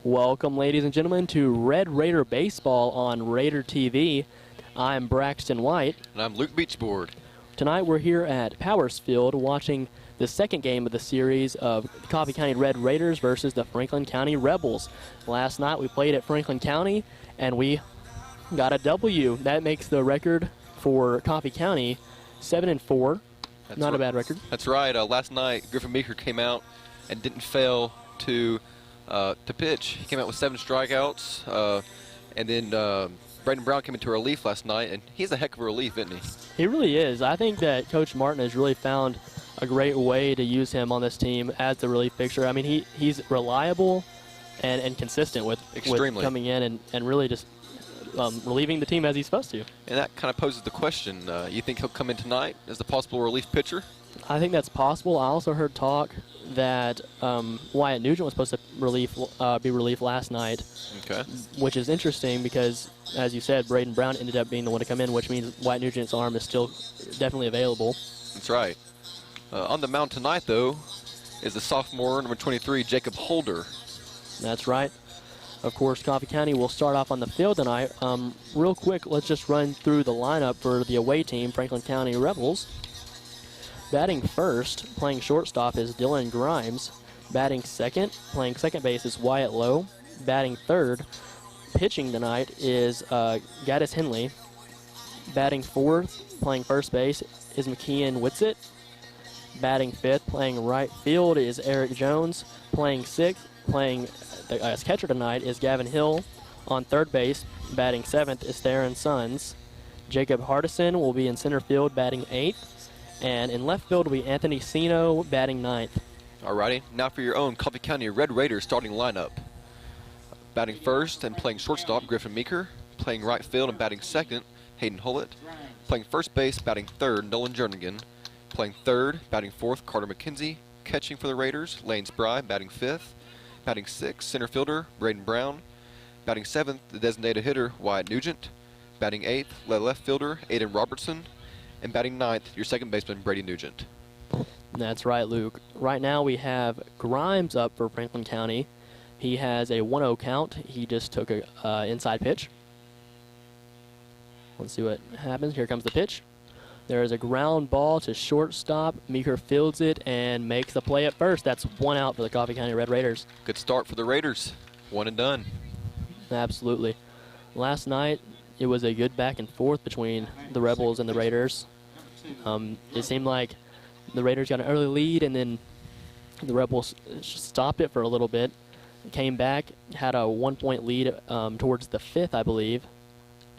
Welcome, ladies and gentlemen, to Red Raider Baseball on Raider TV. I'm Braxton White. And I'm Luke Beachboard. Tonight we're here at Powers Field watching the second game of the series of the Coffee County Red Raiders versus the Franklin County Rebels. Last night we played at Franklin County and we got a W. That makes the record for Coffee County 7-4. Not a bad record. That's right. Last night Griffin Meeker came out and didn't fail to pitch. He came out with 7 strikeouts, and then Braden Brown came into relief last night, and he's a heck of a relief, isn't he? He really is. I think that Coach Martin has really found a great way to use him on this team as the relief pitcher. I mean, he's reliable and consistent with coming in and really just relieving the team as he's supposed to. And that kind of poses the question, you think he'll come in tonight as the possible relief pitcher? I think that's possible. I also heard talk that Wyatt Nugent was supposed to be relief last night, which is interesting because, as you said, Braden Brown ended up being the one to come in, which means Wyatt Nugent's arm is still definitely available. That's right. On the mound tonight, though, is the sophomore, number 23, Jacob Holder. That's right. Of course, Coffee County will start off on the field tonight. Real quick, let's just run through the lineup for the away team, Franklin County Rebels. Batting first, playing shortstop, is Dylan Grimes. Batting second, playing second base, is Wyatt Lowe. Batting third, pitching tonight, is Gaddis Henley. Batting fourth, playing first base, is McKeon Whitsitt. Batting fifth, playing right field, is Eric Jones. Playing sixth, playing as catcher tonight, is Gavin Hill. On third base, batting seventh, is Theron Sons. Jacob Hardison will be in center field, batting eighth. And in left field will be Anthony Sino, batting ninth. Alrighty, now for your own Coffee County Red Raiders starting lineup. Batting first and playing shortstop, Griffin Meeker. Playing right field and batting second, Hayden Hullett. Playing first base, batting third, Nolan Jernigan. Playing third, batting fourth, Carter McKenzie. Catching for the Raiders, Lane Spry, batting fifth. Batting sixth, center fielder, Braden Brown. Batting seventh, the designated hitter, Wyatt Nugent. Batting eighth, left fielder, Aiden Robertson. And batting ninth, your second baseman, Brady Nugent. That's right, Luke. Right now we have Grimes up for Franklin County. He has a 1-0 count. He just took a inside pitch. Let's see what happens. Here comes the pitch. There is a ground ball to shortstop. Meeker fields it and makes the play at first. That's 1 out for the Coffee County Red Raiders. Good start for the Raiders. 1 and done. Absolutely. Last night, it was a good back and forth between the Rebels and the Raiders. It seemed like the Raiders got an early lead, and then the Rebels stopped it for a little bit, came back, had a 1-point lead towards the 5th, I believe,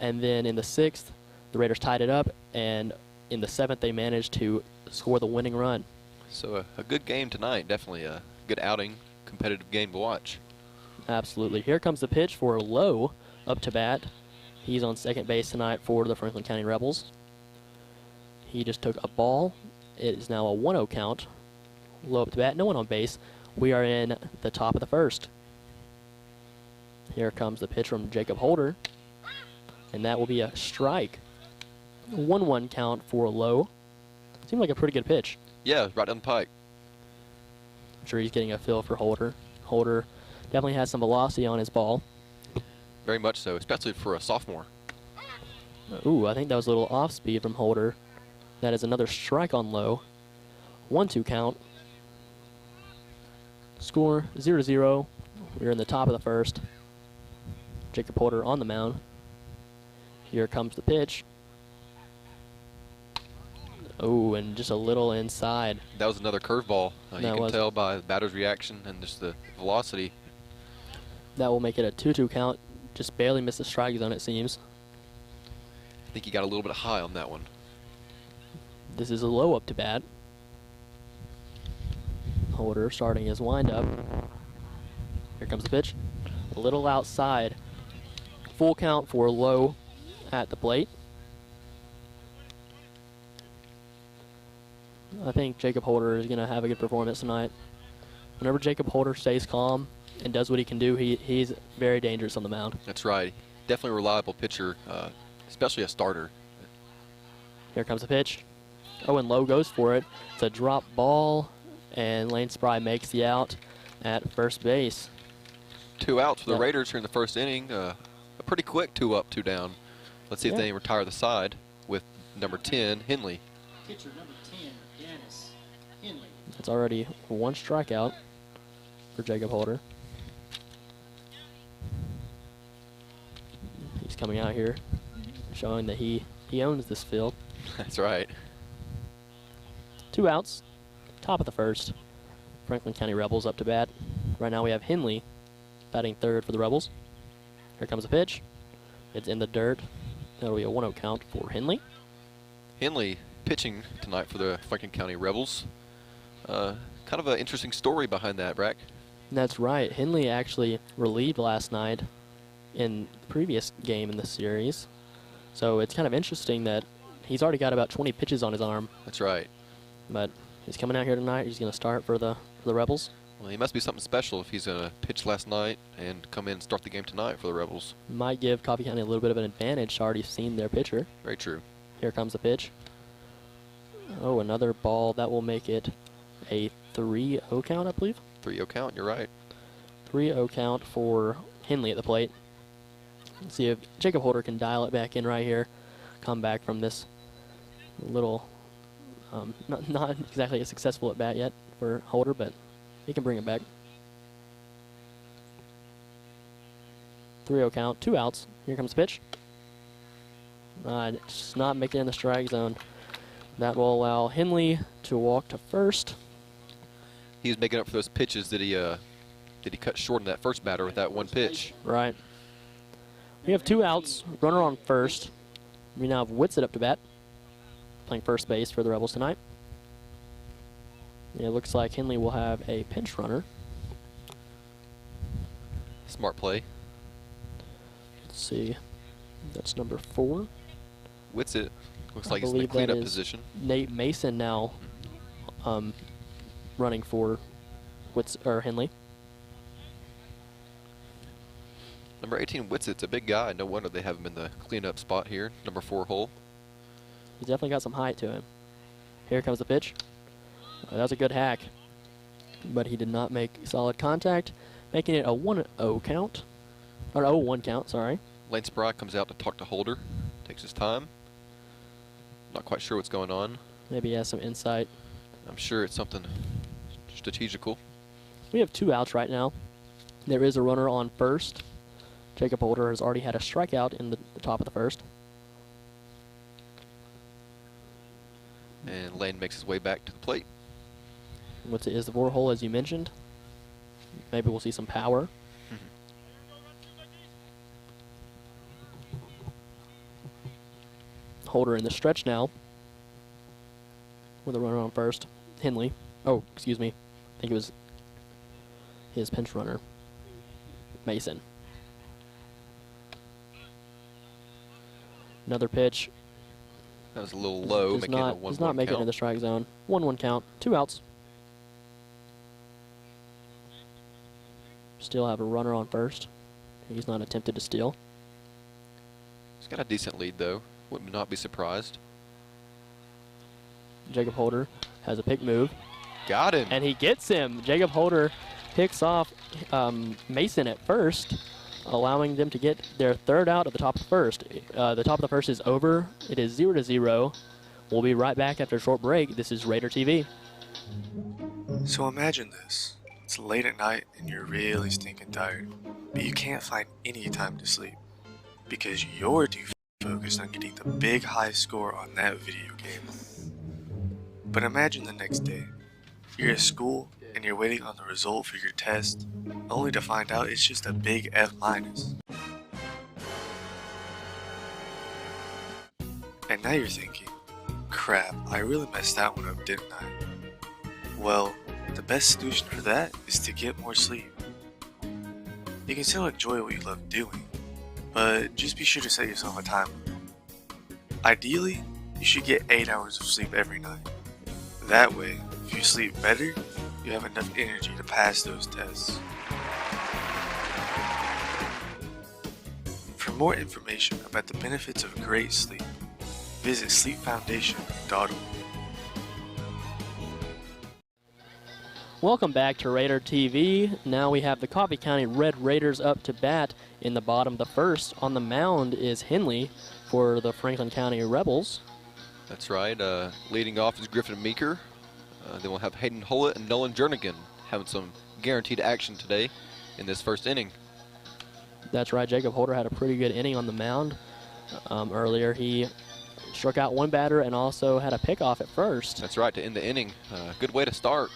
and then in the 6th, the Raiders tied it up, and in the 7th, they managed to score the winning run. So a good game tonight, definitely a good outing, competitive game to watch. Absolutely. Here comes the pitch for Lowe up to bat. He's on second base tonight for the Franklin County Rebels. He just took a ball. It is now a 1-0 count. Low up to bat, no one on base. We are in the top of the first. Here comes the pitch from Jacob Holder. And that will be a strike. 1-1 count for Lowe. Seemed like a pretty good pitch. Yeah, right down the pike. I'm sure he's getting a feel for Holder. Holder definitely has some velocity on his ball. Very much so, especially for a sophomore. Ooh, I think that was a little off speed from Holder. That is another strike on Lowe. 1-2 count. Score 0-0. We're in the top of the first. Jacob Holder on the mound. Here comes the pitch. Oh, and just a little inside. That was another curveball. You can tell by the batter's reaction and just the velocity. That will make it a 2-2 count. Just barely missed the strike zone, it seems. I think he got a little bit high on that one. This is a Low up to bat. Holder starting his windup. Here comes the pitch. A little outside. Full count for Low at the plate. I think Jacob Holder is going to have a good performance tonight. Whenever Jacob Holder stays calm and does what he can do, he's very dangerous on the mound. That's right. Definitely a reliable pitcher, especially a starter. Here comes the pitch. Oh, and Lowe goes for it. It's a drop ball, and Lane Spry makes the out at first base. 2 outs for the Yeah. Raiders here in the first inning. A pretty quick 2 up, 2 down. Let's see if Yeah. they retire the side with number 10, Henley. Pitcher number 10, Dennis Henley. It's already 1 strikeout for Jacob Holder. He's coming out here, showing that he owns this field. That's right. 2 outs, top of the first. Franklin County Rebels up to bat. Right now we have Henley batting third for the Rebels. Here comes a pitch. It's in the dirt. That'll be a 1-0 count for Henley. Henley pitching tonight for the Franklin County Rebels. Kind of an interesting story behind that, Brack. That's right. Henley actually relieved last night in the previous game in the series. So it's kind of interesting that he's already got about 20 pitches on his arm. That's right. But he's coming out here tonight. He's going to start for the Rebels. Well, he must be something special if he's going to pitch last night and come in and start the game tonight for the Rebels. Might give Coffee County a little bit of an advantage to already seen their pitcher. Very true. Here comes the pitch. Oh, another ball. That will make it a 3-0 count, I believe. 3-0 count, you're right. 3-0 count for Henley at the plate. Let's see if Jacob Holder can dial it back in right here. Come back from this little, not exactly a successful at bat yet for Holder, but he can bring it back. 3-0 count, 2 outs. Here comes the pitch. Just not making it in the strike zone. That will allow Henley to walk to first. He's making up for those pitches that he cut short in that first batter with that 1 pitch. Right. We have 2 outs, runner on first. We now have Whitsitt up to bat, playing first base for the Rebels tonight. It looks like Henley will have a pinch runner. Smart play. Let's see. That's number 4. Whitsitt looks I like he's in the believe that cleanup is position. Nate Mason now running for Henley. Number 18, Whitsitt's a big guy. No wonder they have him in the cleanup spot here. Number 4 hole. He's definitely got some height to him. Here comes the pitch. That was a good hack, but he did not make solid contact, making it a 1-0 count, or 0-1 count, sorry. Lane Spry comes out to talk to Holder. Takes his time. Not quite sure what's going on. Maybe he has some insight. I'm sure it's something strategical. We have 2 outs right now. There is a runner on first. Jacob Holder has already had a strikeout in the top of the first. And Lane makes his way back to the plate. Whitsitt is the 4 hole, as you mentioned. Maybe we'll see some power. Holder in the stretch now with a runner on first. Henley. Oh, excuse me. I think it was his pinch runner, Mason. Another pitch. That was a little low, Does making it a 1-1 does not make it count. in the strike zone. 1-1 count. 2 outs. Still have a runner on first. He's not attempted to steal. He's got a decent lead, though. Would not be surprised. Jacob Holder has a pick move, Got him. and he gets him. Jacob Holder picks off Mason at first, allowing them to get their 3rd out of the top of the first. The top of the first is over. It is 0-0. We'll be right back after a short break. This is Raider TV. So imagine this. It's late at night and you're really stinking tired, but you can't find any time to sleep because you're too focused on getting the big high score on that video game. But imagine the next day. You're at school and you're waiting on the result for your test, only to find out it's just a big F-. And now you're thinking, crap, I really messed that one up, didn't I? Well, the best solution for that is to get more sleep. You can still enjoy what you love doing, but just be sure to set yourself a timer. Ideally, you should get 8 hours of sleep every night. That way, if you sleep better, you have enough energy to pass those tests. For more information about the benefits of great sleep, visit sleepfoundation.org. Welcome back to Raider TV. Now we have the Coffee County Red Raiders up to bat in the bottom of the first. On the mound is Henley for the Franklin County Rebels. That's right. Leading off is Griffin Meeker. Then we'll have Hayden Hollett and Nolan Jernigan having some guaranteed action today in this first inning. That's right. Jacob Holder had a pretty good inning on the mound earlier. He struck out one batter and also had a pickoff at first. That's right, to end the inning. Good way to start.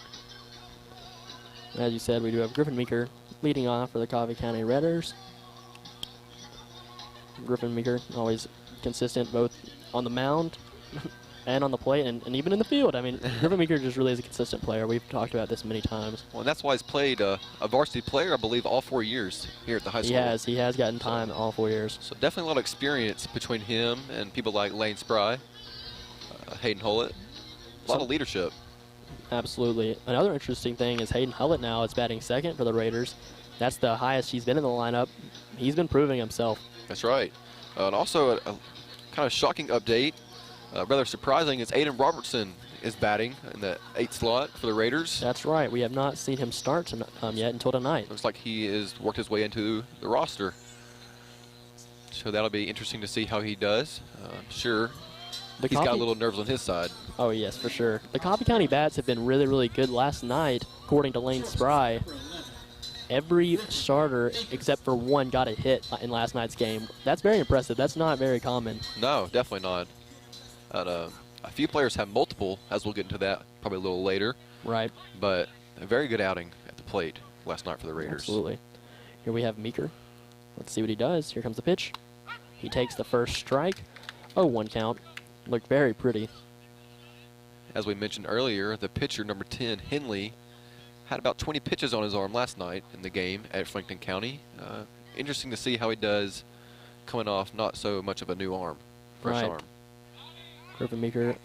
As you said, we do have Griffin Meeker leading off for the Coffee County Raiders. Griffin Meeker always consistent both on the mound and on the plate and even in the field. I mean, Griffin Meeker just really is a consistent player. We've talked about this many times. Well, and that's why he's played a varsity player, I believe, all 4 years here at the high school. He has gotten time all 4 years. So definitely a lot of experience between him and people like Lane Spry, Hayden Hollett. A lot of leadership. Absolutely. Another interesting thing is Hayden Hullett now is batting second for the Raiders. That's the highest he's been in the lineup. He's been proving himself. That's right. And also a kind of shocking update, rather surprising, is Aiden Robertson is batting in the 8th slot for the Raiders. That's right. We have not seen him start yet until tonight. Looks like he has worked his way into the roster. So that'll be interesting to see how he does. Sure, he's got a little nerves on his side. Oh, yes, for sure. The Coffee County bats have been really, really good last night, according to Lane Spry. Every starter except for one got a hit in last night's game. That's very impressive. That's not very common. No, definitely not. A few players have multiple, as we'll get into that probably a little later. Right. But a very good outing at the plate last night for the Raiders. Absolutely. Here we have Meeker. Let's see what he does. Here comes the pitch. He takes the first strike. Oh, 1 count. Looked very pretty. As we mentioned earlier, the pitcher, number 10, Henley, had about 20 pitches on his arm last night in the game at Franklin County. Interesting to see how he does coming off not so much of a new arm, fresh arm. Griffin Meeker,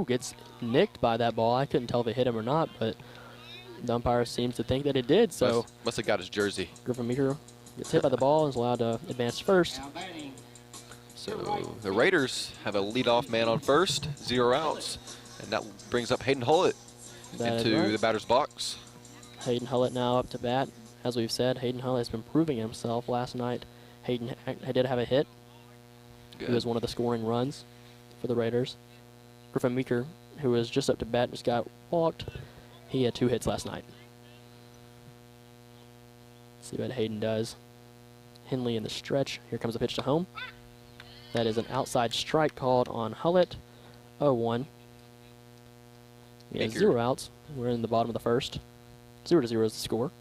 gets nicked by that ball. I couldn't tell if it hit him or not, but the umpire seems to think that it did. So must have got his jersey. Griffin Meeker gets hit by the ball and is allowed to advance first. So the Raiders have a leadoff man on first, 0 outs, and that brings up Hayden Hollett into the batter's box. Hayden Hullett now up to bat. As we've said, Hayden Hullett has been proving himself. Last night, Hayden did have a hit. Good. He was one of the scoring runs for the Raiders. Griffin Meeker, who was just up to bat, just got walked. He had 2 hits last night. Let's see what Hayden does. Henley in the stretch. Here comes a pitch to home. That is an outside strike called on Hullett. 0-1. We have 0 outs. We're in the bottom of the first. 0-0 is the score.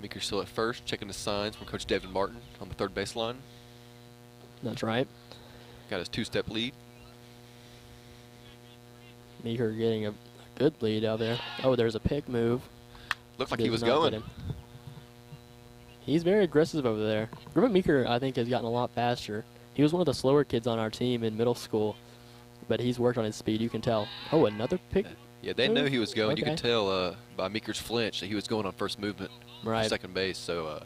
Meeker still at first, checking the signs from Coach David Martin on the third baseline. That's right. Got his 2-step lead. Meeker getting a good lead out there. Oh, there's a pick move. Looked like he was going. He's very aggressive over there. Griffin Meeker, I think, has gotten a lot faster. He was one of the slower kids on our team in middle school, but he's worked on his speed, you can tell. Oh, another pick. Yeah, they knew he was going. Okay. You could tell by Meeker's flinch that he was going on first movement for second base. So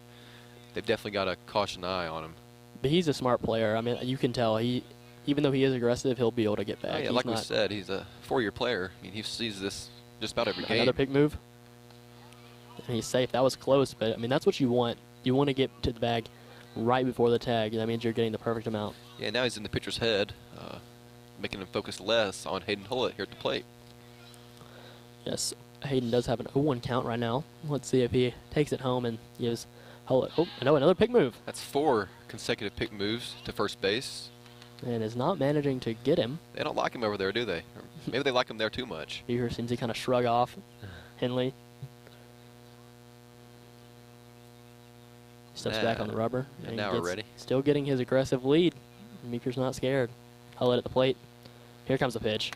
they've definitely got a caution eye on him. But he's a smart player. I mean, you can tell even though he is aggressive, he'll be able to get back. Oh, yeah, like we said, he's a 4-year player. I mean, he sees this just about every game. Another pick move. And he's safe. That was close, but I mean, that's what you want. You want to get to the bag right before the tag. That means you're getting the perfect amount. Yeah, now he's in the pitcher's head, making him focus less on Hayden Hollett here at the plate. Yes, Hayden does have an 0-1 count right now. Let's see if he takes it home and gives Hollett. Oh, no, another pick move. That's 4 consecutive pick moves to first base. And is not managing to get him. They don't like him over there, do they? Or maybe they like him there too much. Meeker seems to kind of shrug off Henley. Steps back on the rubber. And now we're ready. Still getting his aggressive lead. Meeker's not scared. Hullett at the plate. Here comes the pitch.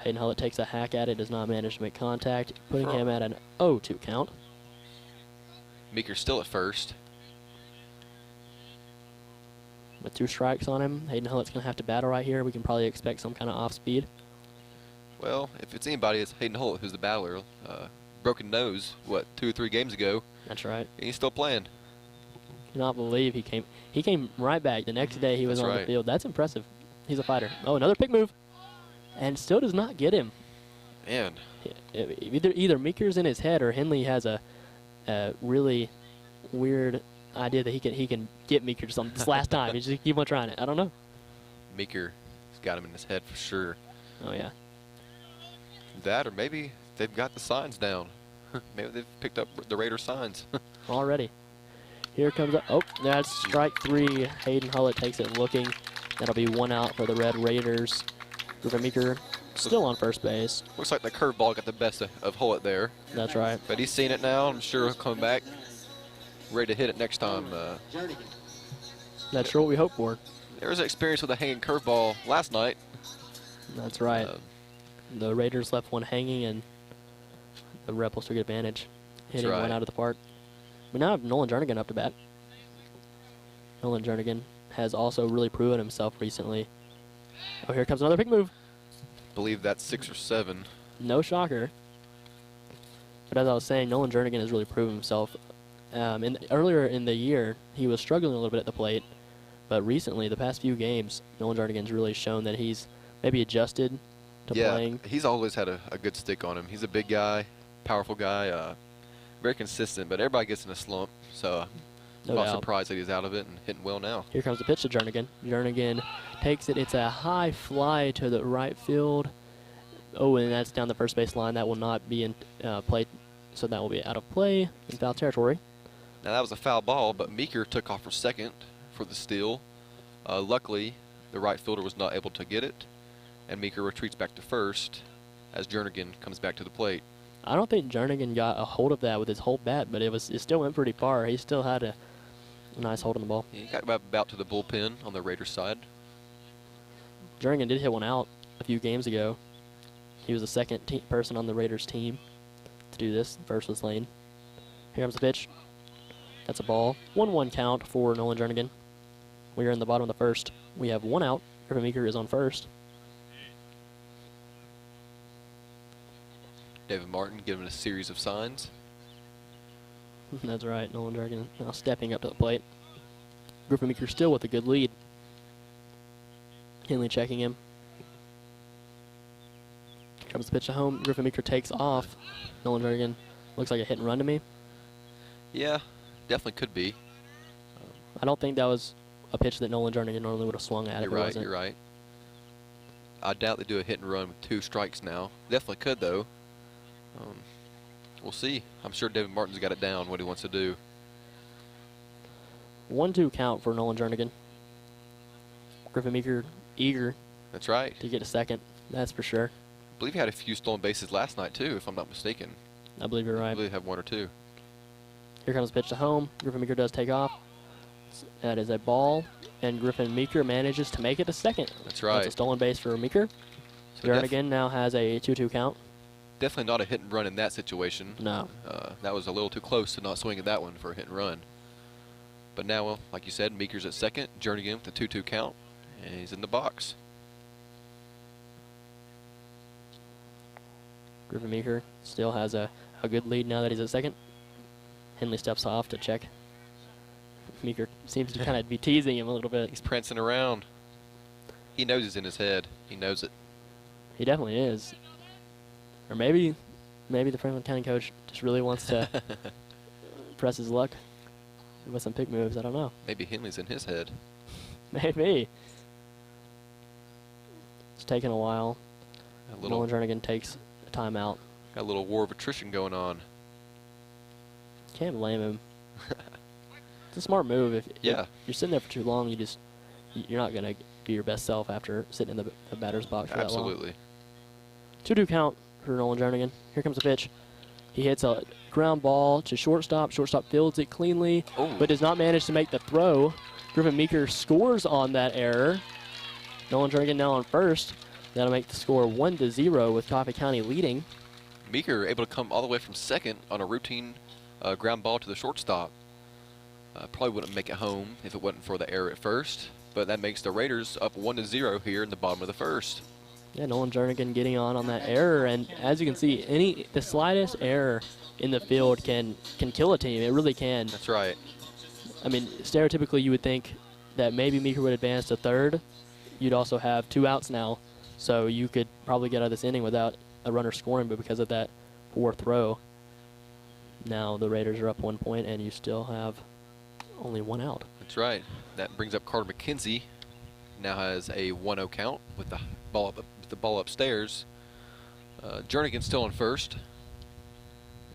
Hayden Hullett takes a hack at it, does not manage to make contact, putting him at an 0-2 count. Meeker's still at first. With 2 strikes on him, Hayden Hullett's going to have to battle right here. We can probably expect some kind of off speed. Well, if it's anybody, it's Hayden Hollett who's the battler. Broken nose, 2 or 3 games ago. That's right. And he's still playing. Cannot believe he came right back. The next day he was on the field. That's impressive. He's a fighter. Oh, another pick move. And still does not get him. Man, Either Meeker's in his head or Henley has a really weird idea that he can get Meeker just on this last time. He just keep on trying it. I don't know. Meeker's got him in his head for sure. Oh yeah. That, or maybe they've got the signs down. Maybe they've picked up the Raider signs. Already. Here comes up. Oh, that's strike 3. Hayden Hullett takes it looking. That'll be 1 out for the Red Raiders. Griffin Meeker still on first base. Looks like the curveball got the best of Hullett there. That's right. But he's seen it now. I'm sure he'll come back ready to hit it next time. That's sure what we hope for. There was an experience with a hanging curveball last night. That's right. The Raiders left one hanging, and the Rebels took advantage, hitting right. one out of the park. We now have Nolan Jernigan up to bat. Nolan Jernigan has also really proven himself recently. Oh, here comes another big move. I believe that's 6 or 7. No shocker. But as I was saying, Nolan Jernigan has really proven himself. Earlier in the year, he was struggling a little bit at the plate. But recently, the past few games, Nolan Jernigan's really shown that he's maybe adjusted to playing. He's always had a good stick on him. He's a big guy, powerful guy, very consistent, but everybody gets in a slump. So I'm not surprised that he's out of it and hitting well now. Here comes the pitch to Jernigan. Jernigan takes it. It's a high fly to the right field. Oh, and that's down the first base line. That will not be in play, so that will be out of play in foul territory. Now that was a foul ball, but Meeker took off for second for the steal. Luckily, the right fielder was not able to get it, and Meeker retreats back to first as Jernigan comes back to the plate. I don't think Jernigan got a hold of that with his whole bat, but it still went pretty far. He still had a nice hold on the ball. He got about to the bullpen on the Raiders side. Jernigan did hit one out a few games ago. He was the second person on the Raiders team to do this. First was Lane. Here comes the pitch. That's a ball. 1-1 count for Nolan Jernigan. We are in the bottom of the first. We have 1 out. Griffin Meeker is on first. David Martin giving a series of signs. That's right. Nolan Jernigan now stepping up to the plate. Griffin Meeker still with a good lead. Henley checking him. Here comes the pitch to home. Griffin Meeker takes off. Nolan Jernigan looks like a hit and run to me. Yeah, definitely could be. I don't think that was a pitch that Nolan Jernigan normally would have swung at. You're right, you're right. I doubt they do a hit and run with 2 strikes now. Definitely could, though. We'll see. I'm sure David Martin's got it down, what he wants to do. 1-2 count for Nolan Jernigan. Griffin Meeker eager. That's right. To get a second, that's for sure. I believe he had a few stolen bases last night, too, if I'm not mistaken. I believe you're right. I believe he had 1 or 2. Here comes the pitch to home. Griffin Meeker does take off. That is a ball, and Griffin Meeker manages to make it a second. That's right. That's a stolen base for Meeker. So Jernigan now has a 2-2 count. Definitely not a hit and run in that situation. No. That was a little too close to not swing at that one for a hit and run. But now, well, like you said, Meeker's at second. Jernigan with the 2-2 count, and he's in the box. Griffin Meeker still has a good lead now that he's at second. Henley steps off to check. Meeker seems to kind of be teasing him a little bit. He's prancing around. He knows he's in his head. He knows it. He definitely is. Or maybe the Franklin County coach just really wants to press his luck with some pick moves. I don't know. Maybe Henley's in his head. Maybe. It's taking a while. Nolan Jernigan takes a timeout. Got a little war of attrition going on. Can't blame him. It's a smart move. If you're sitting there for too long, you're not gonna be your best self after sitting in the batter's box for that long. Absolutely. 2-2 count for Nolan Jernigan. Here comes the pitch. He hits a ground ball to shortstop. Shortstop fields it cleanly, but does not manage to make the throw. Griffin Meeker scores on that error. Nolan Jernigan now on first. That'll make the score 1-0 with Coffee County leading. Meeker able to come all the way from second on a routine ground ball to the shortstop. Probably wouldn't make it home if it wasn't for the error at first, but that makes the Raiders up 1-0 here in the bottom of the first. Yeah, Nolan Jernigan getting on that error, and as you can see, the slightest error in the field can kill a team. It really can. That's right. I mean, stereotypically, you would think that maybe Meeker would advance to third. You'd also have 2 outs now, so you could probably get out of this inning without a runner scoring, but because of that poor throw, now the Raiders are up 1 point, and you still have only 1 out. That's right. That brings up Carter McKenzie. Now has a 1-0 count with the ball upstairs. Jernigan still on first.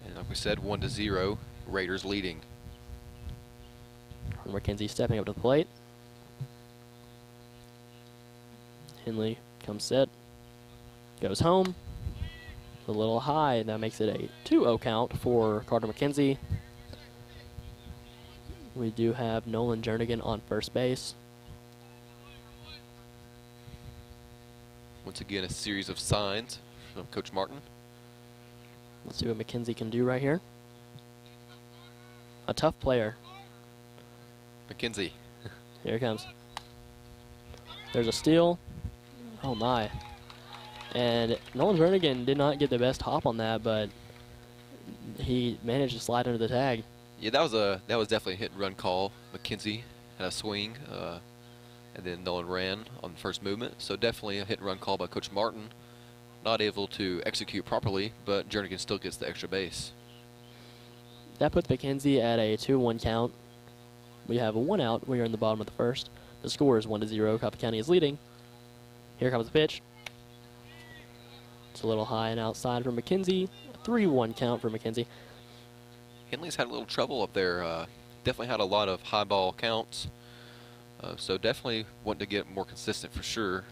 And like we said, 1-0. Raiders leading. Carter McKenzie stepping up to the plate. Henley comes set. Goes home. A little high, and that makes it a 2-0 count for Carter McKenzie. We do have Nolan Jernigan on first base. Once again, a series of signs from Coach Martin. Let's see what McKenzie can do right here. A tough player. McKenzie. Here it comes. There's a steal. Oh my. And Nolan Jernigan did not get the best hop on that, but he managed to slide under the tag. Yeah, that was definitely a hit and run call. McKenzie had a swing, and then Nolan ran on the first movement. So definitely a hit and run call by Coach Martin. Not able to execute properly, but Jernigan still gets the extra base. That puts McKenzie at a 2-1 count. We have a 1 out. We are in the bottom of the first. The score is 1-0. Coffee County is leading. Here comes the pitch. It's a little high and outside for McKenzie. A 3-1 count for McKenzie. Henley's had a little trouble up there. Definitely had a lot of high ball counts. So definitely want to get more consistent for sure.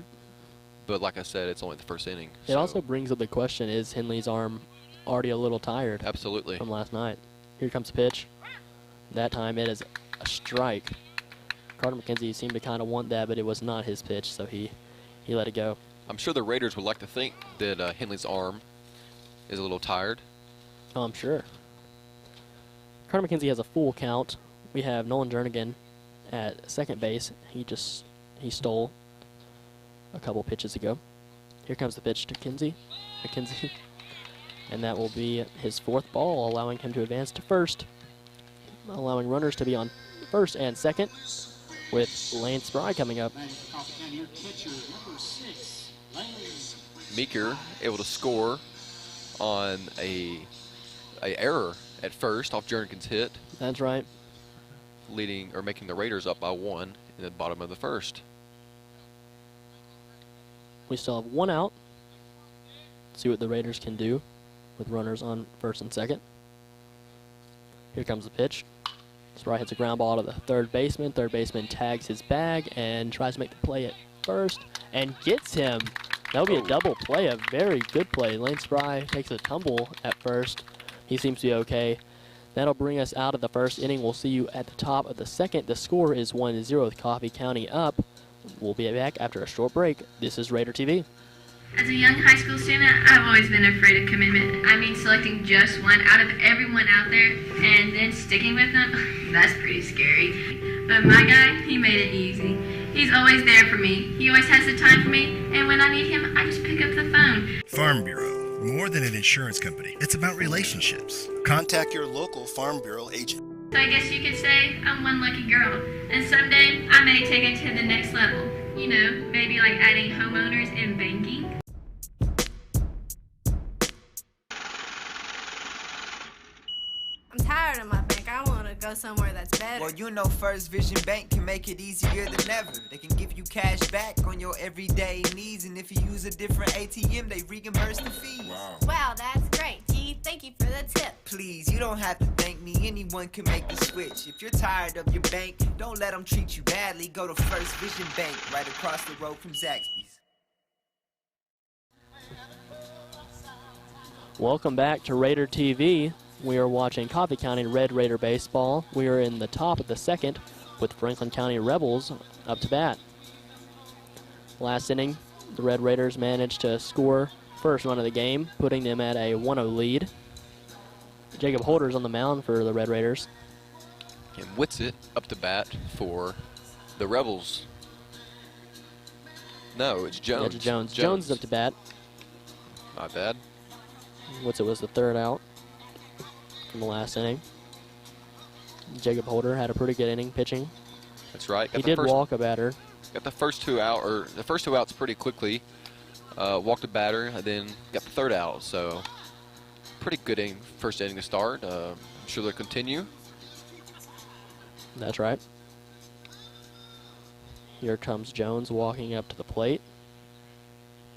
But like I said, it's only the first inning. It also brings up the question, is Henley's arm already a little tired? Absolutely. From last night. Here comes the pitch. That time it is a strike. Carter McKenzie seemed to kind of want that, but it was not his pitch, so he let it go. I'm sure the Raiders would like to think that Henley's arm is a little tired. Oh, I'm sure. Carter McKenzie has a full count. We have Nolan Jernigan at second base. He stole a couple pitches ago. Here comes the pitch to McKenzie. And that will be his 4th ball, allowing him to advance to first. Allowing runners to be on first and second, with Lane Spry coming up. Meeker able to score on a error at first off Jernigan's hit. That's right. Leading or making the Raiders up by 1 in the bottom of the first. We still have 1 out. See what the Raiders can do with runners on first and second. Here comes the pitch. Spry hits a ground ball to the third baseman. Third baseman tags his bag and tries to make the play at first and gets him. That'll be a double play, a very good play. Lane Spry takes a tumble at first. He seems to be okay. That'll bring us out of the first inning. We'll see you at the top of the second. The score is 1-0 with Coffee County up. We'll be back after a short break. This is Raider TV. As a young high school student, I've always been afraid of commitment. I mean, selecting just one out of everyone out there and then sticking with them, that's pretty scary. But my guy, he made it easy. He's always there for me. He always has the time for me, and when I need him, I just pick up the phone. Farm Bureau, more than an insurance company. It's about relationships. Contact your local Farm Bureau agent. So I guess you could say I'm one lucky girl, and someday I may take it to the next level. You know, maybe like adding homeowners and banking. I'm tired of my bank. I want to go somewhere that's better. Well, you know First Vision Bank can make it easier than ever. They can give you cash back on your everyday needs, and if you use a different ATM, they reimburse the fees. Wow, that's great. Gee, thank you for the tip. Please, you don't have to thank me. Anyone can make the switch. If you're tired of your bank, don't let them treat you badly. Go to First Vision Bank right across the road from Zaxby's. Welcome back to Raider TV. We are watching Coffee County Red Raider baseball. We are in the top of the second with Franklin County Rebels up to bat. Last inning, the Red Raiders managed to score first run of the game, putting them at a 1-0 lead. Jacob Holder's on the mound for the Red Raiders. And Whitsitt up to bat for the Rebels. No, it's Jones. Yeah, it's Jones. Jones is up to bat. My bad. Whitsitt was the 3rd out from the last inning. Jacob Holder had a pretty good inning pitching. That's right. He did walk a batter. Got the first 2 out, or the first 2 outs pretty quickly. walked the batter, and then got the third out. So pretty good first inning to start. I'm sure they'll continue. That's right. Here comes Jones walking up to the plate.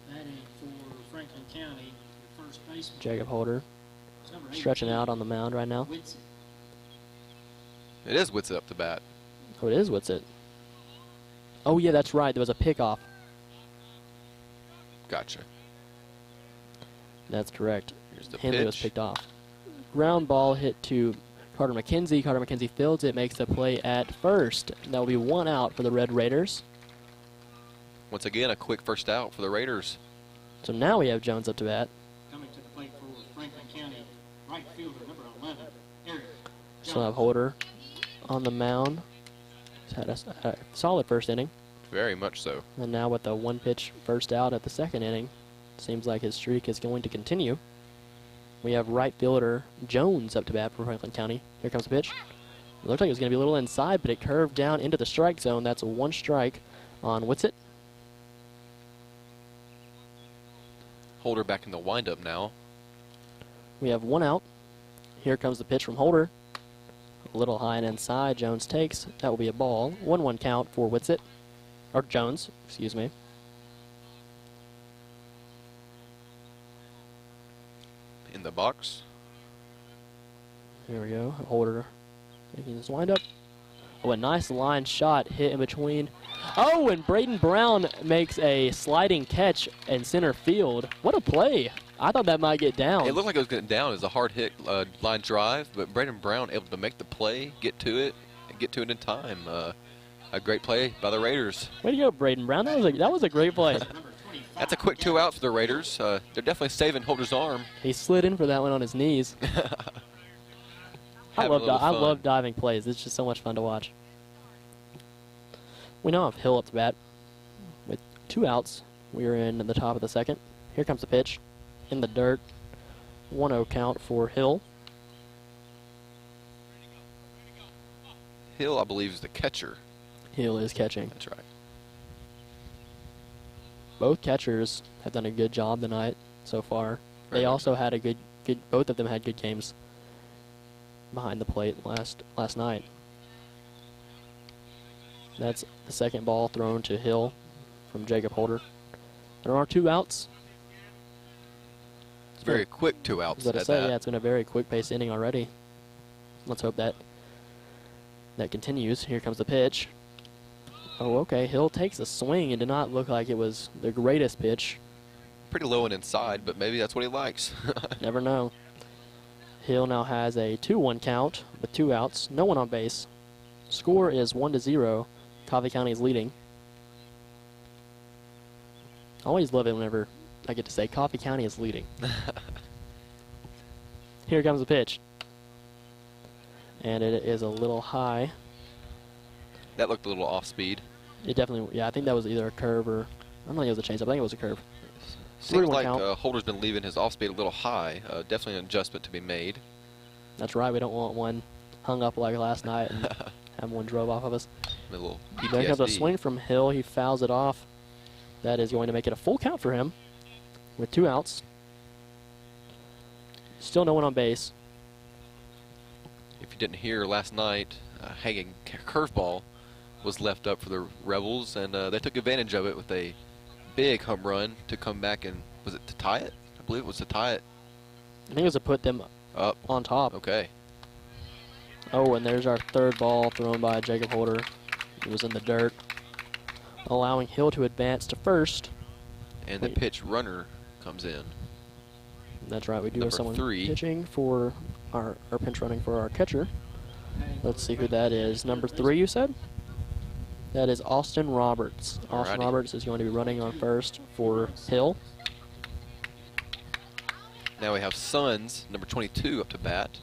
Batting for Franklin County, the first baseman. Jacob Holder is number stretching 18, out on the mound right now. Whitsitt. It is Whitsitt up the bat. Oh, it is Whitsitt. Oh, yeah, that's right. There was a pickoff. Gotcha. That's correct. Here's the Henley was pitch. picked off. Ground ball hit to Carter McKenzie. Carter McKenzie fields it, makes the play at first. That will be 1 out for the Red Raiders. Once again, a quick first out for the Raiders. So now we have Jones up to bat. Coming to the plate for Franklin County, right fielder number 11, Eric Still have Holder on the mound. He's had a solid first inning. Very much so. And now with a 1-pitch first out at the second inning, seems like his streak is going to continue. We have right fielder Jones up to bat for Franklin County. Here comes the pitch. It looked like it was going to be a little inside, but it curved down into the strike zone. That's a 1 strike on Whitsitt. Holder back in the windup now. We have 1 out. Here comes the pitch from Holder. A little high and inside. Jones takes. That will be a ball. 1-1 count for Whitsitt. Or Jones, excuse me. In the box. Here we go. Holder making his windup. Oh, a nice line shot hit in between. Oh, and Braden Brown makes a sliding catch in center field. What a play. I thought that might get down. It looked like it was getting down as a hard hit line drive, but Brandon Brown able to make the play, get to it, and get to it in time. A great play by the Raiders. Way to go, Braden Brown. That was a great play. That's a quick 2 out for the Raiders. They're definitely saving Holder's arm. He slid in for that one on his knees. I love diving plays. It's just so much fun to watch. We now have Hill up to bat with 2 outs. We are in the top of the second. Here comes the pitch in the dirt. 1-0 count for Hill. Hill, I believe, is the catcher. Hill is catching. That's right. Both catchers have done a good job tonight so far. Very They much also had a good. Both of them had good games behind the plate last night. That's the second ball thrown to Hill from Jacob Holder. There are 2 outs. It's very quick 2 outs. Yeah, it's been a very quick-paced inning already. Let's hope that continues. Here comes the pitch. Oh, okay. Hill takes a swing. It did not look like it was the greatest pitch. Pretty low and inside, but maybe that's what he likes. Never know. Hill now has a 2-1 count with 2 outs, no one on base. Score is 1-0. Coffee County is leading. I always love it whenever I get to say Coffee County is leading. Here comes the pitch. And it is a little high. That looked a little off speed. It definitely, yeah, I think that was either a curve or, I don't think it was a changeup. I think it was a curve. Seems 3-1 like count. Holder's been leaving his off speed a little high. Definitely an adjustment to be made. That's right. We don't want one hung up like last night and have one drove off of us. A little There comes a PTSD. swing from Hill. He fouls it off. That is going to make it a full count for him with 2 outs. Still no one on base. If you didn't hear last night, hanging curveball was left up for the Rebels, and they took advantage of it with a big home run to come back and, was it to tie it? I believe it was to tie it I think it was to put them up. on top. Okay. Oh, and there's our third ball thrown by Jacob Holder. It was in the dirt, allowing Hill to advance to first. And the pitch runner comes in. That's right. We do Number have someone 3. pitching for our pinch running for our catcher. Let's see who that is. Number 3, you said? That is Austin Roberts. Austin Alrighty. Roberts is going to be running on first for Hill. Now we have Suns, number 22, up to bat.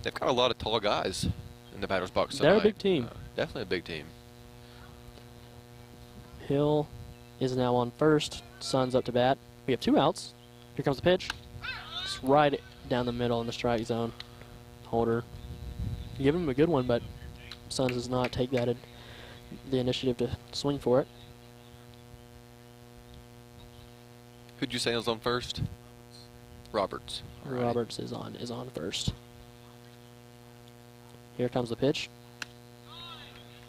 They've got a lot of tall guys in the batter's box tonight. They're a big team. Definitely a big team. Hill is now on first. Suns up to bat. We have 2 outs. Here comes the pitch. It's right down the middle in the strike zone. Holder. Give him a good one, but Suns does not take the initiative to swing for it. Who'd you say is on first? Roberts. Alrighty. Roberts is on first. Here comes the pitch.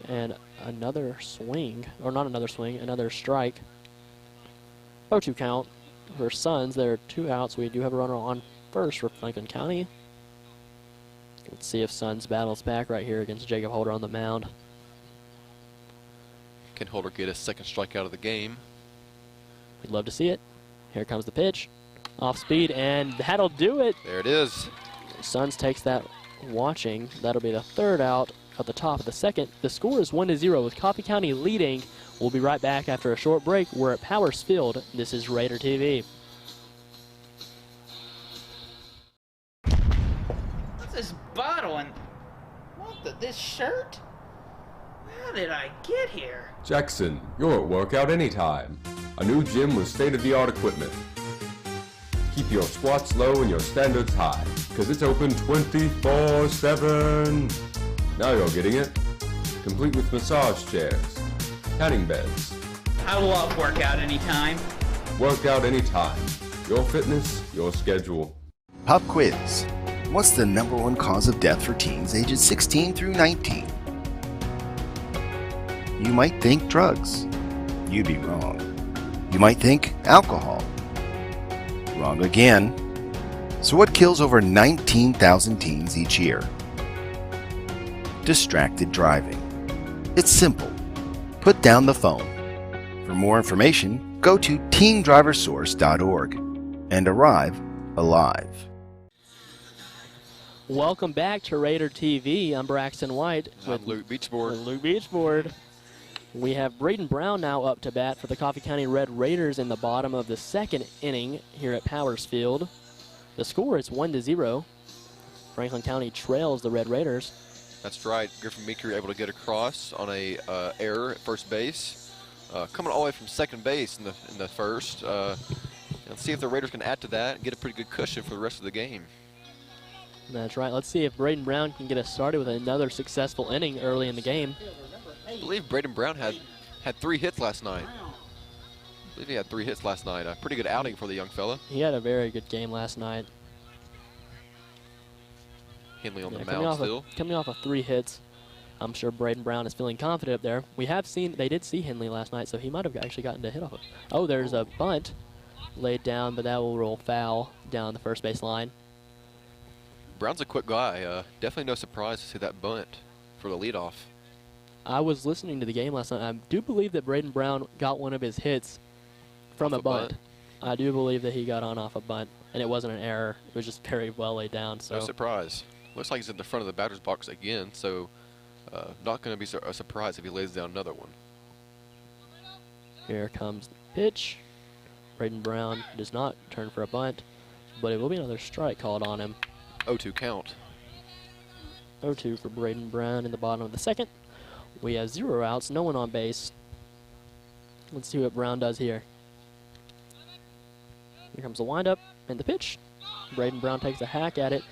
And another swing, or not another swing, another strike. 0-2 count for Suns. There are 2 outs. We do have a runner on first for Franklin County. Let's see if Suns battles back right here against Jacob Holder on the mound. Can Holder get a second strikeout of the game? We'd love to see it. Here comes the pitch. Off speed, and that'll do it. There it is. Suns takes that watching. That'll be the 3rd out at the top of the 2nd. The score is 1-0 with Coffee County leading. We'll be right back after a short break. We're at Powers Field. This is Raider TV. What's this bottle and this shirt? How did I get here? Jackson, you're at workout anytime. A new gym with state-of-the-art equipment. Keep your squats low and your standards high, because it's open 24/7. Now you're getting it. Complete with massage chairs, tanning beds. I love workout anytime. Workout anytime. Your fitness, your schedule. Pop quiz. What's the #1 cause of death for teens ages 16 through 19? You might think drugs. You'd be wrong. You might think alcohol. Wrong again. So what kills over 19,000 teens each year? Distracted driving. It's simple. Put down the phone. For more information, go to teendriversource.org and arrive alive. Welcome back to Raider TV. I'm Braxton White with Luke Beachboard. Luke Beachboard. We have Braden Brown now up to bat for the Coffee County Red Raiders in the bottom of the 2nd inning here at Powers Field. The score is 1-0. Franklin County trails the Red Raiders. That's right. Griffin Meeker able to get across on a error at first base. Coming all the way from second base in the first. Let's see if the Raiders can add to that and get a pretty good cushion for the rest of the game. That's right. Let's see if Braden Brown can get us started with another successful inning early in the game. I believe Braden Brown had 3 hits last night. I believe he had 3 hits last night. A pretty good outing for the young fella. He had a very good game last night. Henley on the mound still. Coming off of 3 hits, I'm sure Braden Brown is feeling confident up there. They did see Henley last night, so he might have actually gotten a hit off it. Oh, there's a bunt laid down, but that will roll foul down the first base line. Brown's a quick guy. Definitely no surprise to see that bunt for the leadoff. I was listening to the game last night. I do believe that Braden Brown got one of his hits from a bunt. I do believe that he got on off a bunt, and it wasn't an error. It was just very well laid down. So no surprise. Looks like he's in the front of the batter's box again, so not going to be a surprise if he lays down another one. Here comes the pitch. Braden Brown does not turn for a bunt, but it will be another strike called on him. 0-2 count. 0-2 for Braden Brown in the bottom of the 2nd. We have 0 outs, no one on base. Let's see what Brown does here. Here comes the windup and the pitch. Braden Brown takes a hack at it.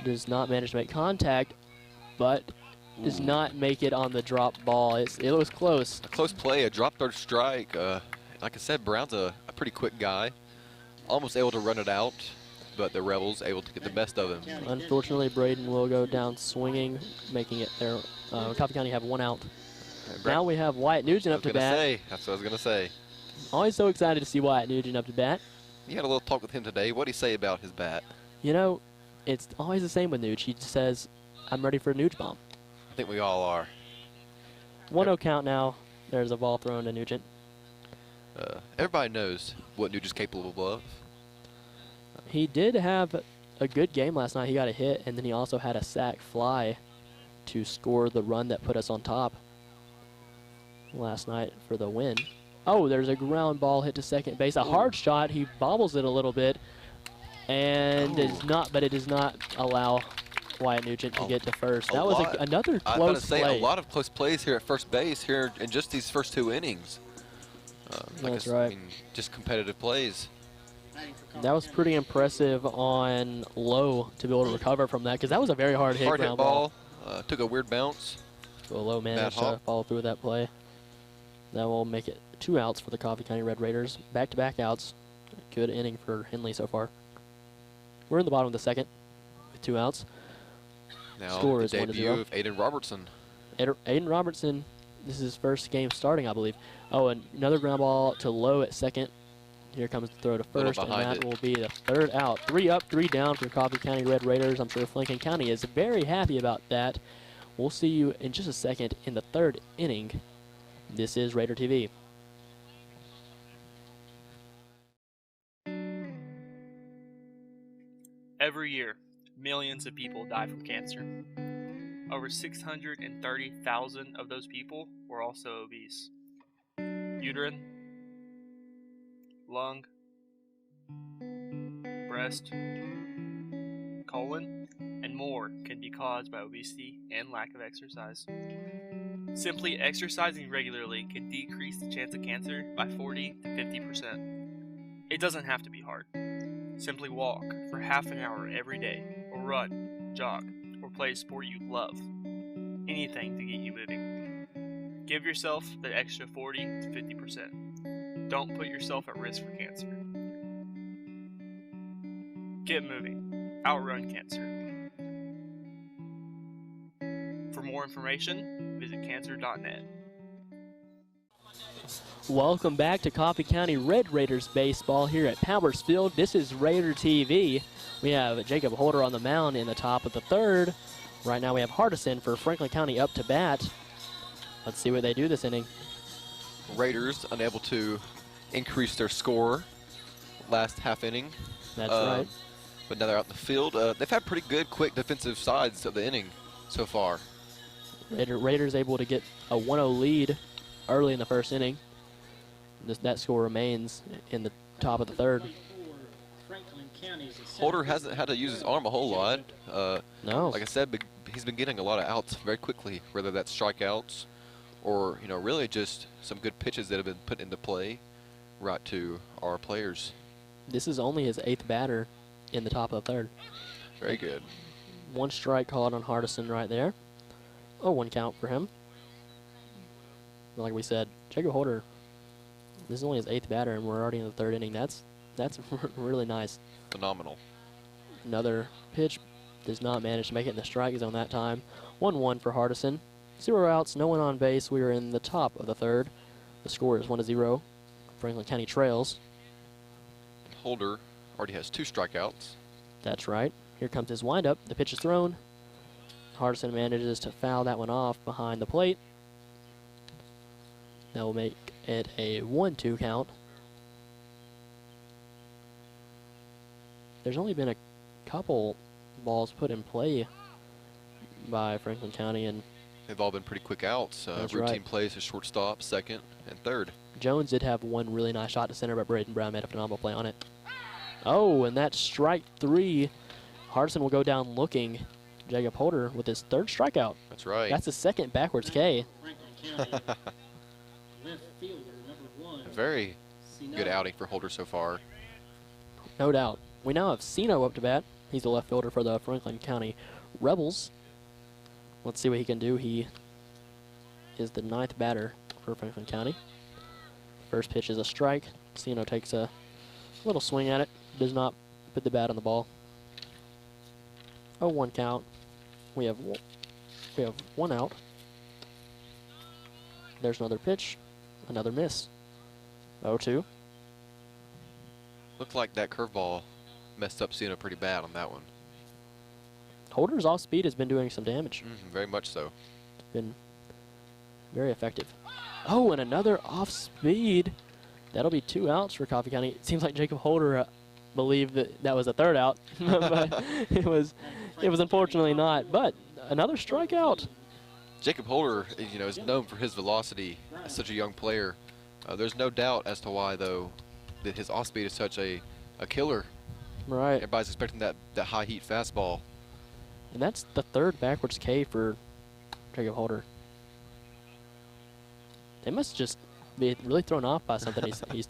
Does not manage to make contact, but does not make it on the drop ball. It was close. A close play, a drop third strike. Like I said, Brown's a pretty quick guy. Almost able to run it out, but the Rebels able to get the best of him. Unfortunately, Braden will go down swinging, making it there. Coffee County have 1 out. Now we have Wyatt Nugent up to bat. That's what I was going to say. Always so excited to see Wyatt Nugent up to bat. You had a little talk with him today. What did he say about his bat? You know, it's always the same with Nuge. He just says, I'm ready for a Nuge bomb. I think we all are. 1-0 count now. There's a ball thrown to Nugent. Everybody knows what Nugent's capable of. He did have a good game last night. He got a hit, and then he also had a sac fly to score the run that put us on top last night for the win. Oh, there's a ground ball hit to second base. A hard shot. He bobbles it a little bit, and it does not allow Wyatt Nugent to get to first. That was another close play. I was going to say, a lot of close plays here at first base here in just these first 2 innings. That's right. I mean, just competitive plays. That was pretty impressive on Lowe to be able to recover from that, because that was a very hard hit. Hard ground hit ball. Took a weird bounce. So Lowe managed to follow through with that play. That will make it 2 outs for the Coffee County Red Raiders. Back-to-back outs Good inning for Henley so far. We're in the bottom of the second with 2 outs. Now Score the is 1-0. debut of Aiden Robertson. Aiden Robertson, this is his first game starting, I believe. Oh, and another ground ball to Lowe at second. Here comes the throw to Little first, and behind that it. will be the 3rd out. 3 up, 3 down for Coffee County Red Raiders. I'm sure Franklin County is very happy about that. We'll see you in just a second in the 3rd inning. This is Raider TV. Every year, millions of people die from cancer. Over 630,000 of those people were also obese. Uterine, lung, breast, colon, and more can be caused by obesity and lack of exercise. Simply exercising regularly can decrease the chance of cancer by 40 to 50%. It doesn't have to be hard. Simply walk for half an hour every day, or run, jog, or play a sport you love. Anything to get you moving. Give yourself the extra 40 to 50%. Don't put yourself at risk for cancer. Get moving. Outrun cancer. For more information, visit cancer.net. Welcome back to Coffee County Red Raiders baseball here at Powers Field. This is Raider TV. We have Jacob Holder on the mound in the top of the 3rd. Right now we have Hardison for Franklin County up to bat. Let's see what they do this inning. Raiders unable to increase their score last half inning. That's right. But now they're out in the field. They've had pretty good, quick defensive sides of the inning so far. Raiders able to get a 1-0 lead early in the 1st inning. That score remains in the top of the 3rd. Holder hasn't had to use his arm a whole lot. No. Like I said, he's been getting a lot of outs very quickly, whether that's strikeouts or, you know, really just some good pitches that have been put into play right to our players. This is only his 8th batter in the top of the 3rd. Very good. 1 strike called on Hardison right there. Oh, 1 count for him. Like we said, Jacob Holder, this is only his 8th batter, and we're already in the 3rd inning. That's really nice. Phenomenal. Another pitch does not manage to make it in the strike zone that time. 1-1 for Hardison. 0 outs, no one on base. We are in the top of the 3rd. The score is 1-0. Franklin County trails. Holder already has 2 strikeouts. That's right. Here comes his windup. The pitch is thrown. Hardison manages to foul that one off behind the plate. That will make it a 1-2 count. There's only been a couple balls put in play by Franklin County, and they've all been pretty quick outs. Routine right. plays to shortstop, 2nd, and 3rd. Jones did have 1 really nice shot to center, but Braden Brown made a phenomenal play on it. Oh, and that's strike 3. Hardison will go down looking. Jacob Holder with his 3rd strikeout. That's right. That's his 2nd backwards K. Very good outing for Holder so far. No doubt. We now have Sino up to bat. He's the left fielder for the Franklin County Rebels. Let's see what he can do. He is the 9th batter for Franklin County. First pitch is a strike. Sino takes a little swing at it. Does not put the bat on the ball. 0-1 count. We have 1 out. There's another pitch. Another miss. 0-2. Looked like that curveball messed up Sino pretty bad on that one. Holder's off speed has been doing some damage. Very much so. It's been very effective. Oh, and another off speed. That'll be 2 outs for Coffee County. It seems like Jacob Holder believed that was a 3rd out, but it was unfortunately not. But another strikeout. Jacob Holder, you know, is known for his velocity as such a young player. There's no doubt as to why, though, that his off speed is such a killer. Right. Everybody's expecting that high heat fastball. And that's the 3rd backwards K for Jacob Holder. They must just be really thrown off by something he's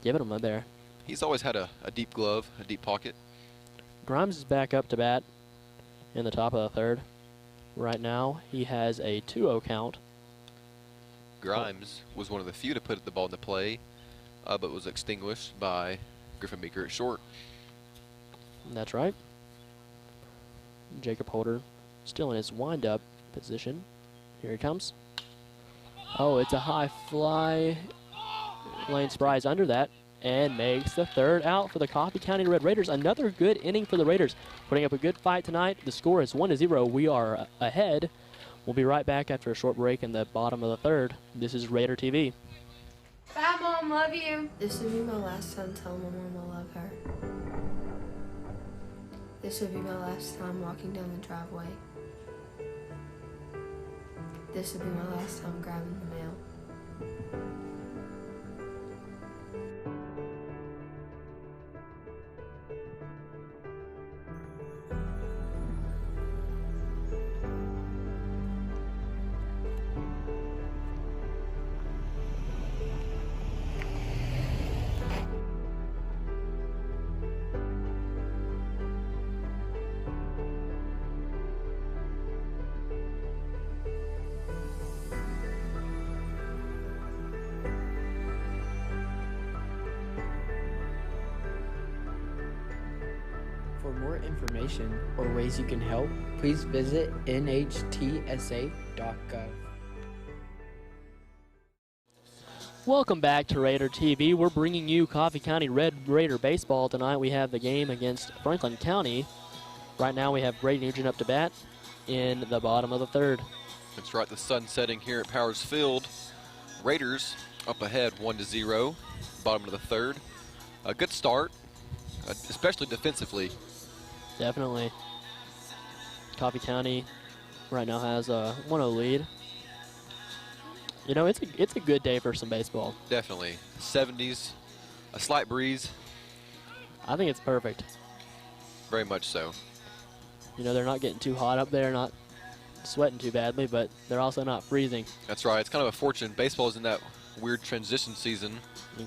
giving him there. He's always had a deep glove, a deep pocket. Grimes is back up to bat in the top of the 3rd. Right now, he has a 2-0 count. Grimes was one of the few to put the ball into play, but was extinguished by Griffin Meeker at short. That's right. Jacob Holder still in his wind-up position. Here he comes. Oh, it's a high fly. Lane Spry's under that and makes the third out for the Coffee County Red Raiders. Another good inning for the Raiders, putting up a good fight tonight. The score is 1-0. We are ahead. We'll be right back after a short break in the bottom of the third. This is Raider TV. Bye, Mom. Love you. This will be my last time telling my mom I love her. This will be my last time walking down the driveway. This will be my last time grabbing the mail. For more information or ways you can help, please visit nhtsa.gov. Welcome back to Raider TV. We're bringing you Coffee County Red Raider baseball tonight. We have the game against Franklin County. Right now we have Brady Nugent up to bat in the bottom of the third. That's right, the sun setting here at Powers Field. Raiders up ahead 1-0, bottom of the third. A good start, especially defensively. Definitely. Coffee County right now has a 1-0 lead. You know, it's a good day for some baseball. Definitely. 70s, a slight breeze. I think it's perfect. Very much so. You know, they're not getting too hot up there, not sweating too badly, but they're also not freezing. That's right. It's kind of a fortune. Baseball is in that weird transition season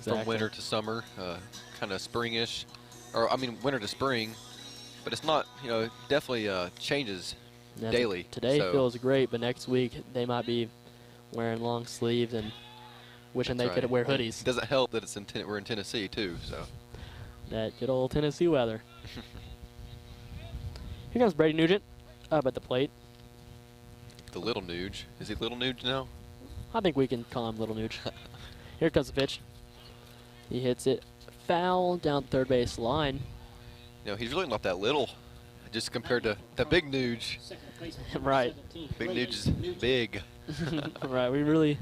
from winter to summer, kind of springish, or I mean winter to spring. But it's not, you know, it definitely changes daily. Today feels great, but next week they might be wearing long sleeves and wishing they could wear hoodies. It doesn't help that we're in Tennessee too, so. That good old Tennessee weather. Here comes Brady Nugent up at the plate. The Little Nuge. Is he Little Nuge now? I think we can call him Little Nuge. Here comes the pitch. He hits it foul down the third base line. You know, he's really not that little, just compared to the big Nuge. Right. Big Nuge is big. Right, we really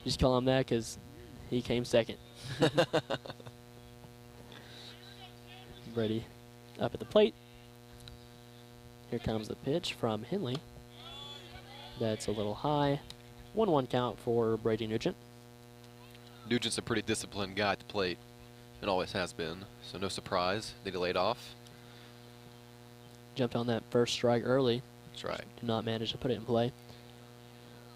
just call him that because he came second. Brady up at the plate. Here comes the pitch from Henley. That's a little high. 1-1 count for Brady Nugent. Nugent's a pretty disciplined guy at the plate, and always has been, so no surprise they delayed off. Jumped on that first strike early. That's right. Did not manage to put it in play.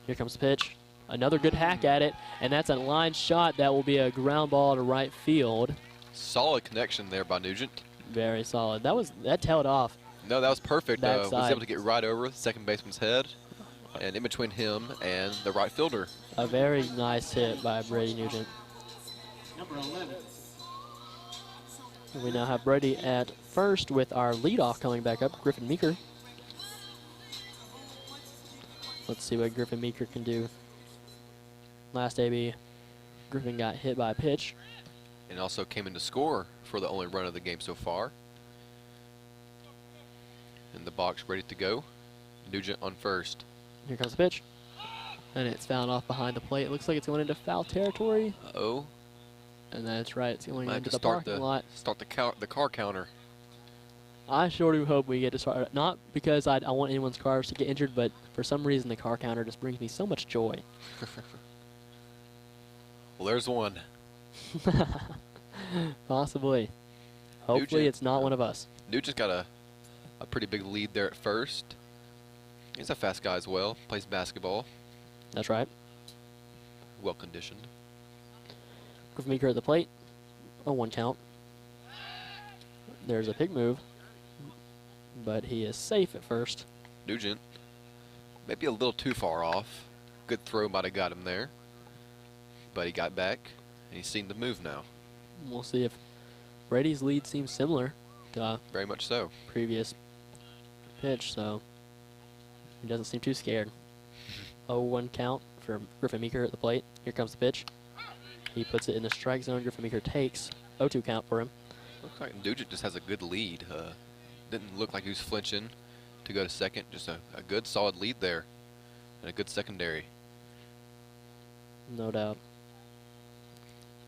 Here comes the pitch. Another good hack at it, and that's a line shot. That will be a ground ball to right field. Solid connection there by Nugent. Very solid. That tailed off. No, that was perfect. Was Backside. able to get right over the second baseman's head, and in between him and the right fielder. A very nice hit by Brady Nugent. Number 11. We now have Brady at first with our leadoff coming back up, Griffin Meeker. Let's see what Griffin Meeker can do. Last AB, Griffin got hit by a pitch. And also came in to score for the only run of the game so far. In the box, ready to go. Nugent on first. Here comes the pitch. And it's fouled off behind the plate. It looks like it's going into foul territory. Uh-oh. And that's right, it's going Might into have to the parking lot. Start the car counter. I sure do hope we get to start. Not because I want anyone's cars to get injured, but for some reason the car counter just brings me so much joy. Well, there's one. Possibly. Hopefully it's not one of us. Nugent's got a pretty big lead there at first. He's a fast guy as well. Plays basketball. That's right. Well conditioned. Griffin Meeker at the plate. A 1 count. There's a pick move, but he is safe at first. Nugent, maybe a little too far off. Good throw might have got him there, but he got back, and he's seen the move now. We'll see if Brady's lead seems similar to Very much so. previous pitch, so he doesn't seem too scared. 0-1 count for Griffin Meeker at the plate. Here comes the pitch. He puts it in the strike zone. Griffin Meeker takes 0-2 count for him. Looks like Nugent just has a good lead. Didn't look like he was flinching to go to second. Just a good, solid lead there. And a good secondary. No doubt.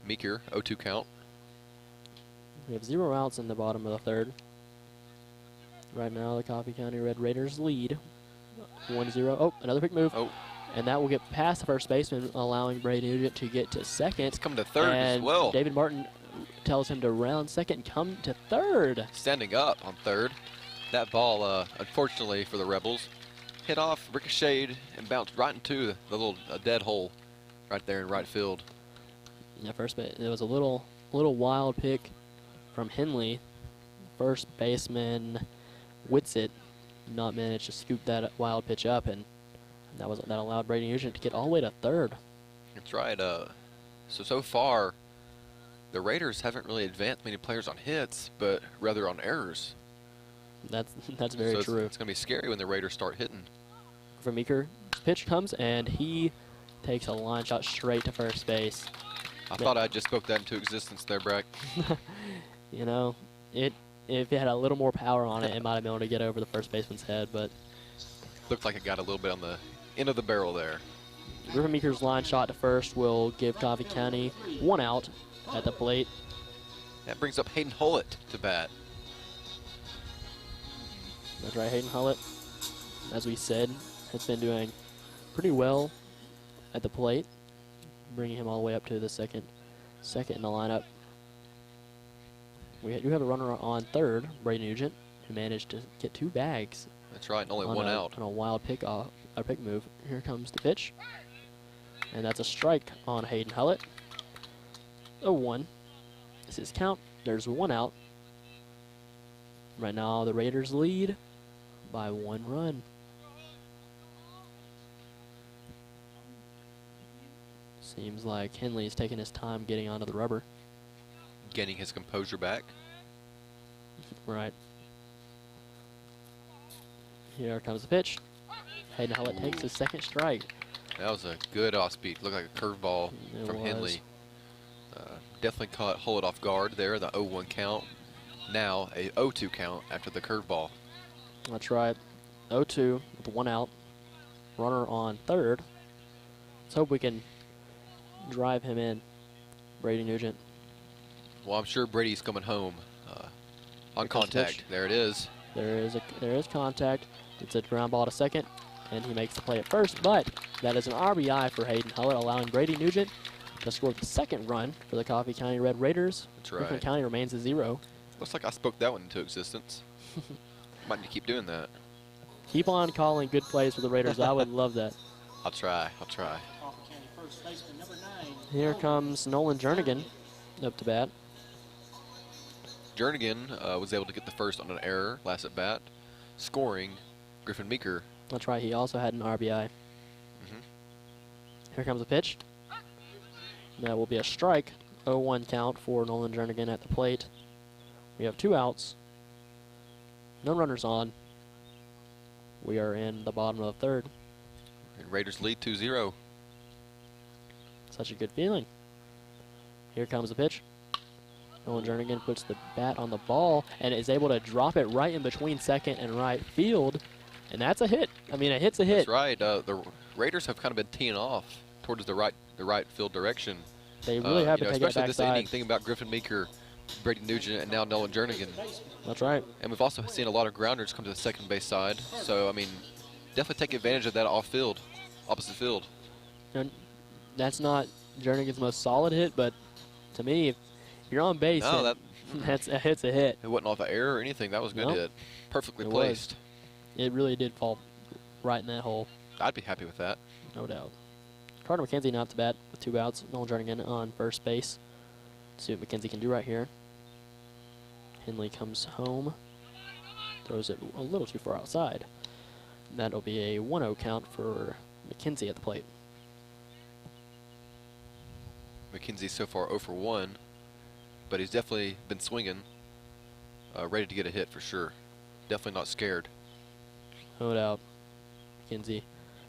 Meeker, 0-2 count. We have 0 outs in the bottom of the third. Right now, the Coffee County Red Raiders lead 1-0. Oh, another quick move. Oh. And that will get past the first baseman, allowing Brady Nugent to get to second. It's come to third as and well. David Martin tells him to round second and come to third. Standing up on third. That ball, unfortunately for the Rebels, hit off, ricocheted, and bounced right into the little dead hole right there in right field. Yeah, first base. It was a little wild pick from Henley. First baseman Whitsitt not managed to scoop that wild pitch up, and that allowed Brady Nugent to get all the way to third. That's right. So far, the Raiders haven't really advanced many players on hits, but rather on errors. That's very true. It's going to be scary when the Raiders start hitting. For Meeker, pitch comes, and he takes a line shot straight to first base. I thought I just spoke that into existence there, Brack. You know, if it had a little more power on it, it might have been able to get over the first baseman's head, but looked like it got a little bit on the end of the barrel there. Griffin Meeker's line shot to first will give Coffee County 1 out at the plate. That brings up Hayden Hullett to bat. That's right, Hayden Hullett, as we said, has been doing pretty well at the plate, bringing him all the way up to the second in the lineup. We do have a runner on third, Brady Nugent, who managed to get 2 bags. That's right, and only 1 out. On a wild pick move. Here comes the pitch. And that's a strike on Hayden Hullett. 0-1. This is count. There's 1 out. Right now, the Raiders lead by 1 run. Seems like Henley's taking his time getting onto the rubber. Getting his composure back. Right. Here comes the pitch. Hayden Hullett takes his 2nd strike. That was a good off-speed. Looked like a curveball from Henley. Definitely caught Hullett off guard there, the 0-1 count. Now a 0-2 count after the curveball. That's right. 0-2 with 1 out. Runner on third. Let's hope we can drive him in. Brady Nugent. Well, I'm sure Brady's coming home on contact. There it is. There is contact. It's a ground ball to second, and he makes the play at first, but that is an RBI for Hayden Hullett, allowing Brady Nugent to score the 2nd run for the Coffee County Red Raiders. That's right. Griffin County remains at 0. Looks like I spoke that one into existence. Might need to keep doing that. Keep on calling good plays for the Raiders. I would love that. I'll try. Coffee County first baseman number 9. Here comes Nolan Jernigan up to bat. Jernigan was able to get the first on an error last at bat, scoring Griffin Meeker. That's right. He also had an RBI. Here comes a pitch. That will be a strike. 0-1 count for Nolan Jernigan at the plate. We have 2 outs. No runners on. We are in the bottom of the third. And Raiders lead 2-0. Such a good feeling. Here comes the pitch. Nolan Jernigan puts the bat on the ball and is able to drop it right in between second and right field. And that's a hit. I mean, a hit's a hit. That's right. The Raiders have kind of been teeing off towards the right field direction. They really have to take it especially this backside. inning. Thinking about Griffin Meeker, Brady Nugent, and now Nolan Jernigan. That's right. And we've also seen a lot of grounders come to the second base side. So, I mean, definitely take advantage of that off field, opposite field. And that's not Jernigan's most solid hit, but to me, if you're on base, No, that's a hit's a hit. It wasn't off an error or anything. That was a good Nope. hit. Perfectly It placed. was. It really did fall right in that hole. I'd be happy with that. No doubt. Carter McKenzie now up to bat with 2 outs. Nolan Jernigan on first base. See what McKenzie can do right here. Henley comes home. Throws it a little too far outside. That'll be a 1-0 count for McKenzie at the plate. McKenzie so far 0 for 1. but he's definitely been swinging, ready to get a hit for sure. Definitely not scared. No doubt. McKenzie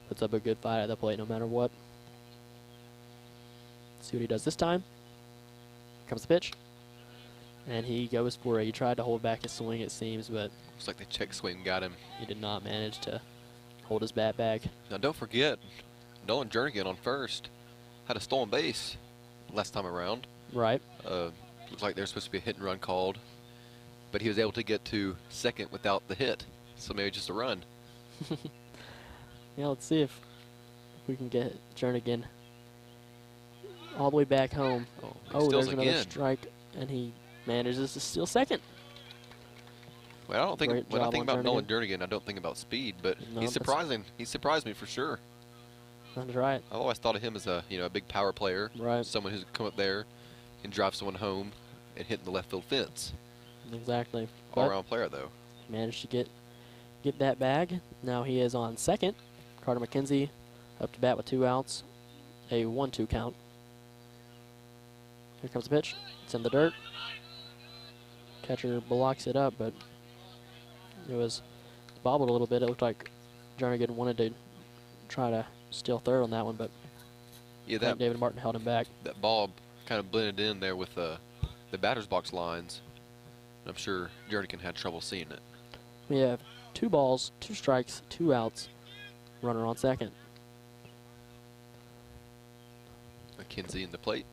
puts up a good fight at the plate no matter what. Let's see what he does this time. Comes the pitch. And he goes for it. He tried to hold back his swing, it seems, but looks like the check swing got him. He did not manage to hold his bat back. Now don't forget, Nolan Jernigan on first had a stolen base last time around. Right. Looks like there's supposed to be a hit and run called, but he was able to get to second without the hit, so maybe just a run. Yeah, let's see if we can get Jernigan all the way back home. Oh, there's another strike, and he manages to steal second. Well, I don't think when I think about Nolan Jernigan, I don't think about speed, but No, he's surprising. He surprised me for sure. That's right. I've always thought of him as a a big power player, right? Someone who's come up there and drive someone home and hit the left field fence. Exactly. All-around player though. Managed to get that bag. Now he is on second. Carter McKenzie up to bat with 2 outs, a 1-2 count. Here comes the pitch. It's in the dirt. Catcher blocks it up, but it was bobbled a little bit. It looked like Jernigan wanted to try to steal third on that one, but yeah, that David Martin held him back. That ball kind of blended in there with the batter's box lines. I'm sure Jernigan had trouble seeing it. We have 2 balls, 2 strikes, 2 outs. Runner on second. McKenzie in the plate.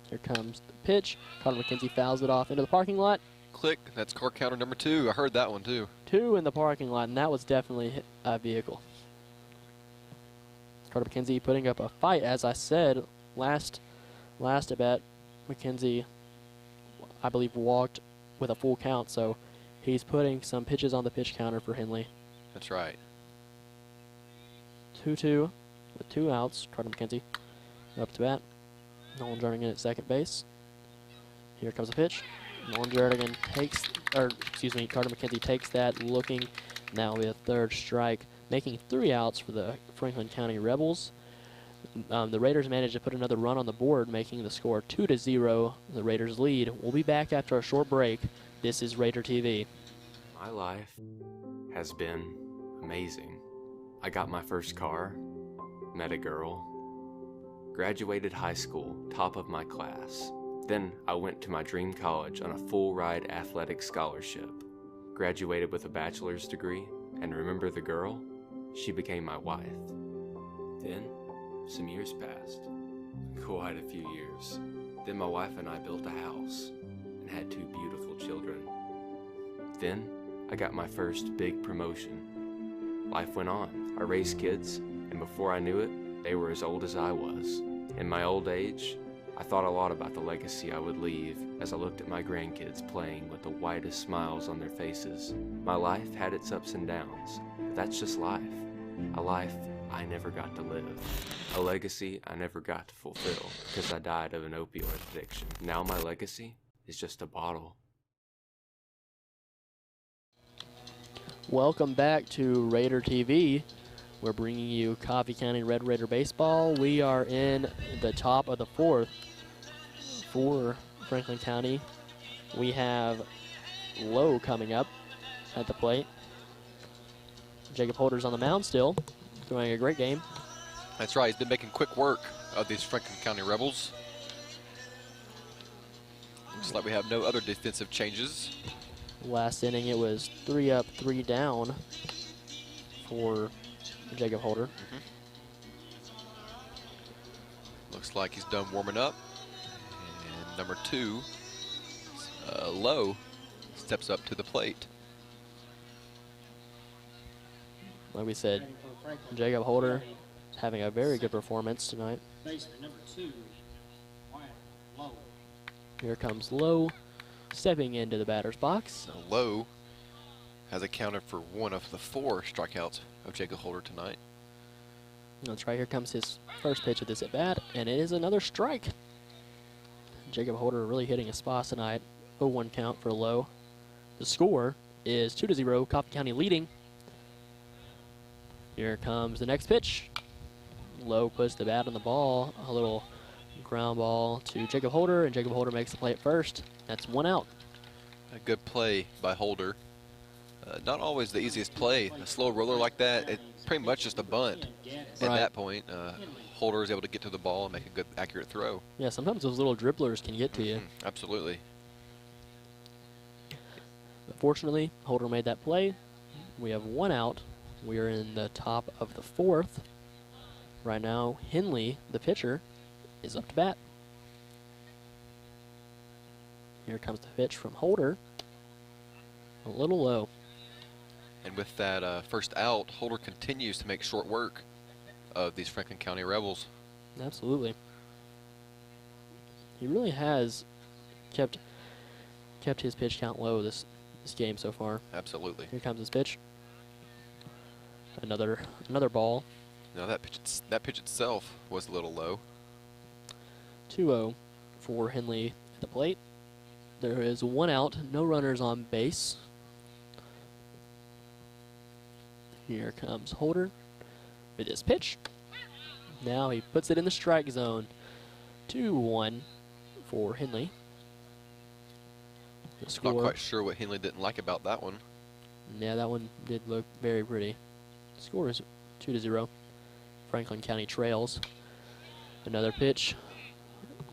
Here comes the pitch. Carter McKenzie fouls it off into the parking lot. Click. That's car counter number 2. I heard that one too. 2 in the parking lot, and that was definitely a vehicle. Carter McKenzie putting up a fight, as I said last at bat. McKenzie, I believe, walked with a full count, so he's putting some pitches on the pitch counter for Henley. That's right. 2-2 with 2 outs. Carter McKenzie up to bat. Nolan Jernigan at second base. Here comes the pitch. Nolan Jernigan Carter McKenzie takes that, looking. Now we have 3rd strike, making 3 outs for the Franklin County Rebels. The Raiders managed to put another run on the board, making the score 2-0. The Raiders lead. We'll be back after a short break. This is Raider TV. My life has been amazing. I got my first car, met a girl, graduated high school, top of my class. Then I went to my dream college on a full-ride athletic scholarship, graduated with a bachelor's degree, and remember the girl? She became my wife. Then, some years passed, quite a few years. Then my wife and I built a house and had 2 beautiful children. Then, I got my first big promotion. Life went on. I raised kids, and before I knew it, they were as old as I was. In my old age, I thought a lot about the legacy I would leave as I looked at my grandkids playing with the widest smiles on their faces. My life had its ups and downs, but that's just life. A life I never got to live. A legacy I never got to fulfill because I died of an opioid addiction. Now my legacy is just a bottle. Welcome back to Raider TV. We're bringing you Coffee County Red Raider baseball. We are in the top of the 4th for Franklin County. We have Lowe coming up at the plate. Jacob Holder's on the mound still, doing a great game. That's right. He's been making quick work of these Franklin County Rebels. Looks like we have no other defensive changes. Last inning, it was 3 up, 3 down for Jacob Holder. Looks like he's done warming up. And number 2, Lowe, steps up to the plate. Like we said, Jacob Holder having a very good performance tonight. Baseman number 2, Wyatt Lowe. Here comes Lowe, stepping into the batter's box. Lowe has accounted for 1 of the 4 strikeouts of Jacob Holder tonight. That's right. Here comes his first pitch of this at bat, and it is another strike. Jacob Holder really hitting his spots tonight. 0-1 count for Lowe. The score is 2-0. Coffee County leading. Here comes the next pitch. Lowe puts the bat on the ball. A little Ground ball to Jacob Holder, and Jacob Holder makes the play at first. That's 1 out. A good play by Holder. Not always the easiest play. A slow roller like that, it's pretty much just a bunt. At that point, Holder is able to get to the ball and make a good, accurate throw. Yeah, sometimes those little dribblers can get to you. Absolutely. But fortunately, Holder made that play. We have 1 out. We are in the top of the 4th. Right now, Henley, the pitcher, is up to bat. Here comes the pitch from Holder. A little low. And with that first out, Holder continues to make short work of these Franklin County Rebels. Absolutely. He really has kept his pitch count low this game so far. Absolutely. Here comes his pitch. Another ball. Now that pitch itself was a little low. 2-0 for Henley at the plate. There is 1 out, no runners on base. Here comes Holder with his pitch. Now he puts it in the strike zone. 2-1 for Henley. The score. Not quite sure what Henley didn't like about that one. Yeah, that one did look very pretty. The score is 2-0. Franklin County trails. Another pitch.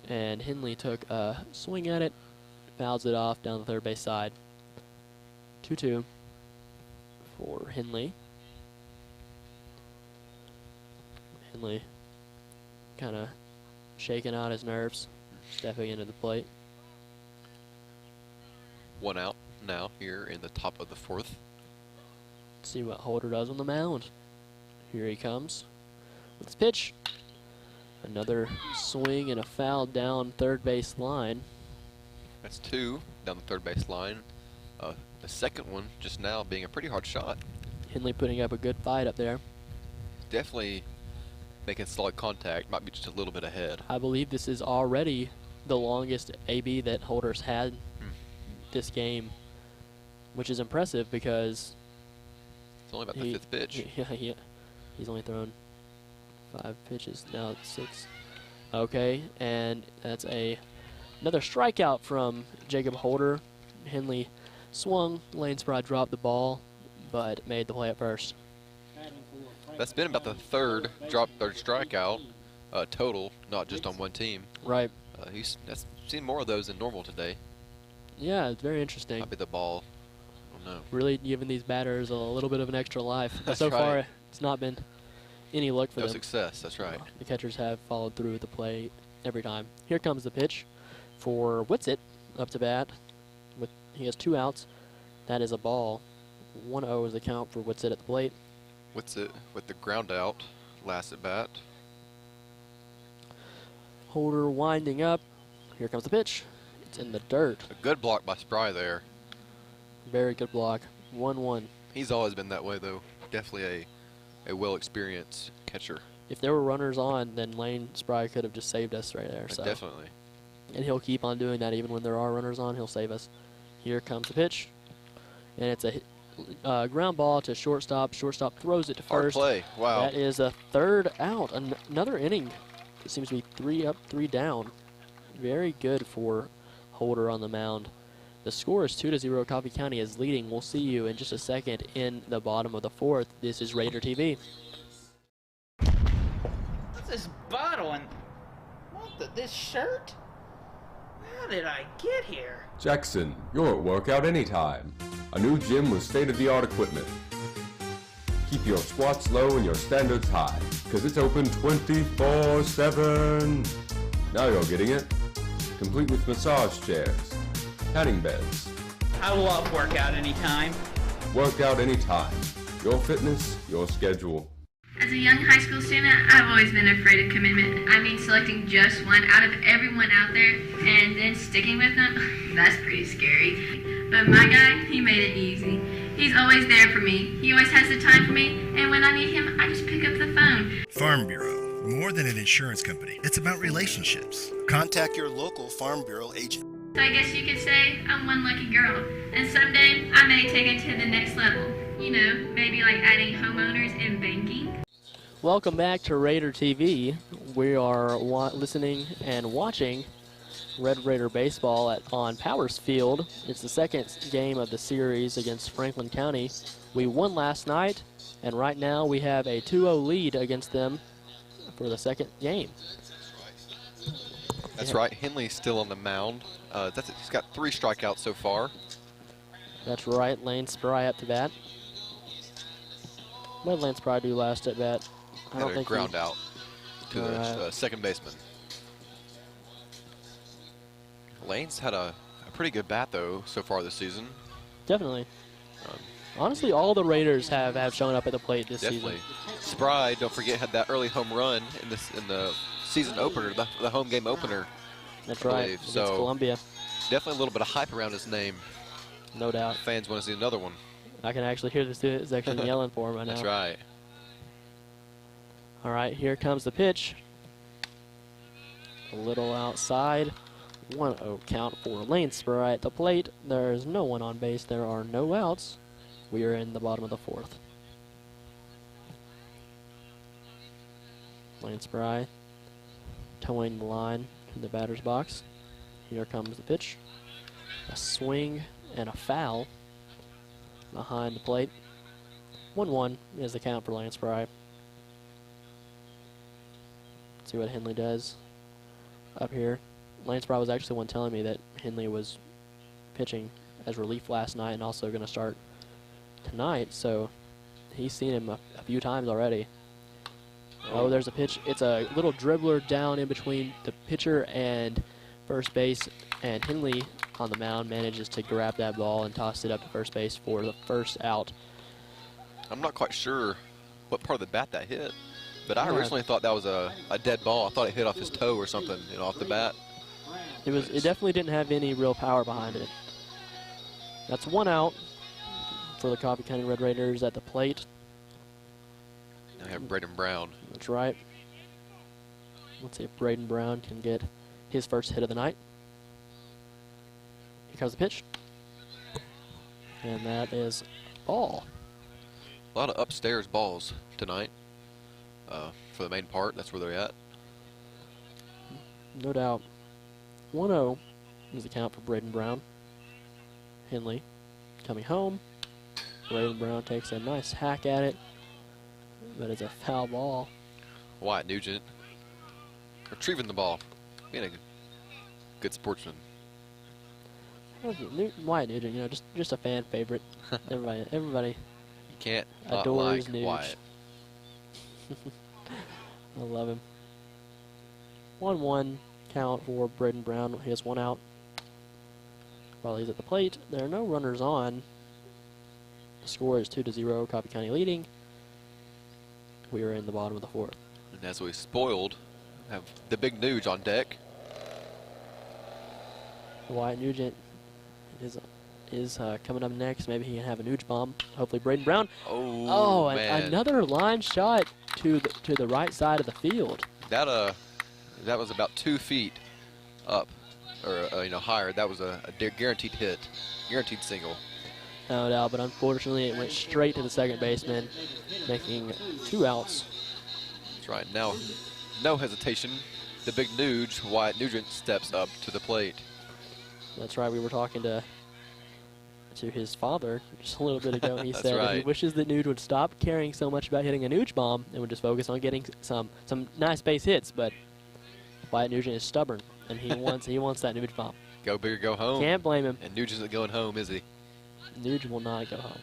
And Henley took a swing at it. Fouls it off down the third base side. 2-2 for Henley. Henley kind of shaking out his nerves, stepping into the plate. 1 out now here in the top of the 4th. Let's see what Holder does on the mound. Here he comes with his pitch. Another swing and a foul down third base line. That's 2 down the third base line. The second one just now being a pretty hard shot. Henley putting up a good fight up there. Definitely making solid contact, might be just a little bit ahead. I believe this is already the longest AB that Holder's had this game, which is impressive because it's only about the 5th pitch. Yeah, he's only thrown 5 pitches. Now it's 6. Okay, and that's another strikeout from Jacob Holder. Henley swung, Lane Spry dropped the ball, but made the play at first. That's been about the third strikeout total, not just on one team. Right. He's seen more of those than normal today. Yeah, it's very interesting. Might be the ball. I don't know. Really giving these batters a little bit of an extra life. That's so right. far, it's not been any luck for them. No success, that's right. The catchers have followed through with the play every time. Here comes the pitch for Whitsitt up to bat. He has 2 outs. That is a ball. 1-0 is the count for Whitsitt at the plate. Whitsitt with the ground out, last at bat. Holder winding up. Here comes the pitch. It's in the dirt. A good block by Spry there. Very good block. 1-1. He's always been that way, though. Definitely a well-experienced catcher. If there were runners on, then Lane Spry could have just saved us right there. So. Definitely. And he'll keep on doing that even when there are runners on. He'll save us. Here comes the pitch. And it's a ground ball to shortstop. Shortstop throws it to Hard first. play. Wow. That is a 3rd out. Another inning. It seems to be 3 up, 3 down. Very good for Holder on the mound. The score is 2-0. Coffee County is leading. We'll see you in just a second in the bottom of the 4th. This is Raider TV. What's this bottle and this shirt? How did I get here? Jackson, you're at Workout Anytime, a new gym with state-of-the-art equipment. Keep your squats low and your standards high, because it's open 24/7. Now you're getting it. Complete with massage chairs, tanning beds. I love Workout Anytime. Workout Anytime. Your fitness, your schedule. As a young high school student, I've always been afraid of commitment. I mean, selecting just one out of everyone out there and then sticking with them, that's pretty scary. But my guy, he made it easy. He's always there for me. He always has the time for me, and when I need him, I just pick up the phone. Farm Bureau, more than an insurance company. It's about relationships. Contact your local Farm Bureau agent. So I guess you could say I'm one lucky girl, and someday I may take it to the next level. You know, maybe like adding homeowners and banking. Welcome back to Raider TV. We are listening and watching Red Raider baseball on Powers Field. It's the second game of the series against Franklin County. We won last night, and right now we have a 2-0 lead against them for the second game. That's right. Henley's still on the mound. He's got 3 strikeouts so far. That's right. Lane Spry up to bat. What did Lane Spry do last at bat? I don't think ground out to the second baseman. Lane's had a pretty good bat, though, so far this season. Definitely. Honestly, all the Raiders have shown up at the plate this season. Spry, don't forget, had that early home run in the season opener, the home game opener. That's right, against Columbia. Definitely a little bit of hype around his name. No doubt. Fans want to see another one. I can actually hear the student section yelling for him right now. That's right. All right, here comes the pitch. A little outside. 1-0 count for Lane Spry at the plate. There's no one on base. There are no outs. We are in the bottom of the 4th. Lane Spry towing the line in the batter's box. Here comes the pitch. A swing and a foul behind the plate. 1-1 is the count for Lane Spry. See what Henley does up here. Lane Spry was actually the one telling me that Henley was pitching as relief last night and also going to start tonight, so he's seen him a few times already. Oh, there's a pitch. It's a little dribbler down in between the pitcher and first base, and Henley on the mound manages to grab that ball and toss it up to first base for the first out. I'm not quite sure what part of the bat that hit, but I originally thought that was a dead ball. I thought it hit off his toe or something, off the bat. It definitely didn't have any real power behind it. That's 1 out for the Coffee County Red Raiders at the plate. Now we have Braden Brown. That's right. Let's see if Braden Brown can get his first hit of the night. Here comes the pitch. And that is ball. A lot of upstairs balls tonight for the main part. That's where they're at. No doubt. 1-0 is the count for Braden Brown. Henley coming home. Braden Brown takes a nice hack at it, but it's a foul ball. Wyatt Nugent retrieving the ball, being a good sportsman. Wyatt Nugent, just a fan favorite. Everybody. You can't adores like Wyatt. I love him. 1-1 count for Braden Brown. He has 1 out. While he's at the plate, there are no runners on. The score is 2-0. Coffee County leading. We are in the bottom of the 4th. And as we spoiled, have the big Nuge on deck. Wyatt Nugent is coming up next. Maybe he can have a Nuge bomb. Hopefully Braden Brown. Oh man. Another line shot to the right side of the field. That was about 2 feet up, or higher. That was a guaranteed hit, guaranteed single. No doubt, but unfortunately it went straight to the second baseman, making 2 outs. That's right. Now, no hesitation. The big Nuge, Wyatt Nugent, steps up to the plate. That's right. We were talking to his father just a little bit ago. He said that he wishes that Nuge would stop caring so much about hitting a Nuge bomb and would just focus on getting some nice base hits. But Wyatt Nugent is stubborn, and he wants that Nuge bomb. Go big or go home. Can't blame him. And Nuge isn't going home, is he? Nuge will not go home.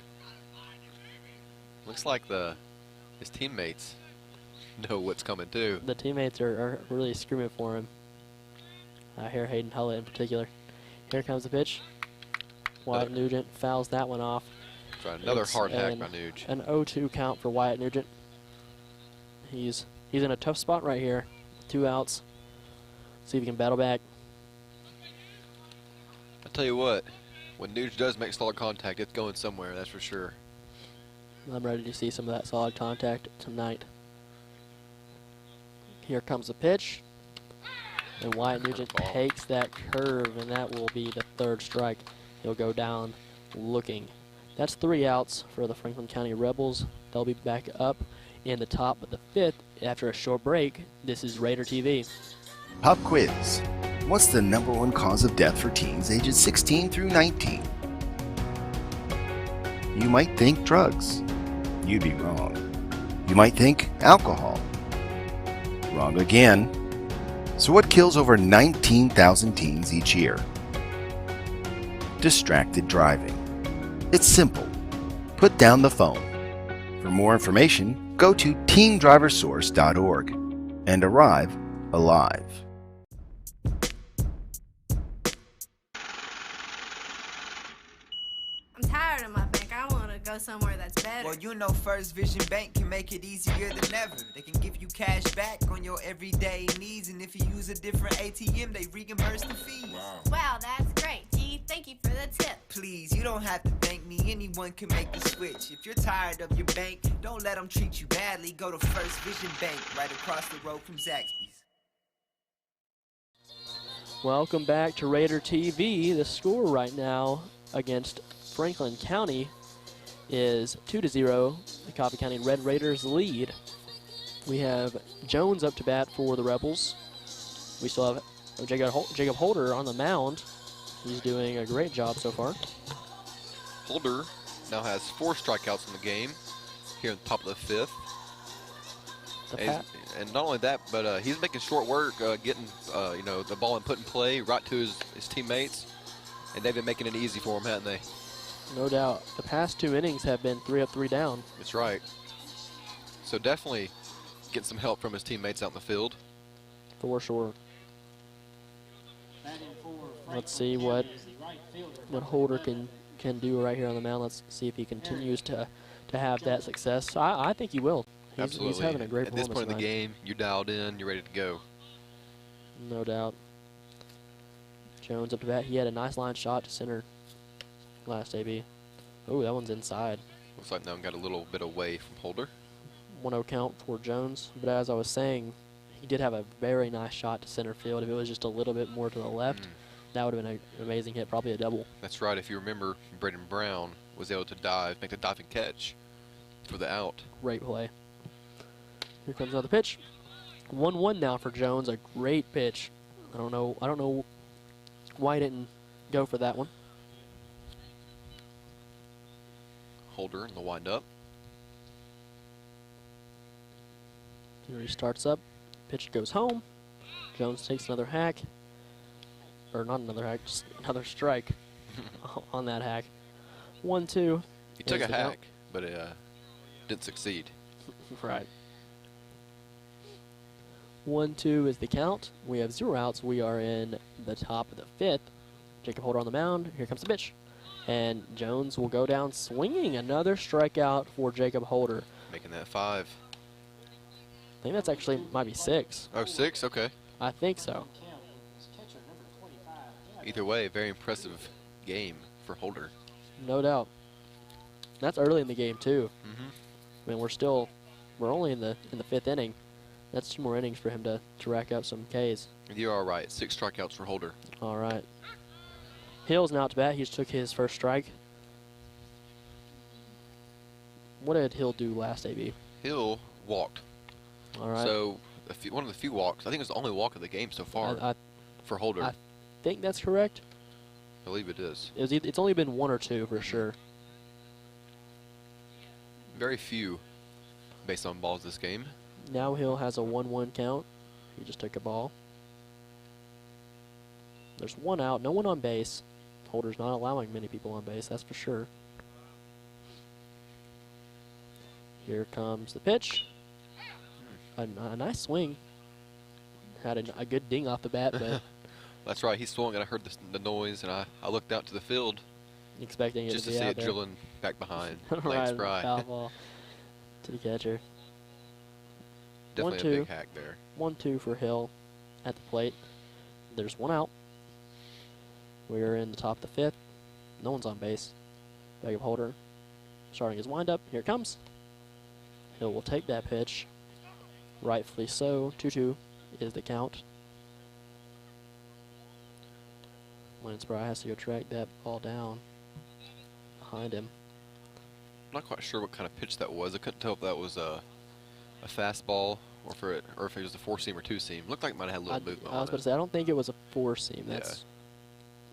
Looks like his teammates know what's coming too. The teammates are really screaming for him. I hear Hayden Hullett in particular. Here comes the pitch. Wyatt Nugent fouls that one off. That's right, another hard hack by Nuge. An 0-2 count for Wyatt Nugent. He's in a tough spot right here. 2 outs. See if he can battle back. I tell you what, when Nuge does make solid contact, it's going somewhere, that's for sure. I'm ready to see some of that solid contact tonight. Here comes the pitch. And Wyatt Nugent takes that curve, and that will be the 3rd strike. He'll go down looking. That's 3 outs for the Franklin County Rebels. They'll be back up in the top of the 5th after a short break. This is Raider TV. Pop quiz. What's the #1 cause of death for teens ages 16 through 19? You might think drugs. You'd be wrong. You might think alcohol. Wrong again. So what kills over 19,000 teens each year? Distracted driving. It's simple. Put down the phone. For more information, go to teamdriversource.org and arrive alive. I'm tired of my bank. I want to go somewhere that's better. Well, you know First Vision Bank can make it easier than ever. They can give you cash back on your everyday needs, and if you use a different ATM, they reimburse the fees. Wow, that's great. Gee, thank you for the tip. Please, you don't have to thank me. Anyone can make the switch. If you're tired of your bank, don't let them treat you badly. Go to First Vision Bank, right across the road from Zaxby's. Welcome back to Raider TV. The score right now against Franklin County is 2-0. The Coffee County Red Raiders lead. We have Jones up to bat for the Rebels. We still have Jacob Holder on the mound. He's doing a great job so far. Holder now has 4 strikeouts in the game here in the top of the 5th. And not only that, but he's making short work getting the ball and put in play right to his teammates. And they've been making it easy for him, haven't they? No doubt. The past 2 innings have been 3 up, 3 down. That's right. So definitely getting some help from his teammates out in the field. For sure. Let's see what Holder can do right here on the mound. Let's see if he continues to have that success. I think he will. Absolutely. He's having a great At this point in the tonight. game, you're dialed in, you're ready to go. No doubt. Jones up to bat. He had a nice line shot to center last AB. Oh, that one's inside. Looks like now got a little bit away from Holder. 1-0 count for Jones. But as I was saying, he did have a very nice shot to center field. If it was just a little bit more to the left, that would have been an amazing hit, probably a double. That's right. If you remember, Braden Brown was able to make the diving catch for the out. Great play. Here comes another pitch. 1-1 now for Jones. A great pitch. I don't know why he didn't go for that one. Holder in the windup. Here he starts up. Pitch goes home. Jones takes another hack. Or not another hack, just another strike on that hack. 1-2. He took a hack, but it didn't succeed. Right. 1-2 is the count. We have 0 outs. We are in the top of the 5th. Jacob Holder on the mound. Here comes the pitch. And Jones will go down swinging. Another strikeout for Jacob Holder. Making that 5. I think that's actually might be 6. Oh, 6? Okay. I think so. Either way, very impressive game for Holder. No doubt. That's early in the game too. Mm-hmm. I mean, we're only in the 5th inning. That's 2 more innings for him to rack up some Ks. You are right. 6 strikeouts for Holder. All right. Hill's now to bat. He just took his first strike. What did Hill do last AB? Hill walked. All right. So one of the few walks. I think it was the only walk of the game so far for Holder. I think that's correct. I believe it is. It's only been 1 or 2 for sure. Very few based on balls this game. Now Hill has a 1-1 count. He just took a ball. There's 1 out, no one on base. Holder's not allowing many people on base, that's for sure. Here comes the pitch. A nice swing. Had a good ding off the bat, but that's right. He swung and I heard the noise, and I looked out to the field, expecting it just to see be out it there. drilling back behind. Right, foul ball to the catcher. Definitely a big hack there. 1-2 for Hill at the plate. There's 1 out. We're in the top of the 5th. No one's on base. Jacob Holder starting his windup. Here it comes. Hill will take that pitch. Rightfully so. 2-2 is the count. Lance Bry has to go track that ball down behind him. I'm not quite sure what kind of pitch that was. I couldn't tell if that was a fastball or if it was a 4-seam or 2-seam. Looked like it might have had a little movement I was on about it. to say, I don't think it was a 4-seam.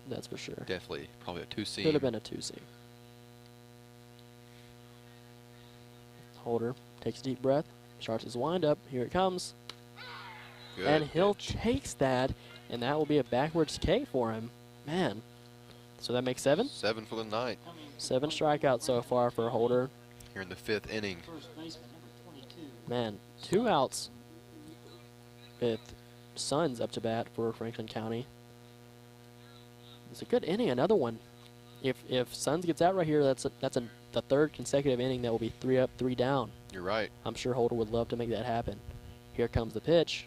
That's for sure. Definitely, probably a 2-seam. Could have been a 2-seam. Holder takes a deep breath, starts his windup. Here it comes. Good and he'll pitch. takes that, and that will be a backwards K for him. Man. So that makes 7? 7 for the night. 7 strikeouts so far for Holder. Here in the 5th inning. First baseman, number 22. Man, 2 outs with Suns up to bat for Franklin County. It's a good inning, another one. If Suns gets out right here, that's the 3rd consecutive inning that will be 3 up, 3 down. You're right. I'm sure Holder would love to make that happen. Here comes the pitch.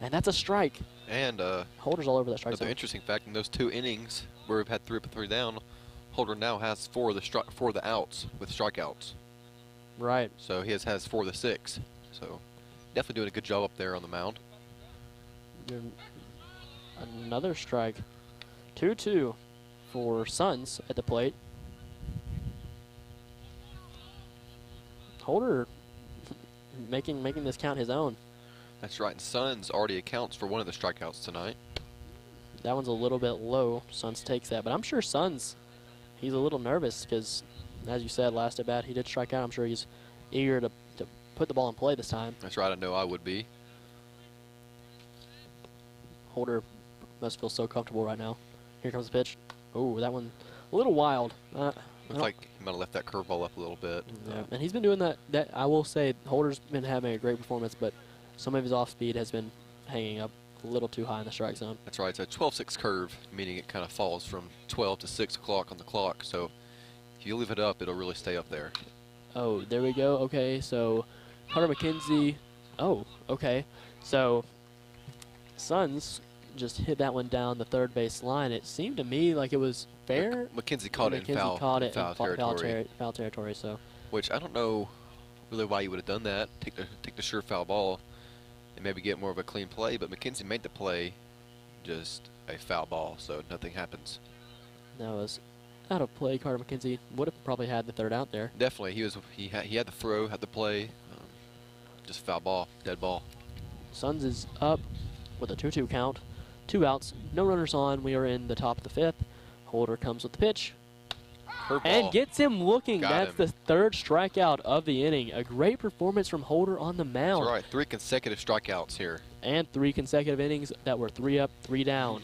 And that's a strike. And Holder's all over that strike another zone. interesting fact, in those 2 innings where we've had 3 up and 3 down, Holder now has 4 of the outs with strikeouts. Right. So he has 4 of the 6. So definitely doing a good job up there on the mound. Another strike. 2-2 for Suns at the plate. Holder making this count his own. That's right, and Suns already accounts for 1 of the strikeouts tonight. That one's a little bit low. Suns takes that, but I'm sure Suns, he's a little nervous because, as you said, last at bat he did strike out. I'm sure he's eager to put the ball in play this time. That's right, I know I would be. Holder must feel so comfortable right now. Here comes the pitch. Oh, that one a little wild. Looks like he might have left that curveball up a little bit. Yeah, and he's been doing that. I will say, Holder's been having a great performance, but some of his off speed has been hanging up a little too high in the strike zone. That's right, it's a 12-6 curve, meaning it kind of falls from 12 to 6 o'clock on the clock. So if you leave it up, it'll really stay up there. Oh, there we go. Okay, so Carter McKenzie. Oh, okay. So Suns just hit that one down the third base line. It seemed to me like it was fair. McKenzie caught it in foul territory. So, which I don't know really why you would have done that. Take the sure foul ball and maybe get more of a clean play. But McKenzie made the play, just a foul ball, so nothing happens. That was out of play. Carter McKenzie would have probably had the third out there. Definitely, he had the throw, had the play, just foul ball, dead ball. Suns is up with a 2-2 count. 2 outs, no runners on. We are in the top of the 5th. Holder comes with the pitch. Curveball. And gets him looking. Got That's him. the 3rd strikeout of the inning. A great performance from Holder on the mound. That's right, 3 consecutive strikeouts here. And 3 consecutive innings that were 3 up, 3 down.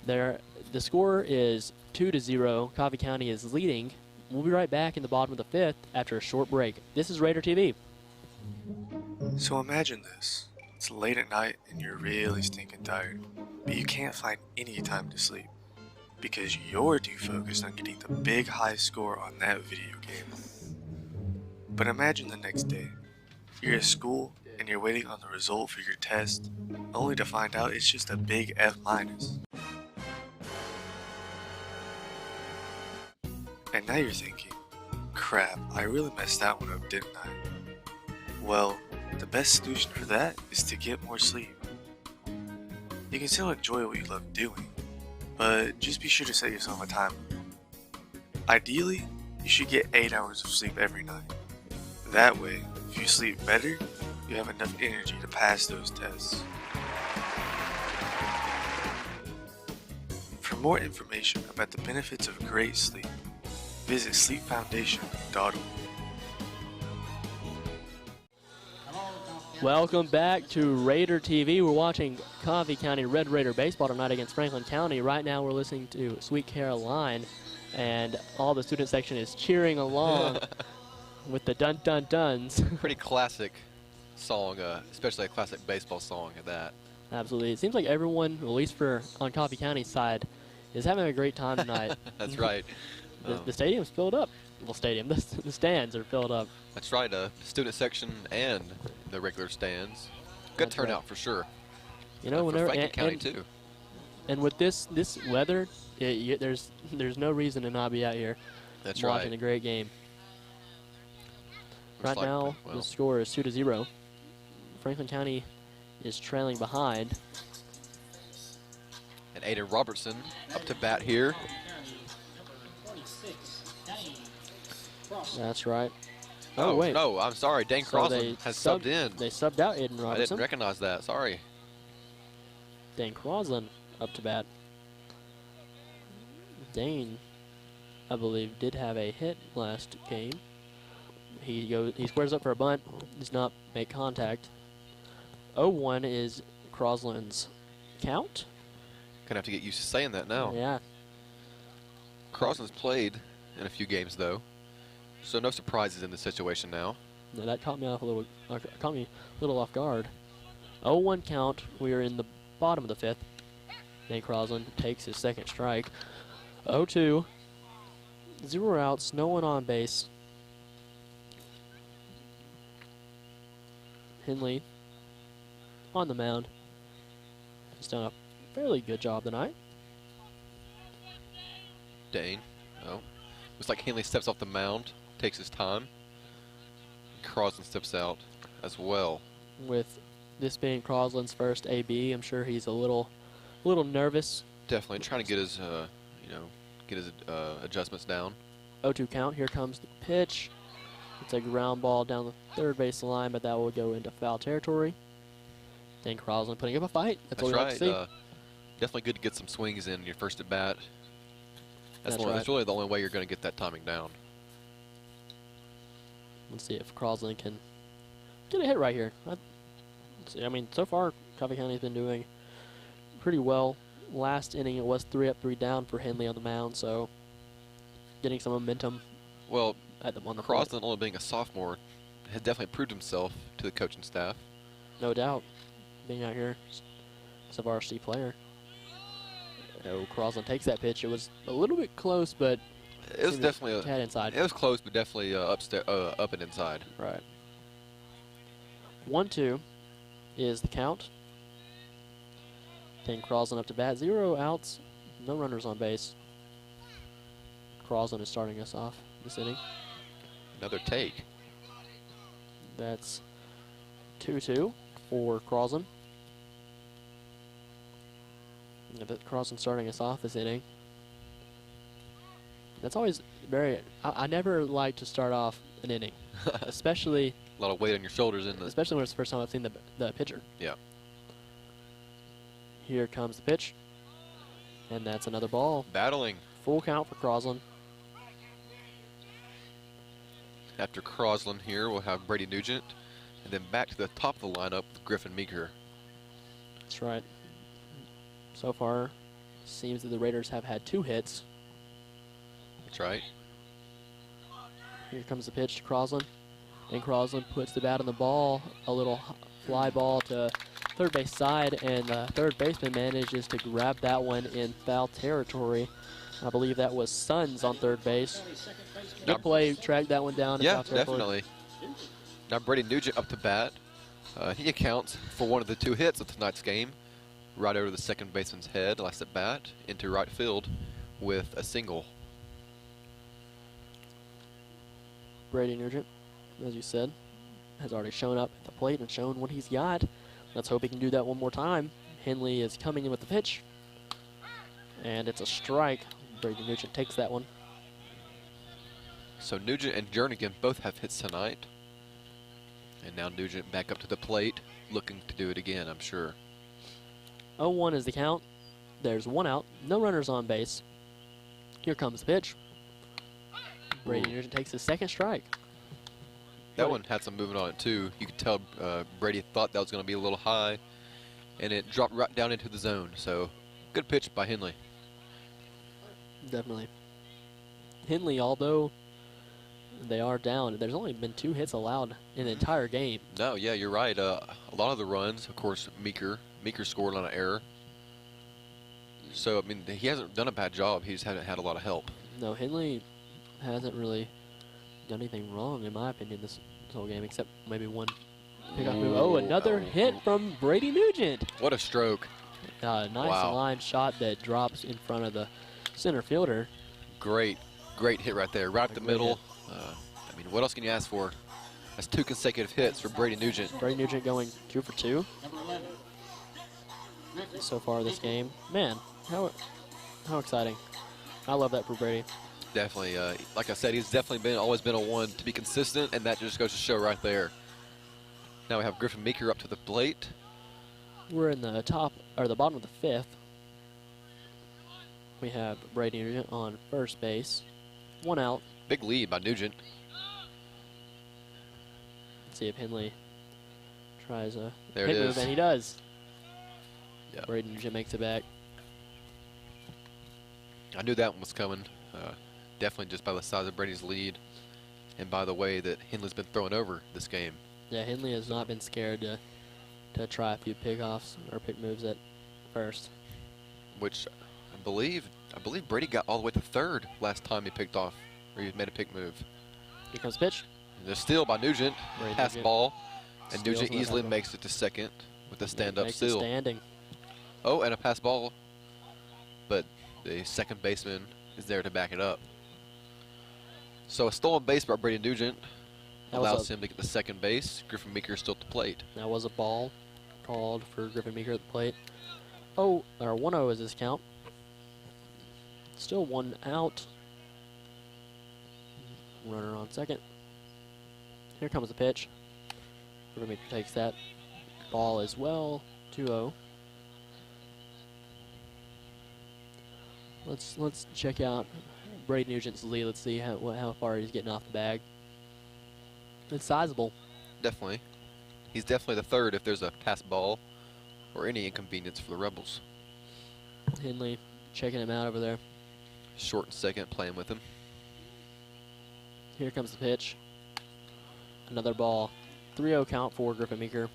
The score is 2-0. Coffee County is leading. We'll be right back in the bottom of the 5th after a short break. This is Raider TV. So imagine this. It's late at night and you're really stinking tired, but you can't find any time to sleep because you're too focused on getting the big high score on that video game. But imagine the next day. You're at school and you're waiting on the result for your test, only to find out it's just a big F-. And now you're thinking, crap, I really messed that one up, didn't I? Well, the best solution for that is to get more sleep. You can still enjoy what you love doing, but just be sure to set yourself a timer. Ideally, you should get 8 hours of sleep every night. That way, if you sleep better, you have enough energy to pass those tests. For more information about the benefits of great sleep, visit sleepfoundation.org. Welcome back to Raider TV. We're watching Coffee County Red Raider baseball tonight against Franklin County. Right now we're listening to Sweet Caroline, and all the student section is cheering along with the dun-dun-duns. Pretty classic song, especially a classic baseball song at that. Absolutely. It seems like everyone, at least on Coffee County's side, is having a great time tonight. That's right. The stadium's filled up. Well, the stands are filled up. That's right, student section and the regular stands. Good turnout for sure. You know, for Franklin County too. And with this weather, there's no reason to not be out here. That's watching right. a great game. Looks Right now, well, the score is 2-0. Franklin County is trailing behind. And Aiden Robertson up to bat here. That's right. Oh, wait. No, I'm sorry. Dane So Crosland they has subbed in. They subbed out Aiden I Robertson. didn't recognize that. Sorry. Dane Crosland up to bat. Dane, I believe, did have a hit last game. He squares up for a bunt. Does not make contact. 0-1 is Crosland's count. Gonna have to get used to saying that now. Yeah. Crosland's played in a few games though, so no surprises in this situation now. No, that caught me off a little. Caught me a little off guard. 0-1 count. We are in the bottom of the fifth. Nate Crosland takes his second strike. 0-2. 0 outs. No one on base. Henley on the mound. He's done a fairly good job tonight. Dane. Oh. Looks like Henley steps off the mound, takes his time. Crosland steps out as well. With this being Crosland's first AB, I'm sure he's a little nervous. Definitely trying to get his, get his adjustments down. 0-2 count. Here comes the pitch. It's a ground ball down the third base line, but that will go into foul territory. Dane Crosland putting up a fight. That's what we like to see. Definitely good to get some swings in your first at bat. That's right. really the only way you're going to get that timing down. Let's see if Crosland can get a hit right here. I mean, so far, Coffee County's been doing pretty well. Last inning, it was 3 up, 3 down for Henley on the mound, so getting some momentum. Well, on the Crosland, only being a sophomore, has definitely proved himself to the coaching staff. No doubt, being out here as a varsity player. Oh, Crosland takes that pitch. It was a little bit close, but it was definitely had inside. It was close, but definitely up and inside. Right. 1-2 is the count. Dane Crosland up to bat. 0 outs, no runners on base. Crosland is starting us off this inning. Another take. That's 2-2 for Crosland. Crosland starting us off this inning. That's always very. I never like to start off an inning, especially a lot of weight on your shoulders in the. Especially when it's the first time I've seen the pitcher. Yeah. Here comes the pitch, and that's another ball. Battling. Full count for Crosland. After Crosland here, we'll have Brady Nugent, and then back to the top of the lineup with Griffin Meeker. That's right. So far, seems that the Raiders have had 2 hits. That's right. Here comes the pitch to Crosland. And Crosland puts the bat on the ball. A little fly ball to third base side, and the third baseman manages to grab that one in foul territory. I believe that was Sons on third base. Good play, tracked that one down. Yeah, definitely. Now Brady Nugent up to bat. He accounts for one of the 2 hits of tonight's game. Right over the second baseman's head, last at bat, into right field with a single. Brady Nugent, as you said, has already shown up at the plate and shown what he's got. Let's hope he can do that one more time. Henley is coming in with the pitch, and it's a strike. Brady Nugent takes that one. So Nugent and Jernigan both have hits tonight. And now Nugent back up to the plate, looking to do it again, I'm sure. 0-1 is the count. There's 1 out, no runners on base. Here comes the pitch. Brady Nugent takes his second strike. That one had some movement on it too. You could tell Brady thought that was going to be a little high, and it dropped right down into the zone. So good pitch by Henley. Definitely. Henley, although they are down, there's only been 2 hits allowed in the entire game. No, yeah, you're right. A lot of the runs, of course, Meeker scored on an error. So, I mean, he hasn't done a bad job. He just hasn't had a lot of help. No, Henley hasn't really done anything wrong, in my opinion, this whole game, except maybe one pickoff move. Oh, another hit from Brady Nugent. What a stroke. Nice line shot that drops in front of the center fielder. Great hit right there, right up the middle. I mean, what else can you ask for? That's 2 consecutive hits for Brady Nugent. Brady Nugent going 2 for 2 so far this game. Man, how exciting. I love that for Brady. Definitely, like I said, he's definitely always been a one to be consistent, and that just goes to show right there. Now we have Griffin Meeker up to the plate. We're in the bottom of the fifth. We have Brady Nugent on first base. 1 out. Big lead by Nugent. Let's see if Henley tries a there hit it move, is. and he does. Yeah. Brady Nugent makes it back. I knew that one was coming. Definitely just by the size of Brady's lead, and by the way that Henley's been throwing over this game. Yeah, Henley has not been scared to try a few pickoffs or pick moves at first. Which I believe Brady got all the way to third last time he picked off, or he made a pick move. Here comes pitch. And there's steal by Nugent. Brady Pass Nugent ball, and steals Nugent on the easily pass ball. makes it to second with a stand-up Makes it steal. standing. Oh, and a pass ball, but the second baseman is there to back it up. So a stolen base by Brady Nugent allows him to get to second base. Griffin Meeker is still at the plate. That was a ball called for Griffin Meeker at the plate. 1-0 is his count. Still 1 out. Runner on second. Here comes the pitch. Griffin Meeker takes that ball as well. 2-0. Let's check out Brady Nugent's lead. Let's see how far he's getting off the bag. It's sizable. Definitely. He's definitely the third if there's a pass ball or any inconvenience for the Rebels. Henley checking him out over there. Short and second, playing with him. Here comes the pitch. Another ball. 3-0 count for Griffin Meeker.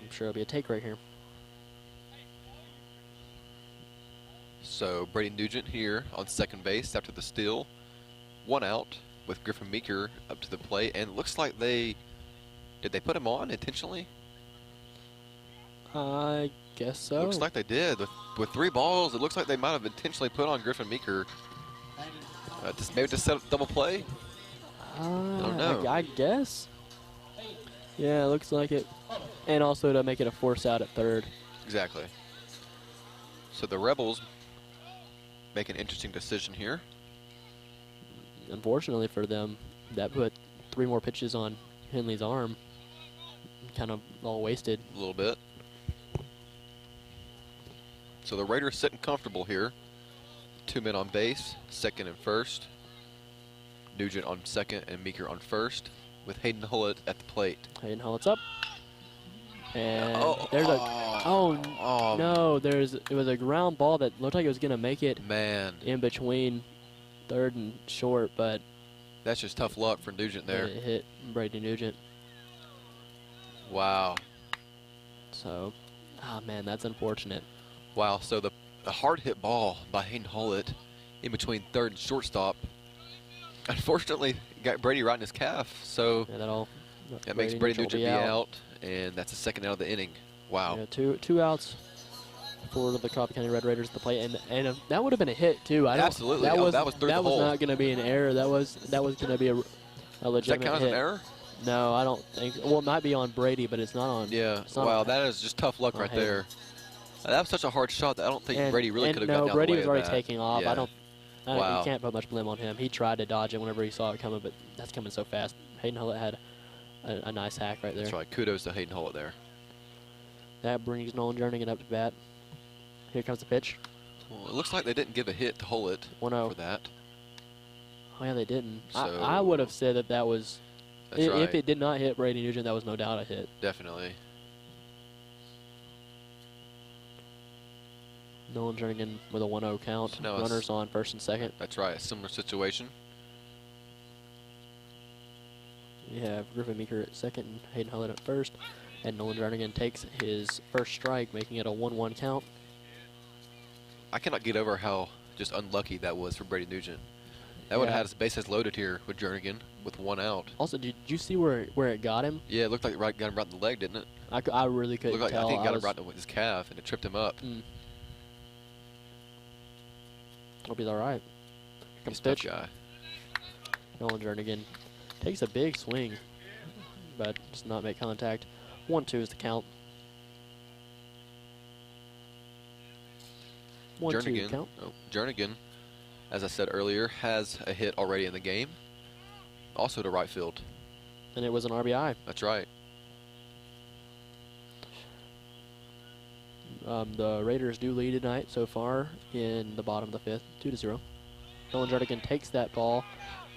I'm sure it'll be a take right here. So Brady Nugent here on second base after the steal. 1 out with Griffin Meeker up to the plate, and it looks like did they put him on intentionally? I guess so. Looks like they did. With 3 balls, it looks like they might have intentionally put on Griffin Meeker. Maybe to set up double play? I don't know. I guess. Yeah, it looks like it. And also to make it a force out at third. Exactly. So the Rebels make an interesting decision here. Unfortunately for them, that put 3 more pitches on Henley's arm. Kind of all wasted. A little bit. So the Raiders sitting comfortable here. 2 men on base, second and first. Nugent on second and Meeker on first, with Hayden Hullett at the plate. Hayden Hullett's up. And there's no, it was a ground ball that looked like it was gonna make it in between third and short, but that's just tough luck for Nugent there. It hit Brady Nugent. Wow. So, man, that's unfortunate. Wow, so the hard hit ball by Hayden Hullett in between third and shortstop, unfortunately got Brady right in his calf, so that makes Brady Nugent be out, and that's the second out of the inning. Wow. Yeah, two outs for the Coffee County Red Raiders at the plate, and that would have been a hit too. Absolutely. That was through the hole. Not going to be an error. That was going to be a legitimate Does that count as hit. an error? No, I don't think. Well, it might be on Brady, but it's not on. Yeah. Wow, that is just tough luck right there. That was such a hard shot that I don't think Brady really could have gotten down Brady the way was of already that. taking off. Yeah. Wow. You can't put much blame on him. He tried to dodge it whenever he saw it coming, but that's coming so fast. Hayden Hullett had a nice hack right there. That's right. Kudos to Hayden Hullett there. That brings Nolan Jernigan up to bat. Here comes the pitch. Well, it looks like they didn't give a hit to Hullett 1-0 for that. Oh, yeah, they didn't. So I would have said that was, That's right. if it did not hit Brady Nugent, that was no doubt a hit. Definitely. Nolan Jernigan with a 1-0 count. So now Runners on first and second. That's right. A similar situation. We have Griffin Meeker at second and Hayden Hullett at first. And Nolan Jernigan takes his first strike, making it a 1-1 count. I cannot get over how just unlucky that was for Brady Nugent. That would have had his bases loaded here with Jernigan with 1 out. Also, did you see where it got him? Yeah, it looked like it got him right in the leg, didn't it? I really couldn't Looked like, tell. I think it got him right in his calf, and it tripped him up. It'll be all right. Here comes pitch. Guy. Nolan Jernigan takes a big swing, but does not make contact. 1-2 is the count. 1-2 count. Jernigan as I said earlier, has a hit already in the game. Also to right field. And it was an RBI. That's right. The Raiders do lead tonight so far in the bottom of the 5th, 2-0. Nolan Jernigan takes that ball,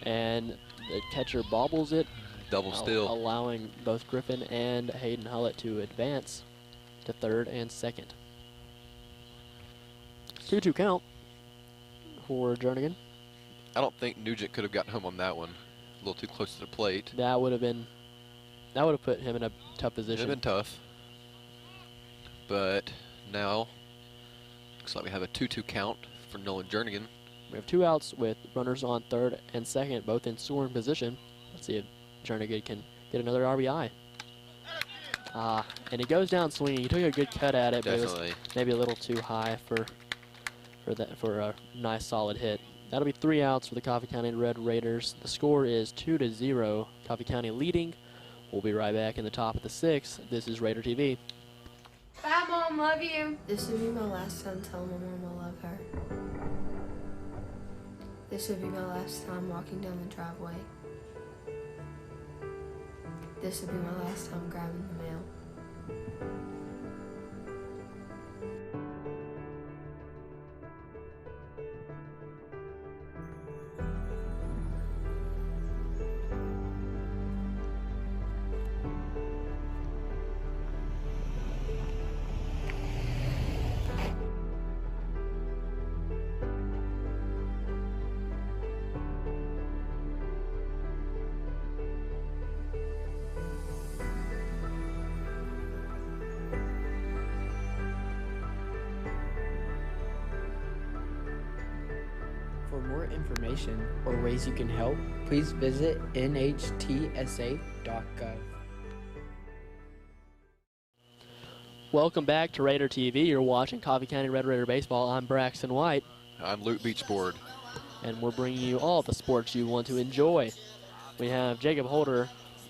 and the catcher bobbles it. Double steal. Allowing both Griffin and Hayden Hullett to advance to third and second. 2-2 count for Jernigan. I don't think Nugent could have gotten home on that one. A little too close to the plate. That would have put him in a tough position. It would have been tough. But now, looks like we have a 2-2 count for Nolan Jernigan. We have 2 outs with runners on third and second, both in scoring position. Let's see if Jernigan can get another RBI. And he goes down swinging. He took a good cut at it, but it was maybe a little too high for a nice solid hit. That'll be 3 outs for the Coffee County Red Raiders. The score is 2-0. Coffee County leading. We'll be right back in the top of the 6th. This is Raider TV. Bye, Mom. Love you. This would be my last time telling my mom I love her. This would be my last time walking down the driveway. This would be my last time grabbing the mail. For more information or ways you can help, please visit nhtsa.gov. Welcome back to Raider TV. You're watching Coffee County Red Raider Baseball. I'm Braxton White. I'm Luke Beachboard. And we're bringing you all the sports you want to enjoy. We have Jacob Holder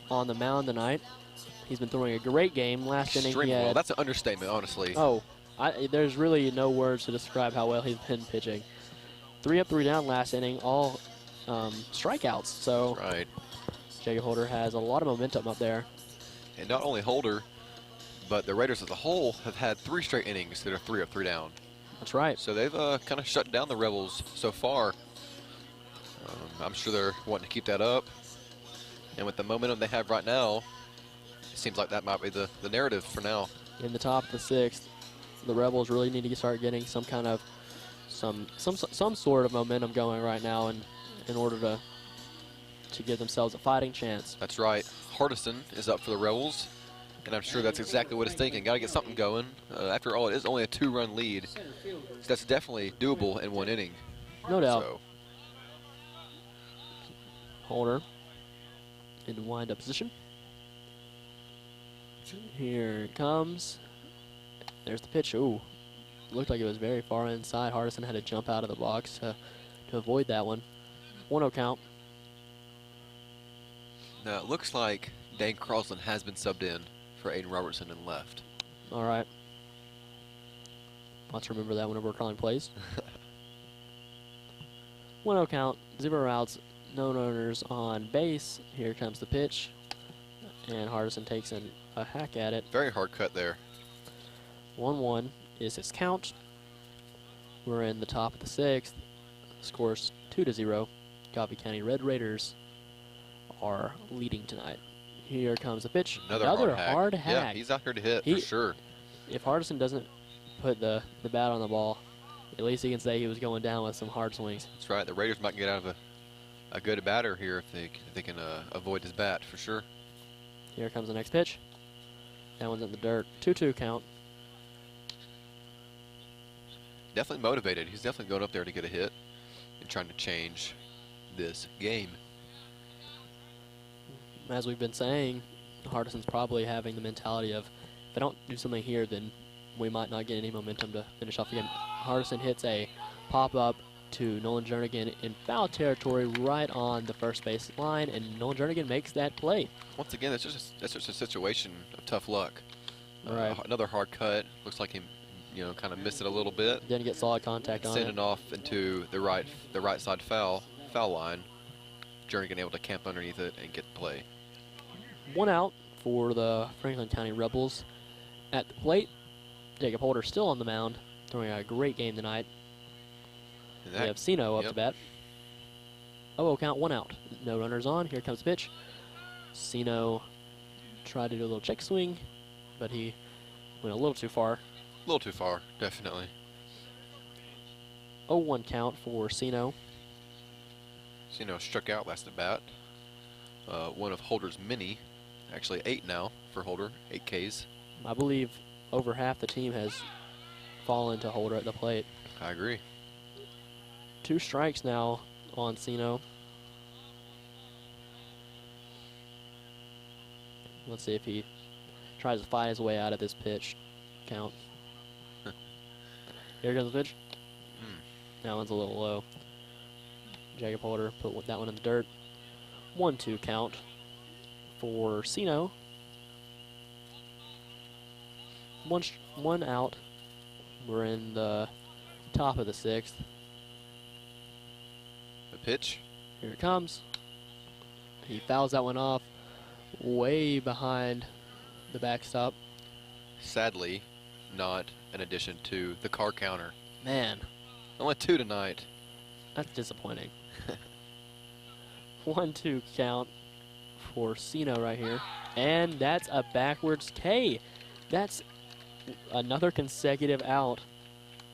on the mound tonight. He's been throwing a great game. Last inning he had... well, that's an understatement, honestly. Oh, there's really no words to describe how well he's been pitching. 3 up, 3 down last inning, all strikeouts. So right. Jacob Holder has a lot of momentum up there. And not only Holder, but the Raiders as a whole have had 3 straight innings that are 3 up, 3 down. That's right. So they've kind of shut down the Rebels so far. I'm sure they're wanting to keep that up. And with the momentum they have right now, it seems like that might be the narrative for now. In the top of the 6th, the Rebels really need to start getting some kind of some sort of momentum going right now in order to give themselves a fighting chance. That's right. Hardison is up for the Rebels, and I'm sure that's exactly what he's thinking. Got to get something going. After all, it is only a 2-run lead. So that's definitely doable in 1 inning. No doubt. So. Holder in wind-up position. Here it comes. There's the pitch. Ooh. Looked like it was very far inside. Hardison had to jump out of the box to avoid that one. 1-0 count. Now it looks like Dane Crosland has been subbed in for Aiden Robertson and left. All right. Let's remember that whenever we're calling plays. 1-0 count, 0 outs, no runners on base. Here comes the pitch. And Hardison takes a hack at it. Very hard cut there. 1-1 is his count. We're in the top of the 6th. Scores 2-0. Coffee County Red Raiders are leading tonight. Here comes the pitch. Another hard hack. Yeah, he's out here to hit for sure. If Hardison doesn't put the bat on the ball, at least he can say he was going down with some hard swings. That's right. The Raiders might get out of a good batter here if they can avoid his bat for sure. Here comes the next pitch. That one's in the dirt. 2-2 count. Definitely motivated. He's definitely going up there to get a hit and trying to change this game. As we've been saying, Hardison's probably having the mentality of, if I don't do something here, then we might not get any momentum to finish off the game. Hardison hits a pop-up to Nolan Jernigan in foul territory right on the first base line, and Nolan Jernigan makes that play. Once again, that's just a situation of tough luck. Right. Another hard cut. Looks like he you know, kind of missed it a little bit. Didn't get solid contact on it. Sending off into the right side foul line. Jernigan able to camp underneath it and get the play. 1 out for the Franklin County Rebels. At the plate, Jacob Holder still on the mound, throwing a great game tonight. We have Sino up to bat. 0-0 count, 1 out. No runners on. Here comes the pitch. Sino tried to do a little check swing, but he went a little too far. A little too far, definitely. 0-1 count for Sino. Sino struck out last at bat. One of Holder's many, actually 8 now for Holder, 8 Ks. I believe over half the team has fallen to Holder at the plate. I agree. 2 strikes now on Sino. Let's see if he tries to fight his way out of this pitch count. Here goes the pitch. That one's a little low. Jacob Holder put that one in the dirt. 1-2 count for Sino. One out. We're in the top of the 6th. The pitch. Here it comes. He fouls that one off way behind the backstop. Sadly, not an addition to the car counter. Man. Only 2 tonight. That's disappointing. 1-2 count for Sino right here. And that's a backwards K. That's another consecutive out.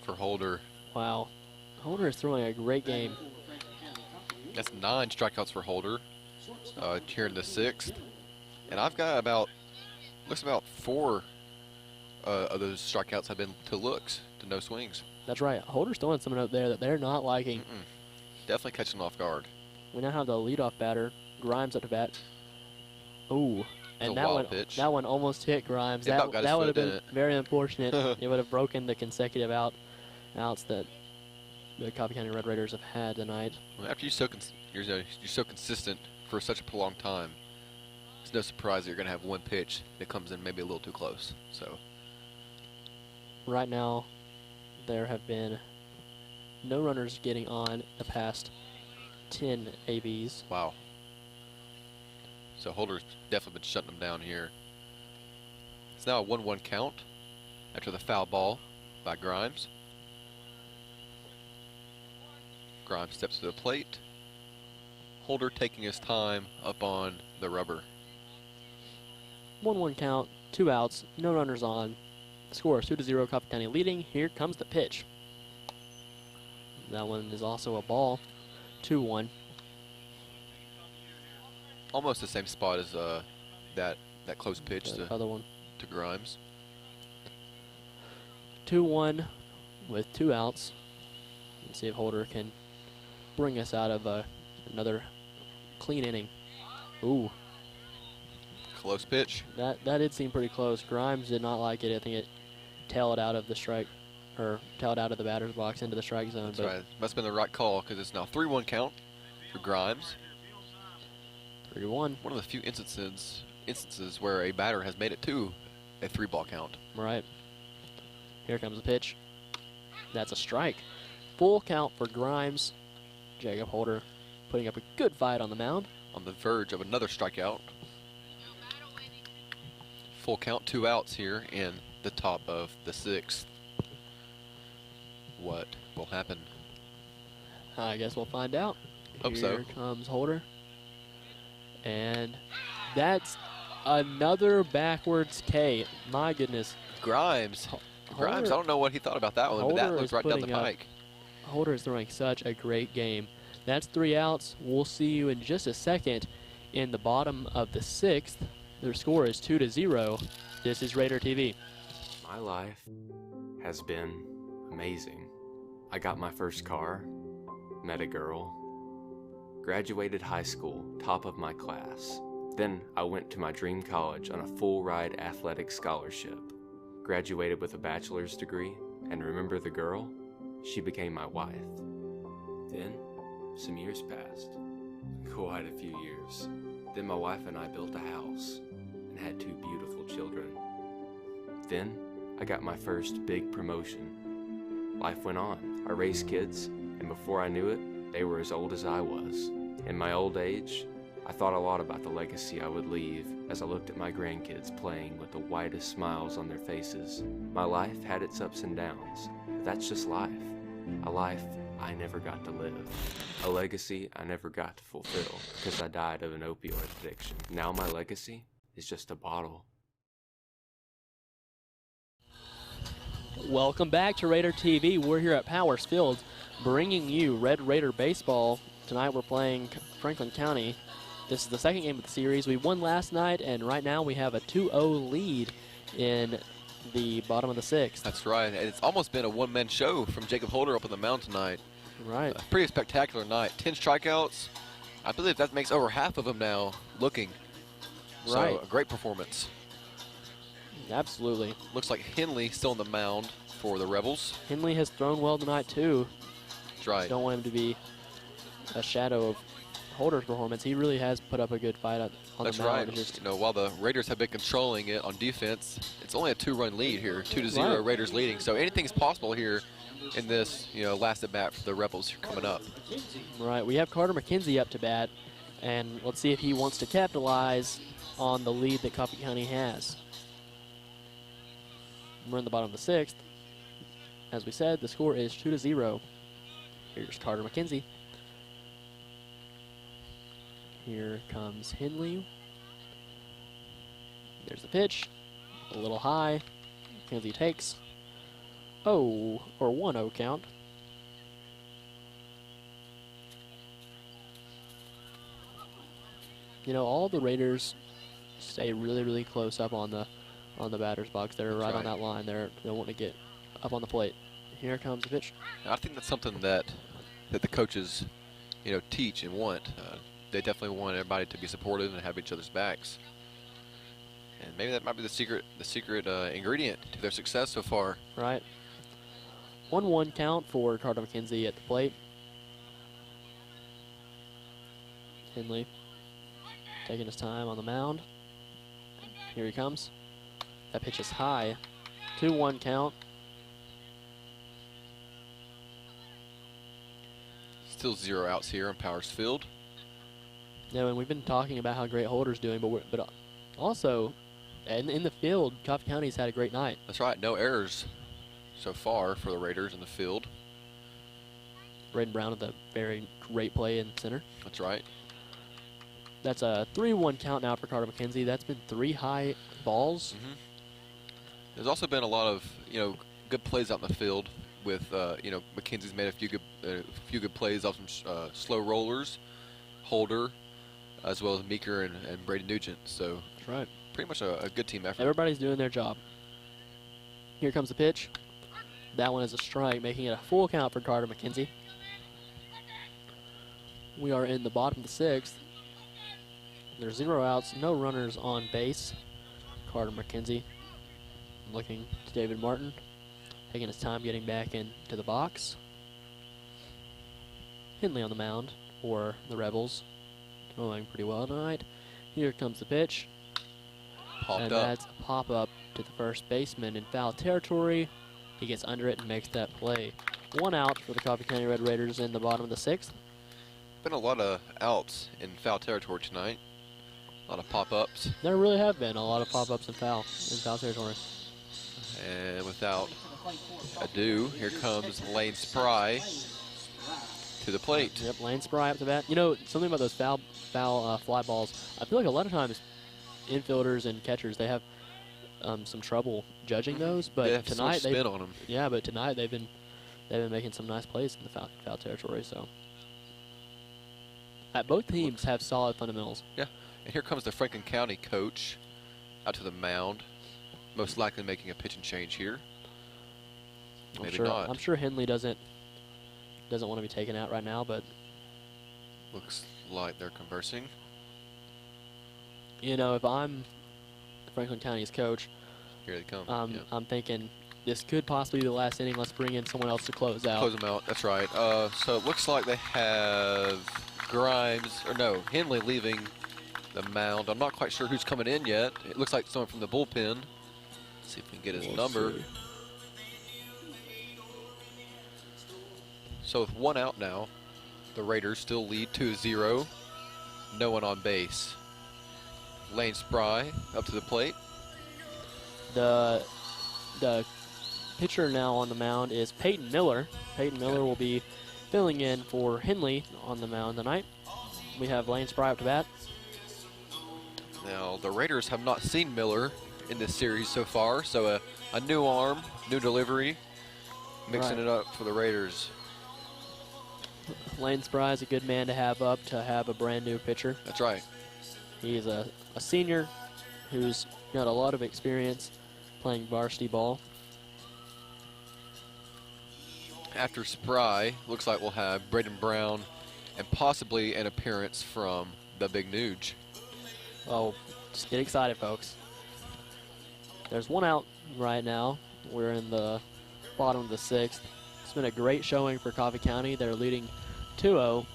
For Holder. Wow. Holder is throwing a great game. That's 9 strikeouts for Holder here in the 6th. And I've got about 4 of those strikeouts have been to looks, to no swings. That's right. Holder's throwing someone out there that they're not liking. Definitely catching off guard. We now have the leadoff batter, Grimes up to bat. Ooh, and that one almost hit Grimes. That would have been very unfortunate. It would have broken the consecutive outs that the Coffee County Red Raiders have had tonight. Well, after you're so consistent for such a prolonged time, it's no surprise that you're going to have one pitch that comes in maybe a little too close. So right now, there have been no runners getting on the past 10 ABs. Wow. So Holder's definitely been shutting them down here. It's now a 1-1 count after the foul ball by Grimes. Grimes steps to the plate. Holder taking his time up on the rubber. 1-1 count, 2 outs, no runners on. Score is 2-0, Coffee County leading. Here comes the pitch. That one is also a ball. 2-1. Almost the same spot as that close pitch the other one to Grimes. 2-1 with 2 outs. Let's see if Holder can bring us out of another clean inning. Ooh. Close pitch. That did seem pretty close. Grimes did not like it. I think it tailed out of the strike, or tailed out of the batter's box into the strike zone. That's right. Must have been the right call because it's now 3-1 count for Grimes. 3-1. One of the few instances where a batter has made it to a 3-ball count. Right. Here comes the pitch. That's a strike. Full count for Grimes. Jacob Holder putting up a good fight on the mound. On the verge of another strikeout. Full count, 2 outs here in the top of the 6th. What will happen? I guess we'll find out. Hope so. Here comes Holder. And that's another backwards K. My goodness. Grimes. Grimes, I don't know what he thought about that one, but that looks right down the pike. Holder is throwing such a great game. That's 3 outs. We'll see you in just a second in the bottom of the 6th. Their score is 2-0. This is Raider TV. My life has been amazing. I got my first car, met a girl, graduated high school, top of my class. Then I went to my dream college on a full-ride athletic scholarship. Graduated with a bachelor's degree, and remember the girl? She became my wife. Then, some years passed. Quite a few years. Then my wife and I built a house and had 2 beautiful children. Then, I got my first big promotion. Life went on. I raised kids, and before I knew it, they were as old as I was. In my old age, I thought a lot about the legacy I would leave as I looked at my grandkids playing with the widest smiles on their faces. My life had its ups and downs, but that's just life. A life I never got to live. A legacy I never got to fulfill because I died of an opioid addiction. Now my legacy is just a bottle. Welcome back to Raider TV. We're here at Powers Field bringing you Red Raider baseball. Tonight we're playing Franklin County. This is the second game of the series. We won last night, and right now we have a 2-0 lead in the bottom of the sixth. That's right. And it's almost been a one-man show from Jacob Holder up on the mound tonight. Right. A pretty spectacular night. 10 strikeouts. I believe that makes over half of them now looking. Right. So a great performance. Absolutely. Looks like Henley still on the mound for the Rebels. Henley has thrown well tonight, too. That's right. Don't want him to be a shadow of Holder's performance. He really has put up a good fight on That's the mound. right. Just You know, while the Raiders have been controlling it on defense, it's only a 2-run lead here. 2-0 Raiders leading. So anything's possible here in this, last at bat for the Rebels coming up. Right. We have Carter McKenzie up to bat, and let's see if he wants to capitalize on the lead that Coffee County has. We're in the bottom of the sixth. As we said, the score is 2-0. Here's Carter McKenzie. Here comes Henley. There's the pitch. A little high. McKenzie takes. 1-0 count. All the Raiders stay really, really close up on the batter's box. They're right on that line. They want to get up on the plate. Here comes the pitch. I think that's something that the coaches, teach and want. They definitely want everybody to be supportive and have each other's backs. And maybe that might be the secret ingredient to their success so far. Right. 1-1 count for Carter McKenzie at the plate. Henley taking his time on the mound. Here he comes. That pitch is high. 2-1 count. Still 0 outs here on Powers Field. Yeah, and we've been talking about how great Holder's doing, but also in the field, Coffee County's had a great night. That's right. No errors so far for the Raiders in the field. Braden Brown with a very great play in center. That's right. That's a 3-1 count now for Carter McKenzie. That's been 3 high balls. There's also been a lot of good plays out in the field with McKenzie's made a few good plays off some slow rollers. Holder, as well as Meeker and Brady Nugent. So that's right. Pretty much a good team effort. Everybody's doing their job. Here comes the pitch. That one is a strike, making it a full count for Carter McKenzie. We are in the bottom of the sixth. There's 0 outs, no runners on base. Carter McKenzie looking to David Martin, taking his time getting back into the box. Henley on the mound for the Rebels, throwing pretty well tonight. Here comes the pitch. Popped up. That's a pop-up to the first baseman in foul territory. He gets under it and makes that play. 1 out for the Coffee County Red Raiders in the bottom of the sixth. Been a lot of outs in foul territory tonight. A lot of pop-ups. There really have been a lot of pop-ups in foul territory. And without ado, here comes Lane Spry to the plate. Yep, Lane Spry up to bat. Something about those foul fly balls. I feel like a lot of times infielders and catchers, they have some trouble judging those. But they have tonight so much spin on them. Yeah, but tonight they've been making some nice plays in the foul territory. So both teams have solid fundamentals. Yeah, and here comes the Franklin County coach out to the mound, most likely making a pitching change here. Maybe not. I'm sure Henley doesn't want to be taken out right now, but looks like they're conversing. If I'm Franklin County's coach, here they come. I'm thinking this could possibly be the last inning. Let's bring in someone else to close out. Close them out. That's right. So it looks like they have Henley leaving the mound. I'm not quite sure who's coming in yet. It looks like someone from the bullpen. See if we can get his We'll number. see. So with 1 out now, the Raiders still lead 2-0. No one on base. Lane Spry up to the plate. The pitcher now on the mound is Peyton Miller. Peyton Miller will be filling in for Henley on the mound tonight. We have Lane Spry up to bat. Now, the Raiders have not seen Miller in this series so far, so a new arm, new delivery, mixing it up for the Raiders. Lane Spry is a good man to have up to have a brand new pitcher. That's right. He's a senior who's got a lot of experience playing varsity ball. After Spry, looks like we'll have Braden Brown and possibly an appearance from the Big Nuge. Oh, just get excited, folks. There's 1 out right now. We're in the bottom of the 6th. It's been a great showing for Coffee County. They're leading 2-0.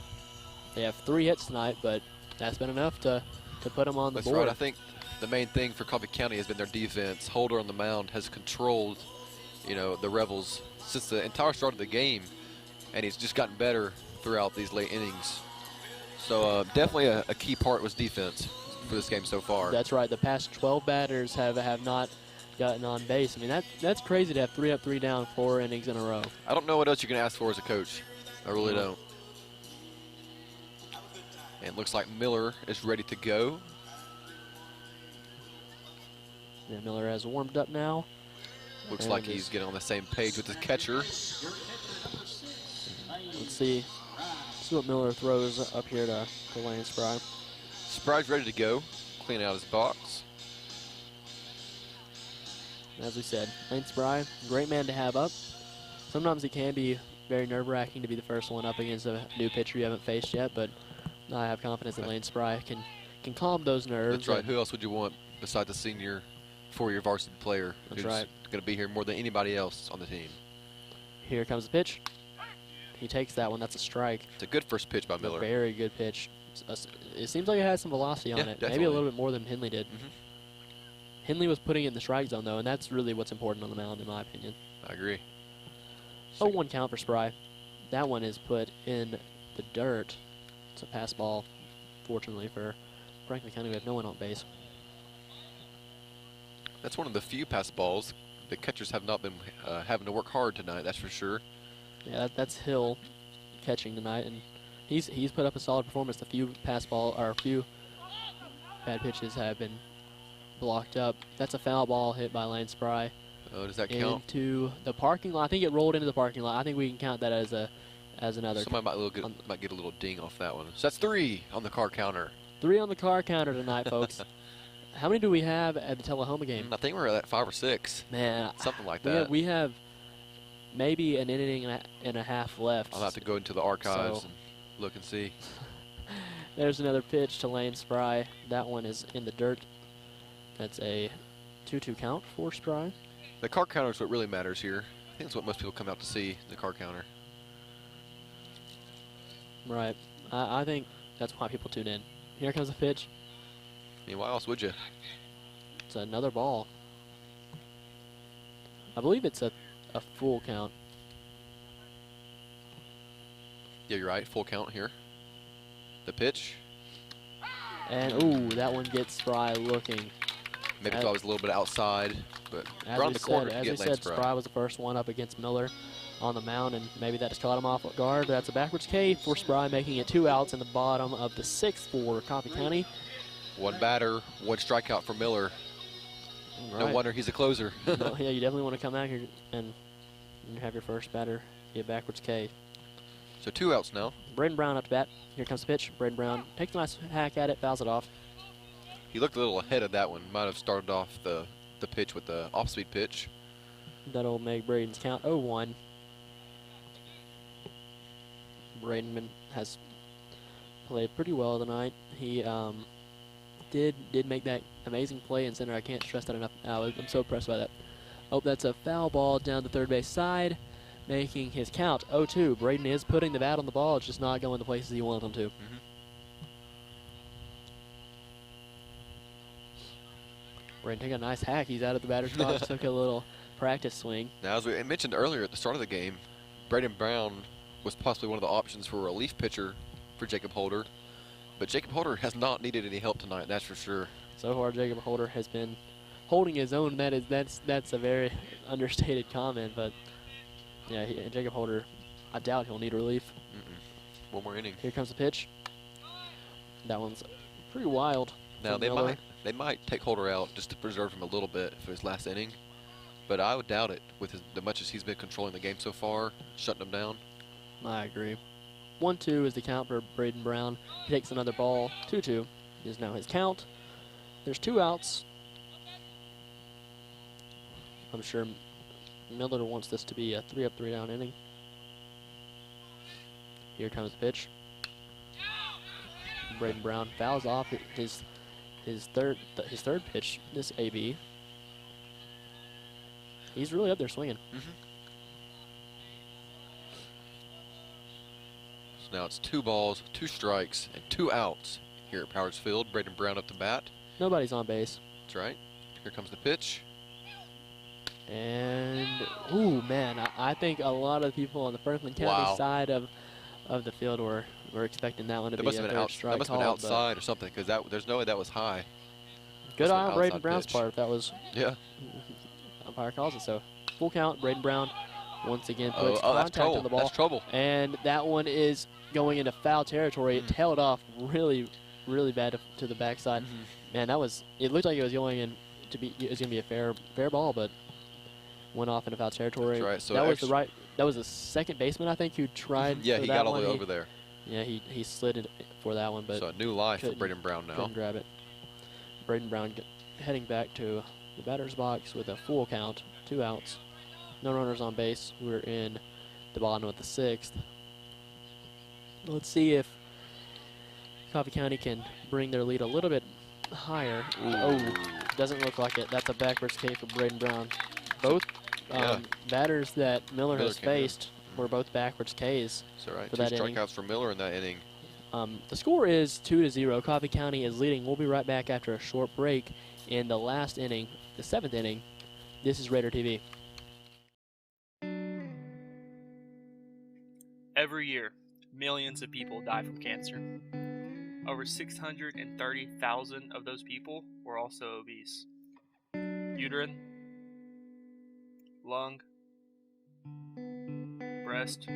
They have 3 hits tonight, but that's been enough to put them on the board. Right. I think the main thing for Coffee County has been their defense. Holder on the mound has controlled, the Rebels since the entire start of the game, and he's just gotten better throughout these late innings. So definitely a key part was defense for this game so far. That's right. The past 12 batters have not gotten on base. I mean, that's crazy to have 3 up, 3 down, 4 innings in a row. I don't know what else you can ask for as a coach. I really don't. And it looks like Miller is ready to go. Yeah, Miller has warmed up now. Looks like he's getting on the same page with his catcher. Let's see what Miller throws up here to Lane Spry. Spry's ready to go, clean out his box. As we said, Lane Spry, great man to have up. Sometimes it can be very nerve-wracking to be the first one up against a new pitcher you haven't faced yet, but I have confidence that Lane Spry can calm those nerves. That's right. Who else would you want besides the senior 4-year varsity player That's who's right. going to be here more than anybody else on the team? Here comes the pitch. He takes that one. That's a strike. It's a good first pitch by Miller. A very good pitch. It seems like it has some velocity on it. Definitely. Maybe a little bit more than Henley did. Henley was putting it in the strike zone, though, and that's really what's important on the mound, in my opinion. I agree. 0-1 count for Spry. That one is put in the dirt. It's a pass ball, fortunately, for Franklin County. We have no one on base. That's one of the few pass balls. The catchers have not been having to work hard tonight, that's for sure. Yeah, that's Hill catching tonight, and he's put up a solid performance. A few a few bad pitches have been blocked up. That's a foul ball hit by Lane Spry. Oh, does that count? Into the parking lot. I think it rolled into the parking lot. I think we can count that as another. Somebody might get a little ding off that one. So that's 3 on the car counter. 3 on the car counter tonight, folks. How many do we have at the Tullahoma game? I think we're at 5 or 6. Man, something like that. We have maybe an inning and a half left. I'll have to go into the archives and look and see. There's another pitch to Lane Spry. That one is in the dirt. That's a 2-2 count for Spry. The car counter is what really matters here. I think that's what most people come out to see, the car counter. Right. I think that's why people tune in. Here comes the pitch. I mean, why else would you? It's another ball. I believe it's a full count. Yeah, you're right. Full count here. The pitch. And, ooh, that one gets Spry looking. Maybe thought it was a little bit outside, but around the corner to as get we Lane said, Spry. Spry was the first one up against Miller on the mound, and maybe that just caught him off guard. That's a backwards K for Spry, making it 2 outs in the bottom of the 6th for Coffee County. 1 batter, 1 strikeout for Miller. No wonder he's a closer. Well, yeah, you definitely want to come out here and have your first batter get backwards K. So 2 outs now. Braden Brown up to bat. Here comes the pitch. Braden Brown takes a nice hack at it, fouls it off. He looked a little ahead of that one. Might have started off the pitch with the off-speed pitch. That'll make Braden's count 0-1. Braden has played pretty well tonight. He did make that amazing play in center. I can't stress that enough. I'm so impressed by that. Oh, that's a foul ball down the third base side, making his count 0-2. Braden is putting the bat on the ball. It's just not going the places he wanted them to. Braden took a nice hack. He's out of the batter's box, took a little practice swing. Now, as we mentioned earlier at the start of the game, Braden Brown was possibly one of the options for a relief pitcher for Jacob Holder. But Jacob Holder has not needed any help tonight, that's for sure. So far, Jacob Holder has been holding his own. That's a very understated comment, but yeah, Jacob Holder, I doubt he'll need relief. One more inning. Here comes the pitch. That one's pretty wild. Now they might take Holder out just to preserve him a little bit for his last inning, but I would doubt it with the much as he's been controlling the game so far, shutting him down. I agree. 1-2 is the count for Braden Brown. He takes another ball. 2-2 is now his count. There's 2 outs. I'm sure Miller wants this to be a 3-up, 3-down inning. Here comes the pitch. Braden Brown fouls off his third pitch. This AB. He's really up there swinging. So now it's 2 balls, 2 strikes, and 2 outs here at Powers Field. Braden Brown up to bat. Nobody's on base. That's right. Here comes the pitch. And, ooh, man, I think a lot of people on the Franklin County side of the field were expecting that one to be a third strike. That must have been outside or something, because there's no way that was high. Good eye on Braden Brown's part if that was. Yeah. Umpire calls it so. Full count. Braden Brown once again puts contact on the ball. That's trouble. And that one is going into foul territory. It tailed off really, really bad to the backside. Man, it looked like it was going in it was going to be a fair ball, but went off into foul territory. That's right. So that was the second baseman, I think, who tried. Yeah, for he that got all one. the way over there. Yeah, he slid it for that one, but so a new life for Braden Brown now. Couldn't grab it. Braden Brown heading back to the batter's box with a full count, 2 outs, no runners on base. We're in the bottom of the 6th. Let's see if Coffee County can bring their lead a little bit higher. Oh, doesn't look like it. That's a backwards K for Braden Brown. Both batters that Miller has faced were both backwards Ks. That's right. For 2 that inning. strikeouts for Miller in that inning. The score is 2-0. Coffee County is leading. We'll be right back after a short break in the last inning, the 7th inning. This is Raider TV. Every year, millions of people die from cancer. Over 630,000 of those people were also obese. Uterine, lung, breast,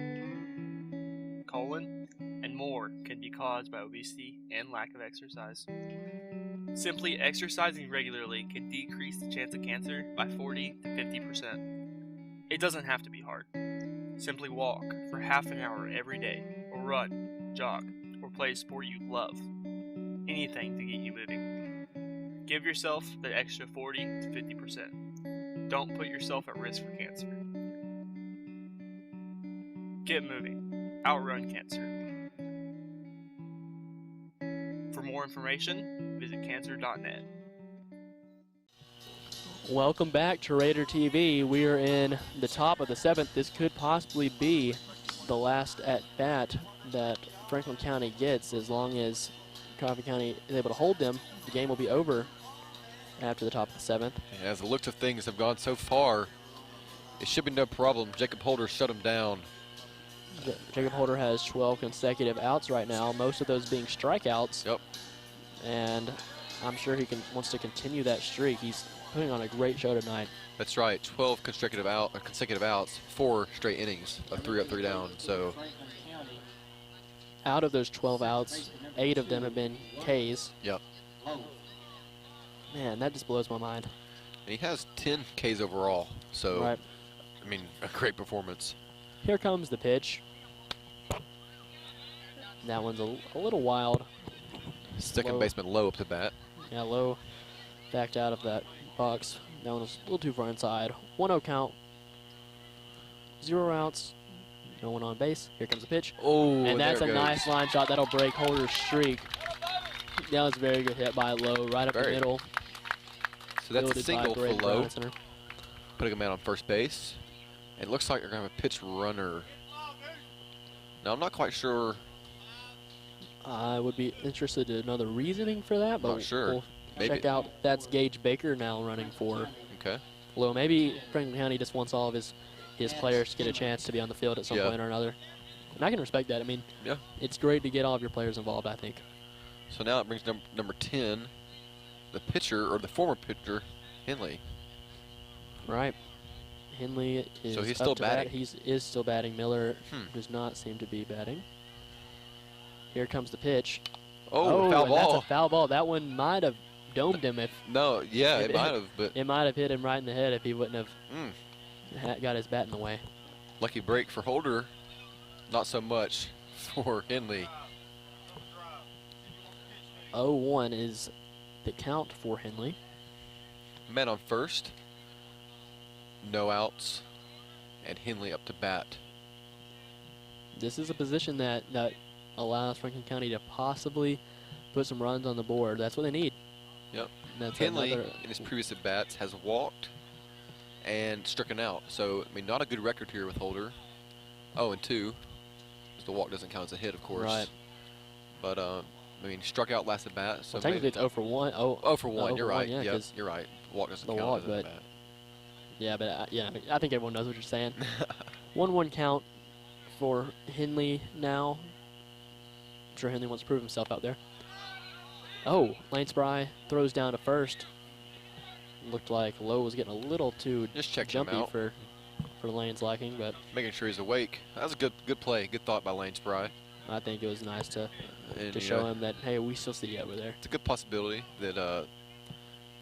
colon, and more can be caused by obesity and lack of exercise. Simply exercising regularly can decrease the chance of cancer by 40 to 50%. It doesn't have to be hard. Simply walk for half an hour every day, or run, jog, or play a sport you love. Anything to get you moving. Give yourself the extra 40 to 50%. Don't put yourself at risk for cancer. Get moving. Outrun cancer. For more information, visit cancer.net. Welcome back to Raider TV. We are in the top of the 7th. This could possibly be the last at-bat that Franklin County gets. As long as Coffee County is able to hold them, the game will be over after the top of the 7th. And as the looks of things have gone so far, it should be no problem. Jacob Holder shut him down. Jacob Holder has 12 consecutive outs right now, most of those being strikeouts. Yep. And I'm sure he wants to continue that streak. He's putting on a great show tonight. That's right, 12 consecutive outs, 4 straight innings of 3-up, 3-down. So out of those 12 outs, 8 of them have been Ks. Yep. Man, that just blows my mind. And he has 10 Ks overall. So, right. I mean, a great performance. Here comes the pitch. That one's a little wild. Second baseman low up to bat. Yeah, low backed out of that box. That one was a little too far inside. 1-0 count. 0 outs. No one on base. Here comes the pitch. Oh, and that's a nice line shot. That'll break Holder's streak. That was a very good hit by Lowe, right up the middle. So that's a single for Lowe. Putting a man on first base. It looks like they're going to have a pitch runner. Now, I'm not quite sure. I would be interested to know the reasoning for that, but not sure. check out. That's Gage Baker now running for Okay. Low. Maybe Franklin County just wants all of his players to get a chance to be on the field at some Yeah. point or another. And I can respect that. I mean, Yeah. it's great to get all of your players involved, I think. So now it brings number 10, the pitcher, or the former pitcher, Henley. Right. Henley is So he's up still to bat. batting. He is still batting. Miller does not seem to be batting. Here comes the pitch. Oh, foul and ball. That's a foul ball. That one might have domed him if. No, yeah, it might have, but it might have hit him right in the head if he wouldn't have got his bat in the way. lucky break for Holder. Not so much for Henley. 0-1 is the count for Henley. Man on first. No outs. And Henley up to bat. This is a position that allows Franklin County to possibly put some runs on the board. That's what they need. Yep. That's Henley, another- in his previous at-bats, has walked and stricken out. So, I mean, not a good record here with Holder. 0-2. The walk doesn't count as a hit, of course. Right. But, I mean, struck out last at-bat. So Well, technically it's 0 for 1. Oh for 1, you're right. Yeah, Yep, 'cause you're right. Walk doesn't the count walk, as but at-bat. yeah, but yeah, I think everyone knows what you're saying. 1-1 count for Henley now. I'm sure Henley wants to prove himself out there. Oh, Lane Spry throws down to first. Looked like Lowe was getting a little too Just checking him jumpy out. for Lane's liking, but Making sure he's awake. That was a good play. Good thought by Lane Spry. I think it was nice to And, to you show know, him that, hey, we still see you over there. It's a good possibility that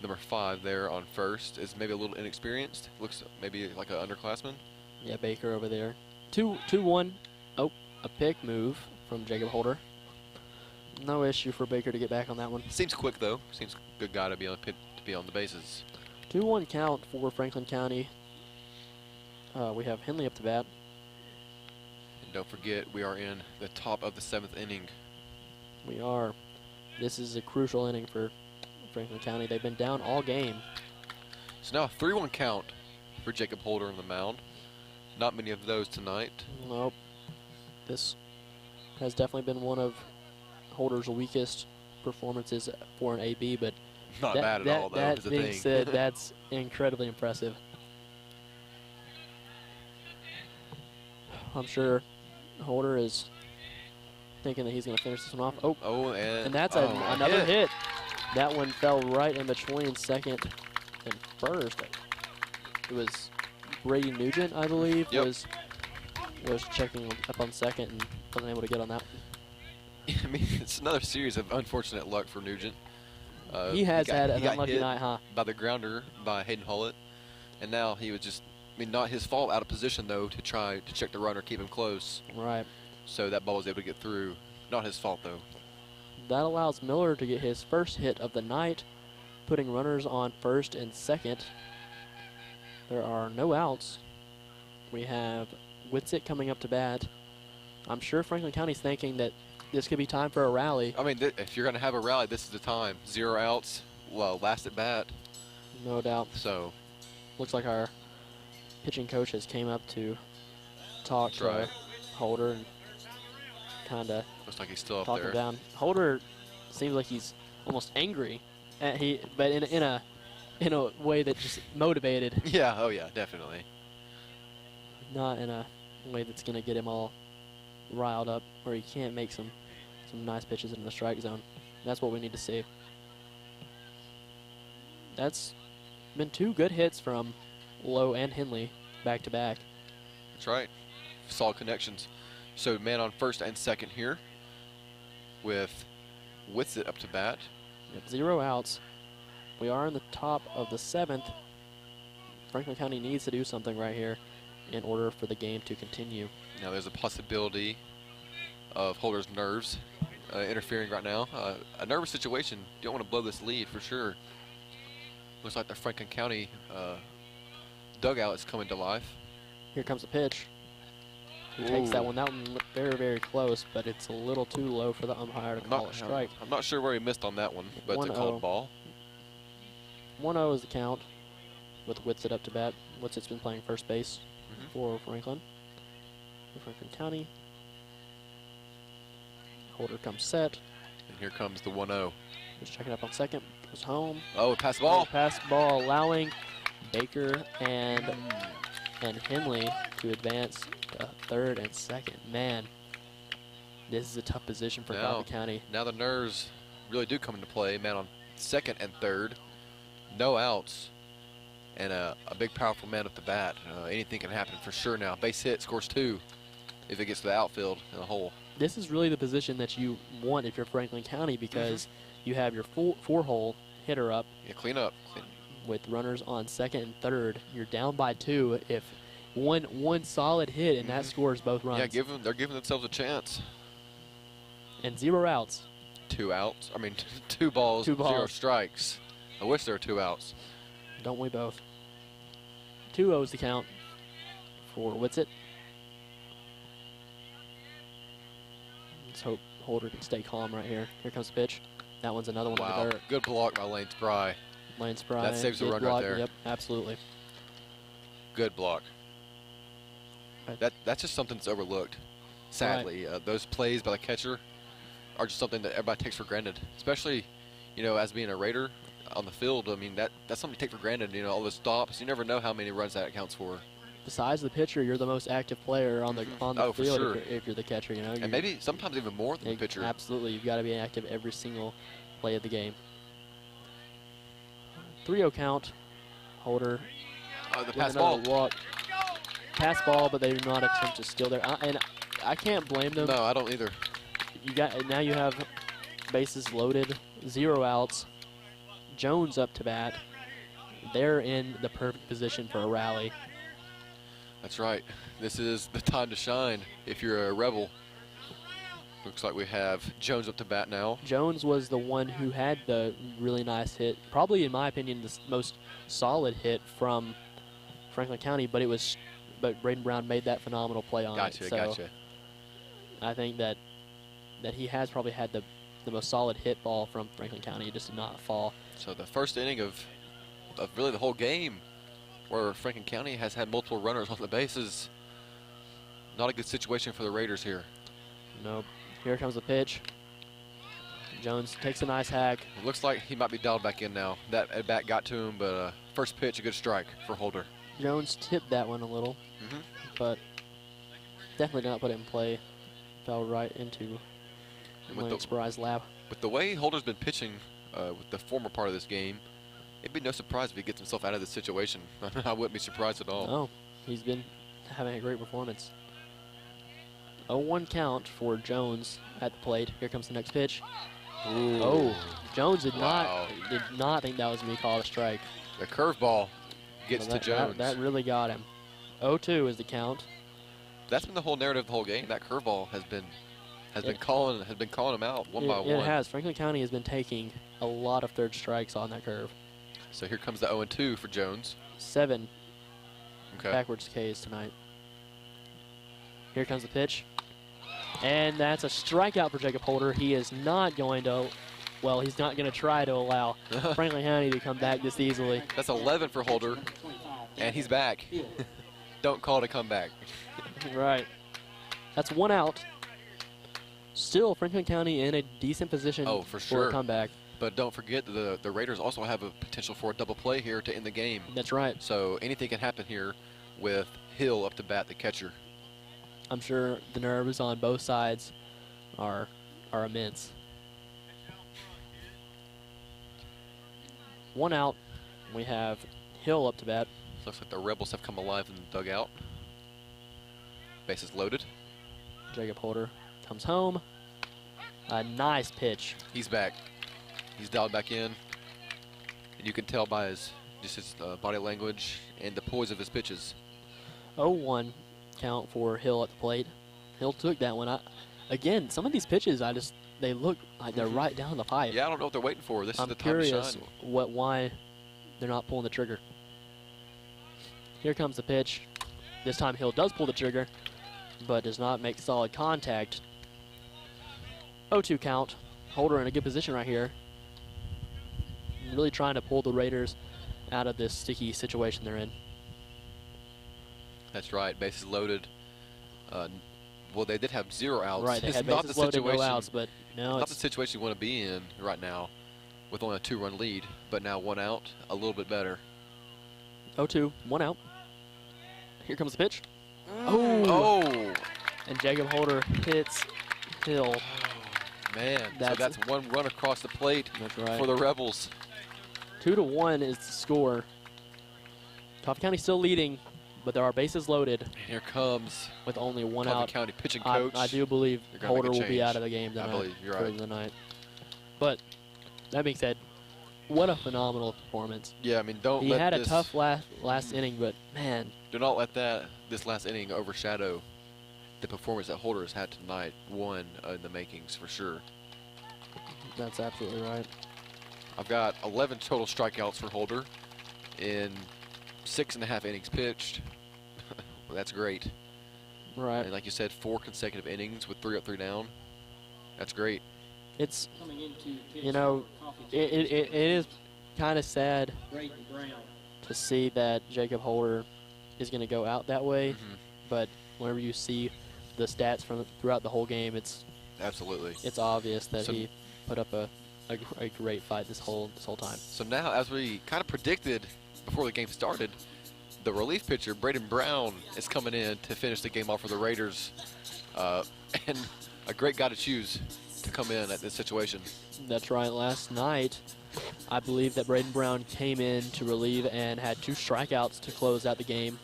number 5 there on first is maybe a little inexperienced. Looks maybe like an underclassman. Yeah, Baker over there. 2-1. Oh, a pick move from Jacob Holder. No issue for Baker to get back on that one. Seems quick though. Seems a good guy to be on the bases. 2-1 count for Franklin County. We have Henley up to bat. And don't forget, we are in the top of the 7th inning. We are. This is a crucial inning for Franklin County. They've been down all game. So now a 3-1 count for Jacob Holder on the mound. Not many of those tonight. Nope. This has definitely been one of Holder's weakest performances for an AB, but Not bad at all, though, That is the being thing. said, that's incredibly impressive. I'm sure Holder is thinking that he's going to finish this one off. Oh, and that's another hit. That one fell right in between second and first. It was Brady Nugent, I believe, was checking up on second and wasn't able to get on that. I mean, it's another series of unfortunate luck for Nugent. He has had an he got unlucky hit night, huh? By the grounder by Hayden Hullett, and now he was just, I mean, not his fault, out of position though, to try to check the runner, keep him close. Right. So that ball was able to get through. Not his fault though. That allows Miller to get his first hit of the night, putting runners on first and second. There are no outs. We have Whitsitt coming up to bat. I'm sure Franklin County's thinking that this could be time for a rally. I mean, if you're going to have a rally, this is the time. 0 outs, well, last at bat. No doubt. So, looks like our pitching coach has came up to talk to right. Holder and kind of looks like he's still up talk there. him down. Holder seems like he's almost angry, but in a way that just motivated. Yeah. Oh yeah, definitely. Not in a way that's gonna get him all riled up, where he can't make some nice pitches in the strike zone. That's what we need to see. That's been 2 good hits from Lowe and Henley back to back. That's right. Solid connections. So man on first and second here with Whitsitt up to bat. Yep, 0 outs. We are in the top of the 7th. Franklin County needs to do something right here in order for the game to continue. Now there's a possibility of Holder's nerves interfering right now. A nervous situation. You don't want to blow this lead for sure. Looks like the Franklin County dugout is coming to life. Here comes a pitch. He takes that one. That one looked very, very close, but it's a little too low for the umpire to call it strike. I'm not sure where he missed on that one, but it's a 1-0. called ball. 1-0 is the count with Whitsitt up to bat. Whitsitt's been playing first base for Franklin. For Franklin County. Holder comes set. And here comes the 1-0. Just checking up on second. Goes home. Oh, pass the ball. Pass the ball, allowing Baker and Henley to advance to third and second. Man, this is a tough position for Coffee County. Now the nerves really do come into play. Man on second and third. No outs. And a big, powerful man at the bat. Anything can happen for sure now. Base hit, scores 2 if it gets to the outfield in the hole. This is really the position that you want if you're Franklin County, because you have your 4-hole hitter up. Yeah, clean up. With runners on second and third. You're down by 2. If one solid hit and that scores both runs. Yeah, they're giving themselves a chance. And 0 outs. 2 outs. I mean, 2 balls, 0 strikes. I wish there were 2 outs. Don't we both? 2-0's the count for Whitsitt. Let's hope Holder can stay calm right here. Here comes the pitch. That one's another one in the dirt. Good block by Lane Spry. Lane Spry. That saves the run right there. Yep, absolutely. Good block. That's just something that's overlooked. Sadly, those plays by the catcher are just something that everybody takes for granted. Especially, as being a Raider on the field. I mean, that's something you take for granted. All the stops. You never know how many runs that accounts for. Besides the pitcher, you're the most active player on the field for sure. if you're the catcher. And maybe sometimes even more than the pitcher. Absolutely, you've got to be active every single play of the game. 3-0 count. Holder. The pass ball. Walk. Pass ball, but they do not attempt to steal there. And I can't blame them. No, I don't either. Now you have bases loaded, 0 outs. Jones up to bat. They're in the perfect position for a rally. That's right. This is the time to shine if you're a Rebel. Looks like we have Jones up to bat now. Jones was the one who had the really nice hit. Probably, in my opinion, the most solid hit from Franklin County, but Braden Brown made that phenomenal play on it. So gotcha. I think that he has probably had the most solid hit ball from Franklin County. It just did not fall. So the first inning of really the whole game, where Franklin County has had multiple runners on the bases. Not a good situation for the Raiders here. Nope. Here comes the pitch. Jones takes a nice hack. It looks like he might be dialed back in now. That at bat got to him, but first pitch, a good strike for Holder. Jones tipped that one a little, but definitely did not put it in play. Fell right into Lane Spry's lap. With the way Holder's been pitching with the former part of this game, it'd be no surprise if he gets himself out of this situation. I wouldn't be surprised at all. No, he's been having a great performance. 0-1 count for Jones at the plate. Here comes the next pitch. Ooh. Oh, Jones did not think that was going to be called a strike. The curveball gets to Jones. That really got him. 0-2 is the count. That's been the whole narrative of the whole game. That curveball has been calling him out one by one. It has. Franklin County has been taking a lot of third strikes on that curve. So here comes the 0-2 for Jones. 7 backwards Ks tonight. Here comes the pitch. And that's a strikeout for Jacob Holder. He is not going to, he's not going to try to allow Franklin County to come back this easily. That's 11 for Holder, and he's back. Don't call it a comeback. Right. That's 1 out. Still, Franklin County in a decent position for a comeback. But don't forget the Raiders also have a potential for a double play here to end the game. That's right. So anything can happen here with Hill up to bat, the catcher. I'm sure the nerves on both sides are immense. 1 out. We have Hill up to bat. Looks like the Rebels have come alive in the dugout. Bases loaded. Jacob Holder comes home. A nice pitch. He's back. He's dialed back in. And you can tell by his body language and the poise of his pitches. 0-1 count for Hill at the plate. Hill took that one. Again, some of these pitches, they look like they're right down the pipe. Yeah, I don't know what they're waiting for. This is the time to curious shine. why they're not pulling the trigger. Here comes the pitch. This time Hill does pull the trigger, but does not make solid contact. 0-2 count. Holder in a good position right here. Really trying to pull the Raiders out of this sticky situation they're in. That's right. Bases loaded. Well, they did have 0 outs. Right, they it's had not bases the loaded, situation, no outs, but no, not the situation you want to be in right now with only a 2-run lead, but now 1 out, a little bit better. 0-2, 1 out. Here comes the pitch. Oh! And Jacob Holder hits Hill. Man, so that's 1 run across the plate for the Rebels. 2-1 is the score. Coffee County still leading, but there are bases loaded. And here comes with only 1 Coffee out. County pitching coach. I do believe Holder will be out of the game tonight. I believe you're for right. the night. But that being said, what a phenomenal performance. Yeah, I mean, don't He let had a this, tough last inning, but man, do not let this last inning overshadow the performance that Holder has had tonight. One in the makings for sure. That's absolutely right. I've got 11 total strikeouts for Holder in 6.5 innings pitched. Well, that's great. Right. And like you said, 4 consecutive innings with 3 up, 3 down. That's great. It's, Coming into pitch you know, for Coffee it is kind of sad Braden Brown. to see that Jacob Holder is going to go out that way. But whenever you see the stats from throughout the whole game, it's absolutely, it's obvious that So- he put up a great fight this whole time. So now, as we kind of predicted before the game started, the relief pitcher, Braden Brown, is coming in to finish the game off for the Raiders. And a great guy to choose to come in at this situation. That's right. Last night, I believe that Braden Brown came in to relieve and had 2 strikeouts to close out the game.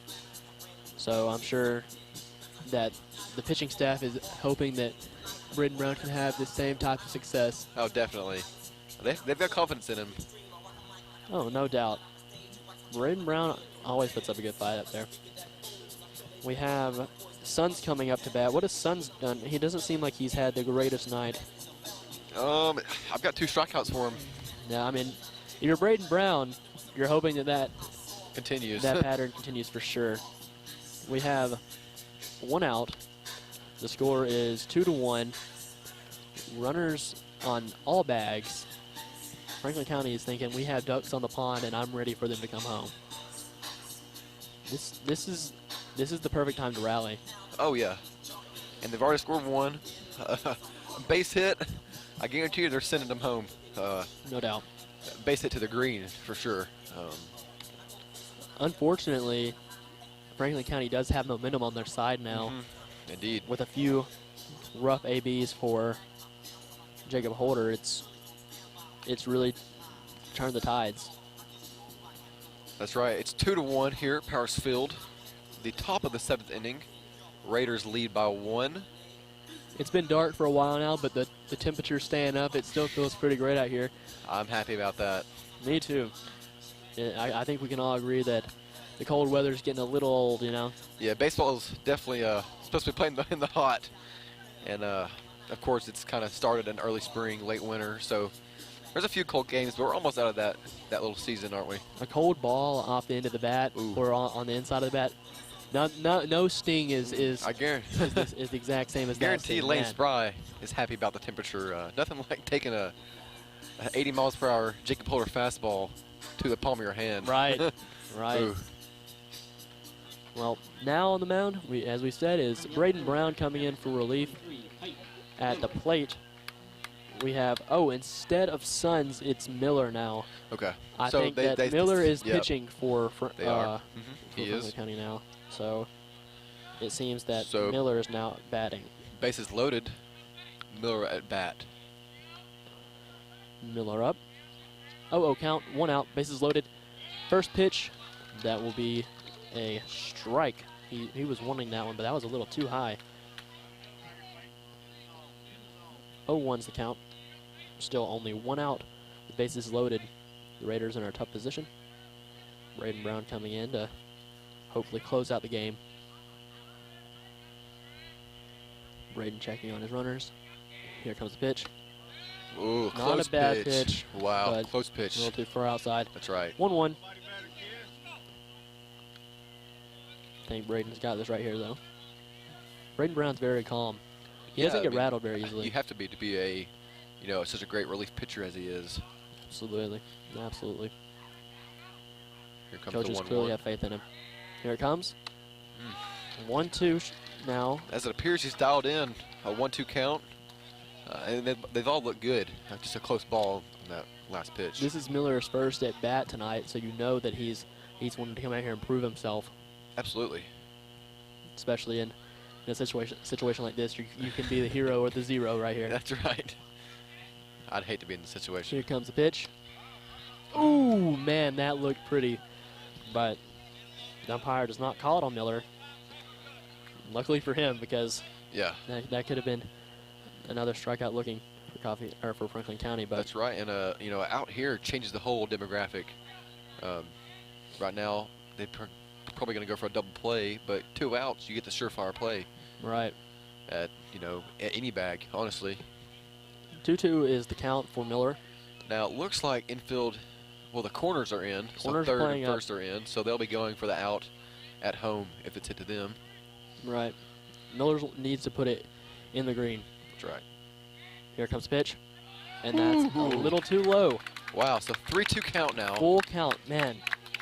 So I'm sure that the pitching staff is hoping that Braden Brown can have the same type of success. Oh, definitely. They've got confidence in him. Oh, no doubt. Braden Brown always puts up a good fight up there. We have Suns coming up to bat. What has Suns done? He doesn't seem like he's had the greatest night. I've got 2 strikeouts for him. Yeah, I mean, if you're Braden Brown, you're hoping that Continues. that pattern continues for sure. We have 1 out. The score is 2-1. Runners on all bags. Franklin County is thinking we have ducks on the pond and I'm ready for them to come home. This is the perfect time to rally. Oh, yeah. And they've already scored 1. A base hit. I guarantee you they're sending them home. No doubt. Base hit to the green for sure. Unfortunately, Franklin County does have momentum on their side now. Indeed. With a few rough ABs for Jacob Holder, it's really turned the tides. That's right. It's 2-1 here at Powers Field. The top of the 7th inning. Raiders lead by 1. It's been dark for a while now, but the temperature's staying up. It still feels pretty great out here. I'm happy about that. Me too. Yeah, I think we can all agree that the cold weather's getting a little old, you know. Yeah, baseball is definitely supposed to be played in the hot. And, of course, it's kind of started in early spring, late winter. So there's a few cold games, but we're almost out of that little season, aren't we? A cold ball off the end of the bat or on the inside of the bat. No sting is I guarantee is the exact same as that. Guarantee Lane Spry is happy about the temperature. Nothing like taking a 80 miles per hour Jacob Holder fastball to the palm of your hand. Right, right. Ooh. Well, now on the mound, as we said, is Braden Brown coming in for relief. At the plate, we have, instead of Suns, it's Miller now. Okay. I So think they- that they- Miller is yep. pitching for They are. He Franklin is. County now. So it seems that So- Miller is now batting. Bases loaded. Miller at bat. Miller up. Count, 1 out, bases loaded. First pitch, that will be a strike. He was wanting that one, but that was a little too high. 0-1's the count. Still only 1 out. The bases loaded. The Raiders in a tough position. Braden Brown coming in to hopefully close out the game. Braden checking on his runners. Here comes the pitch. Ooh, Not close a bad pitch. Wow, but close pitch. A little too far outside. That's right. 1-1. I think Braden's got this right here, though. Braden Brown's very calm. He doesn't get rattled very easily. You have to be a, such a great relief pitcher as he is. Absolutely. Absolutely. Here comes Coaches the 1-1. clearly have faith in him. Here it comes. 1-2 now. As it appears, he's dialed in a 1-2 count. And they've all looked good. Just a close ball on that last pitch. This is Miller's first at bat tonight, so you know that he's wanting to come out here and prove himself. Absolutely. Especially in a situation like this, you can be the hero or the zero right here. That's right. I'd hate to be in this situation. Here comes the pitch. Ooh, man, that looked pretty, but the umpire does not call it on Miller. Luckily for him, because that could have been another strikeout looking for Franklin County. But that's right, and out here changes the whole demographic. Right now, they're probably going to go for a double play, but 2 outs, you get the surefire play. Right. At any bag, honestly. 2-2 is the count for Miller. Now it looks like infield. Well, the corners are in, Corners so third playing and first are in, so they'll be going for the out at home if it's hit to them. Right. Miller needs to put it in the green. That's right. Here comes pitch, and that's a little too low. Wow, so 3-2 count now. Full count. Man,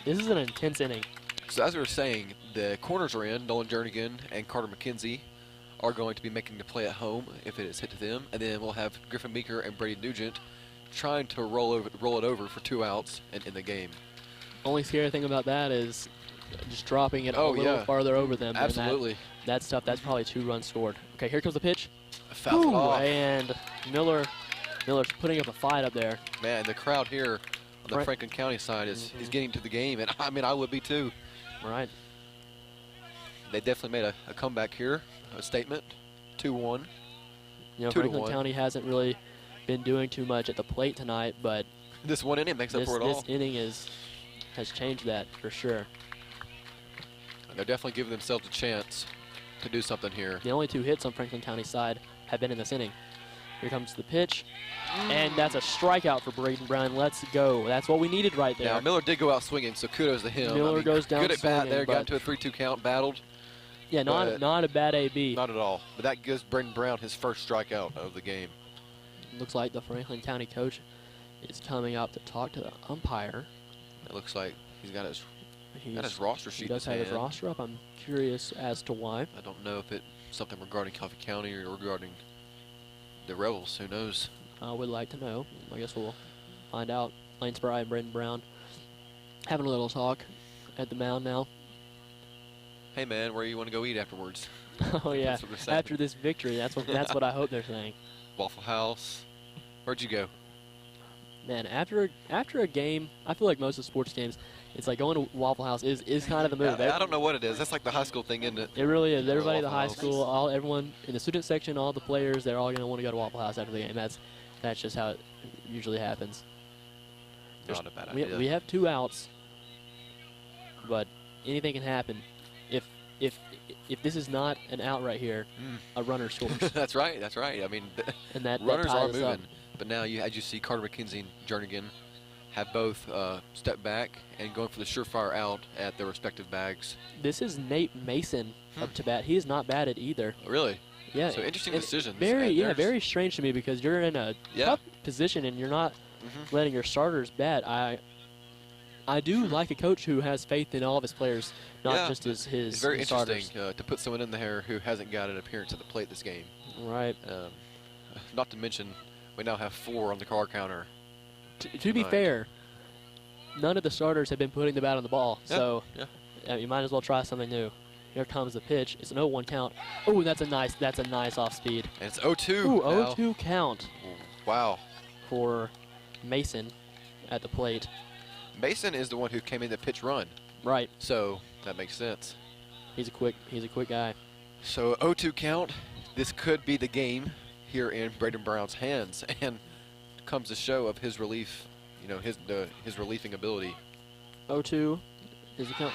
this is an intense inning. So as we were saying, the corners are in. Nolan Jernigan and Carter McKenzie are going to be making the play at home if it is hit to them, and then we'll have Griffin Meeker and Brady Nugent trying to roll it over for 2 outs and in the game. Only scary thing about that is just dropping it a little farther over them. Absolutely. And that's tough. That's probably 2 runs scored. Okay, here comes the pitch. Fouled it off. And Miller's putting up a fight up there. Man, the crowd here on the Franklin County side is getting to the game, and I mean, I would be too. Right. They definitely made a comeback here, a statement, 2-1. Franklin County hasn't really been doing too much at the plate tonight, but this one inning makes up for it all. This inning has changed that for sure. They're definitely giving themselves a chance to do something here. The only 2 hits on Franklin County's side have been in this inning. Here comes the pitch, and that's a strikeout for Braden Brown. Let's go. That's what we needed right there. Now, Miller did go out swinging, so kudos to him. Miller goes down good at bat swinging, there, got to a 3-2 count, battled. Yeah, not a bad AB. Not at all. But that gives Braden Brown his first strikeout of the game. Looks like the Franklin County coach is coming up to talk to the umpire. It looks like he's got his roster sheet. He does have his roster up. I'm curious as to why. I don't know if it's something regarding Coffee County or regarding the Rebels. Who knows? I would like to know. I guess we'll find out. Lane Spry and Braden Brown having a little talk at the mound now. Hey man, where you want to go eat afterwards? Oh yeah, after this victory, that's what I hope they're saying. Waffle House. Where'd you go? Man, after a game, I feel like most of the sports games, it's like going to Waffle House is kind of the move. I don't know what it is. That's like the high school thing, isn't it? It really is. Everybody at the high school, everyone in the student section, all the players, they're all going to want to go to Waffle House after the game. That's just how it usually happens. Not a bad idea. We have 2 outs, but anything can happen. If this is not an out right here, a runner scores. That's right. That's right. I mean, runners are moving. But now, as you see, Carter McKenzie and Jernigan have both stepped back and going for the surefire out at their respective bags. This is Nate Mason up to bat. He is not batted either. Really? Yeah. So interesting decisions. Very strange to me because you're in a tough position and you're not letting your starters bat. I do like a coach who has faith in all of his players, not just his It's very starters. interesting to put someone in there who hasn't got an appearance at the plate this game. Right. Not to mention, we now have 4 on the card counter. To be fair, none of the starters have been putting the bat on the ball, so you might as well try something new. Here comes the pitch. It's an 0-1 count. Oh, that's a nice off speed. And it's 0-2. Ooh, 0-2 count. Wow. For Mason at the plate. Mason is the one who came in the pitch run. Right. So that makes sense. He's a quick guy. So 0-2 count. This could be the game here in Braden Brown's hands, and comes a show of his relief. His relieving ability. 0-2 is the count.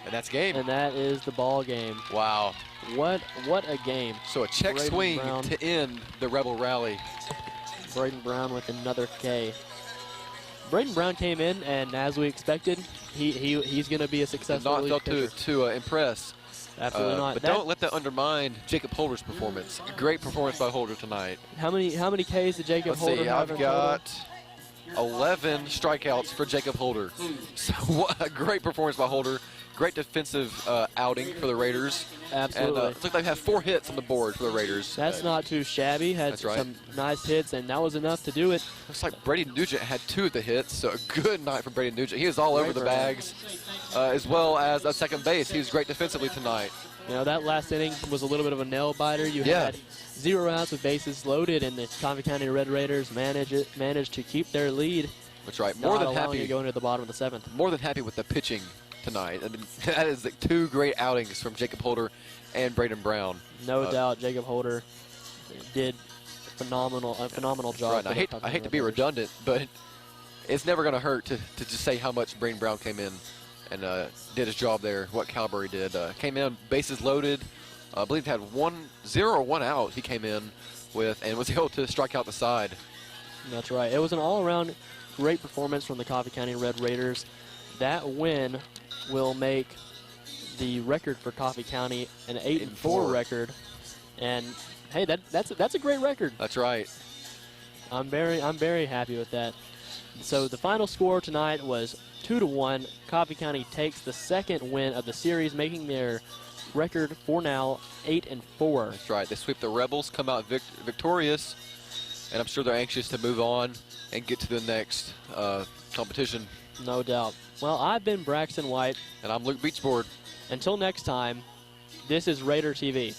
And that's game. And that is the ball game. Wow. What a game. So a check Braden swing Brown. to end the Rebel rally. Braden Brown with another K. Braden Brown came in, and as we expected, he's going to be a successful Not failed to impress. Absolutely not. But don't let that undermine Jacob Holder's performance. Great performance by Holder tonight. How many Ks did Jacob Holder have? I've got 11 strikeouts for Jacob Holder. So what a great performance by Holder. great defensive outing for the Raiders. Absolutely. And, looks like they have 4 hits on the board for the Raiders. That's not too shabby. Had That's right. some nice hits, and that was enough to do it. Looks like Brady Nugent had 2 of the hits, so a good night for Brady Nugent. He was all over the bags, as well as at second base. He was great defensively tonight. You know, that last inning was a little bit of a nail biter. You had 0 outs with bases loaded, and the Coffee County Red Raiders managed to keep their lead. That's right. More than happy to go into the bottom of the 7th. More than happy with the pitching tonight. I mean, that is like 2 great outings from Jacob Holder and Braden Brown. No doubt, Jacob Holder did a phenomenal job. Right. I hate to be redundant, but it's never going to hurt to just say how much Braden Brown came in and did his job there. What caliber he did. Came in bases loaded. I believe he had 0 or 1 out. He came in with and was able to strike out the side. That's right. It was an all-around great performance from the Coffee County Red Raiders. That win will make the record for Coffee County an 8-4 record, and hey, that's a great record. That's right. I'm very happy with that. So the final score tonight was 2-1. Coffee County takes the 2nd win of the series, making their record for now 8-4. That's right. They sweep the Rebels, come out victorious, and I'm sure they're anxious to move on and get to the next competition. No doubt. Well, I've been Braxton White. And I'm Luke Beachboard. Until next time, this is Raider TV.